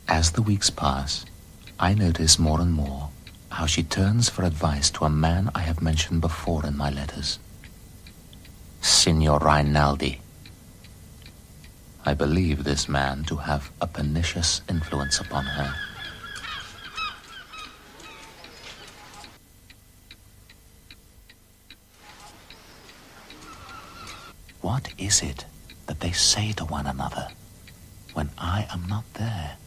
As the weeks pass, I notice more and more how she turns for advice to a man I have mentioned before in my letters. Signor Rinaldi. I believe this man to have a pernicious influence upon her. What is it that they say to one another when I am not there?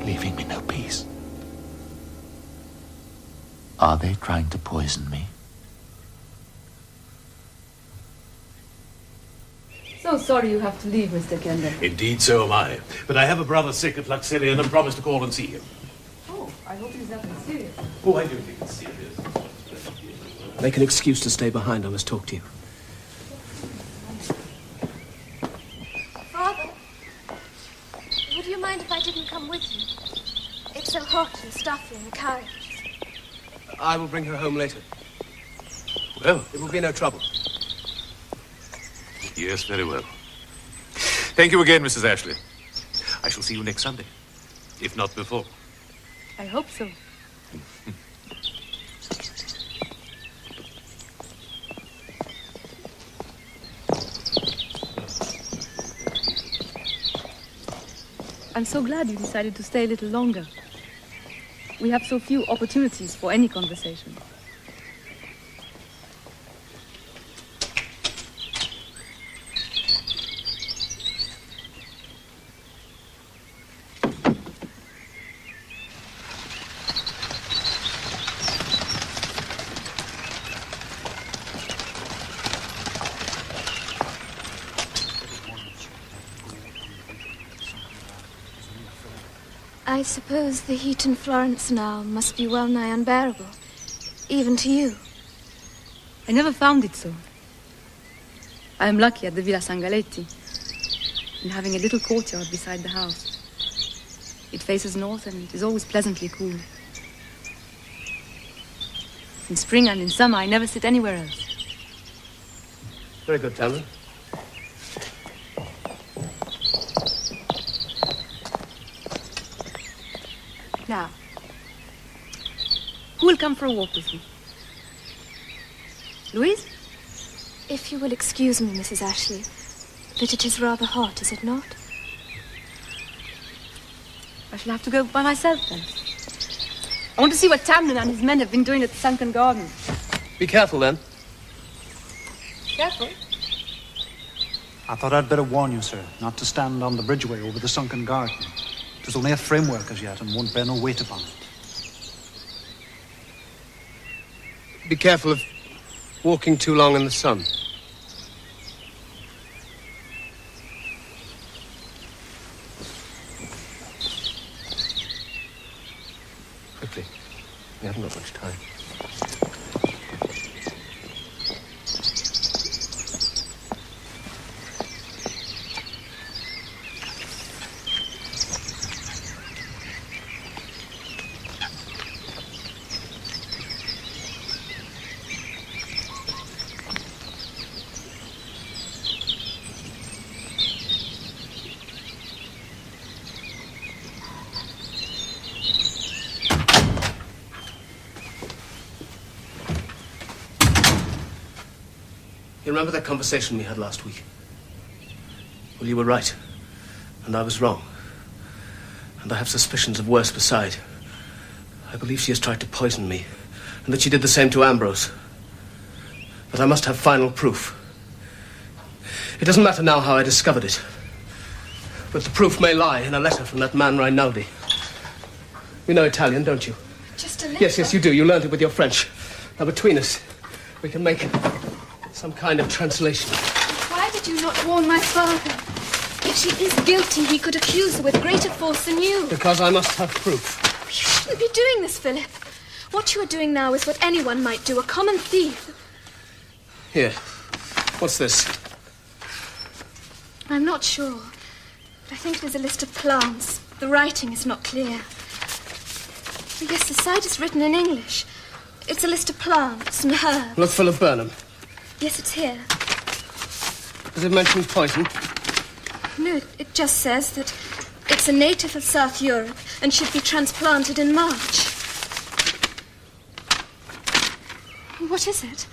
Leaving me no peace. Are they trying to poison me? So sorry you have to leave, Mr. Kendall. Indeed, so am I. But I have a brother sick at Luxillian and promised to call and see him. Oh, I hope he's nothing serious. Oh, I do think it's serious. Make an excuse to stay behind. I must talk to you. Father, would you mind if I didn't come with you? It's so hot and stuffy in the carriage. I will bring her home later. Well, it will be no trouble. Yes, very well. Thank you again, Mrs. Ashley. I shall see you next Sunday, if not before. I hope so. I'm so glad you decided to stay a little longer. We have so few opportunities for any conversation. I suppose the heat in Florence now must be well nigh unbearable, even to you. I never found it so. I am lucky at the Villa Sangaletti in having a little courtyard beside the house. It faces north and is always pleasantly cool. In spring and in summer, I never sit anywhere else. Very good, Tamlin. Now, who will come for a walk with me? Louise? If you will excuse me, Mrs. Ashley, but it is rather hot, is it not? I shall have to go by myself then. I want to see what Tamlin and his men have been doing at the sunken garden. Be careful then. Careful? I thought I'd better warn you, sir, not to stand on the bridgeway over the sunken garden. There's only a framework as yet and won't bear no weight upon it. Be careful of walking too long in the sun. Quickly. We haven't got much time. You remember that conversation we had last week? Well, you were right, and I was wrong. And I have suspicions of worse beside. I believe she has tried to poison me, and that she did the same to Ambrose. But I must have final proof. It doesn't matter now how I discovered it, but the proof may lie in a letter from that man Rinaldi. You know Italian, don't you? Just a little. Yes, you do. You learned it with your French. Now, between us, we can make some kind of translation. Why did you not warn my father? If she is guilty, he could accuse her with greater force than you. Because I must have proof. You shouldn't be doing this, Philip. What you are doing now is what anyone might do, a common thief. Here. What's this? I'm not sure, but I think it is a list of plants. The writing is not clear. Yes, the side is written in English. It's a list of plants and herbs. Look for laburnum. Yes, it's here. Does it mention poison? No, it just says that it's a native of South Europe and should be transplanted in March. What is it?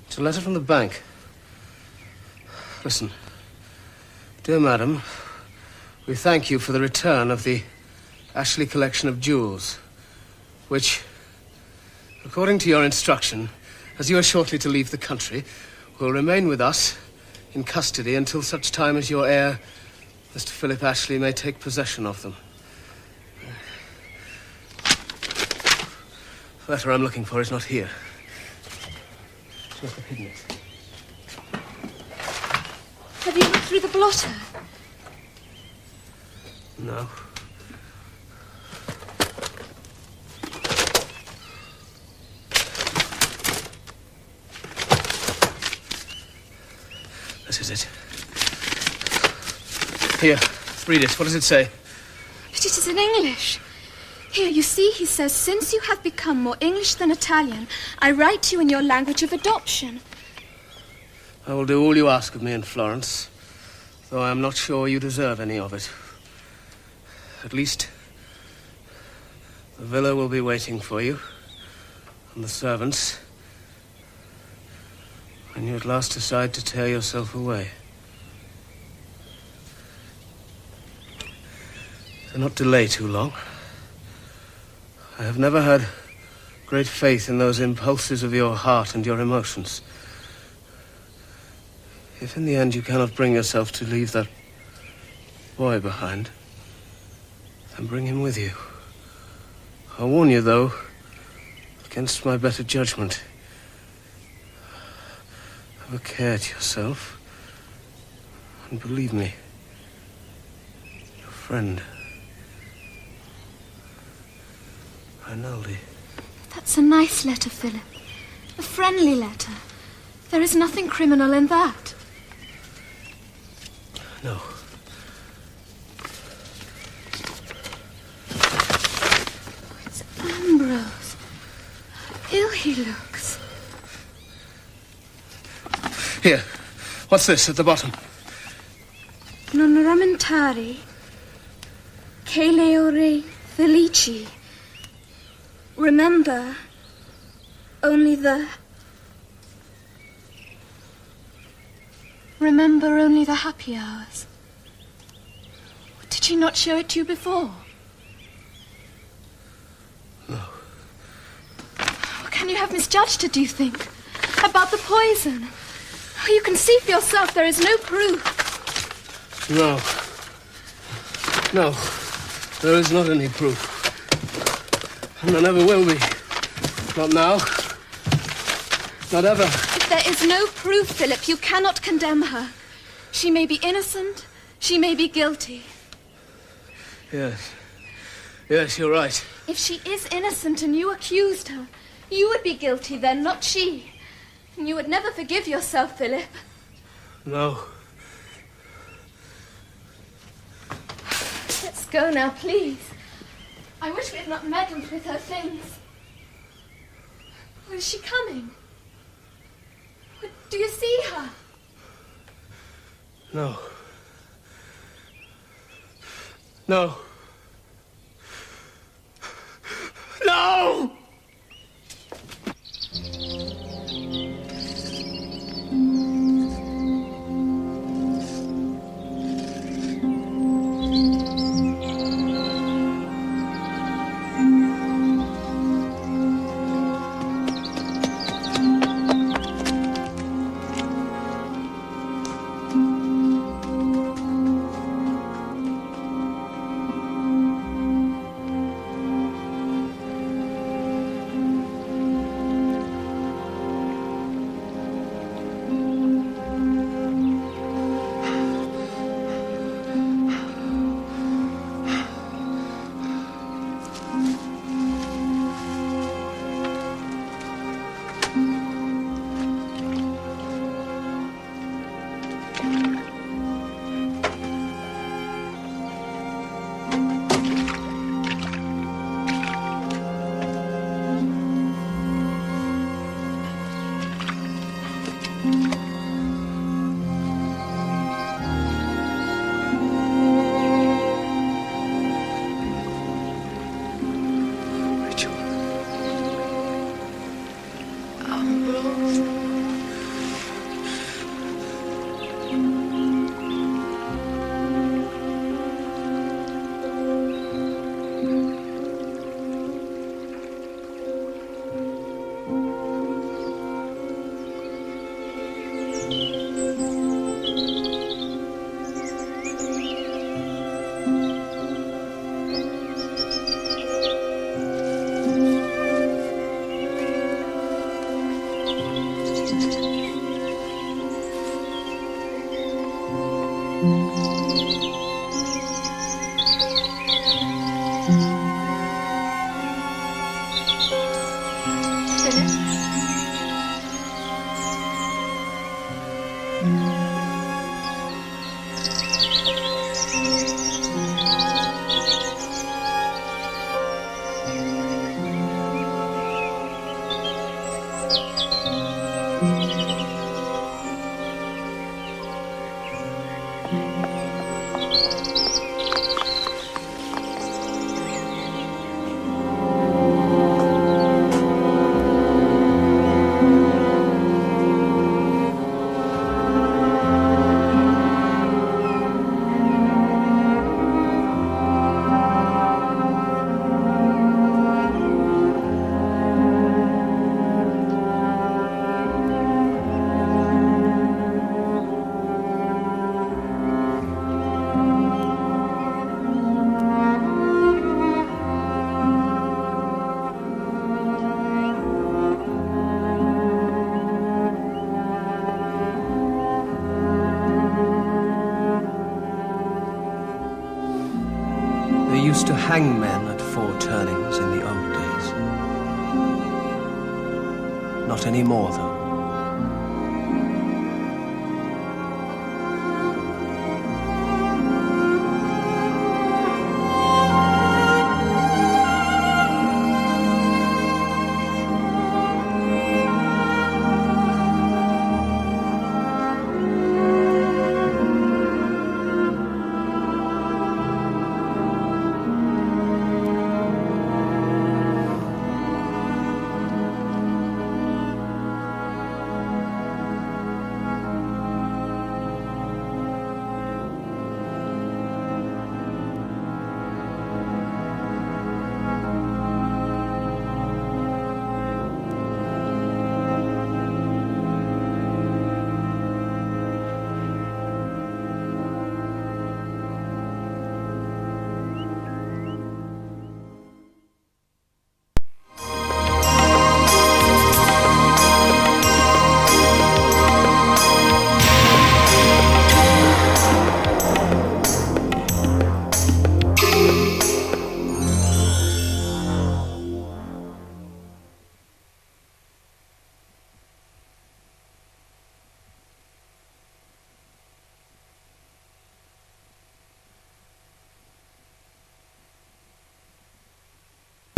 It's a letter from the bank. Listen. Dear Madam, we thank you for the return of the Ashley collection of jewels, which, according to your instruction, as you are shortly to leave the country, will remain with us in custody until such time as your heir, Mr. Philip Ashley, may take possession of them. The letter I'm looking for is not here. She must have hidden it. Have you looked through the blotter? No. This is it. Here, read it. What does it say? But it is in English. Here, you see, he says, since you have become more English than Italian, I write to you in your language of adoption. I will do all you ask of me in Florence, though I am not sure you deserve any of it. At least, the villa will be waiting for you, and the servants, when you at last decide to tear yourself away. Do not delay too long. I have never had great faith in those impulses of your heart and your emotions. If in the end you cannot bring yourself to leave that boy behind, then bring him with you. I warn you, though, against my better judgment. Have a care to yourself, and believe me, your friend, Rinaldi. That's a nice letter, Philip. A friendly letter. There is nothing criminal in that. No. It's Ambrose. How ill he looks. Here. What's this at the bottom? Non rammentare che le ore felici. Remember only the happy hours. Did she not show it to you before? No. Can you have misjudged her, do you think? About the poison? You can see for yourself there is no proof. No. No. There is not any proof. And there never will be. Not now. Not ever. If there is no proof, Philip, you cannot condemn her. She may be innocent. She may be guilty. Yes. Yes, you're right. If she is innocent and you accused her, you would be guilty then, not she. And you would never forgive yourself, Philip. No. Let's go now, please. I wish we had not meddled with her things. Where is she coming? Do you see her? No. No. No! hang men at 4 turnings in the old days. Not any more, though.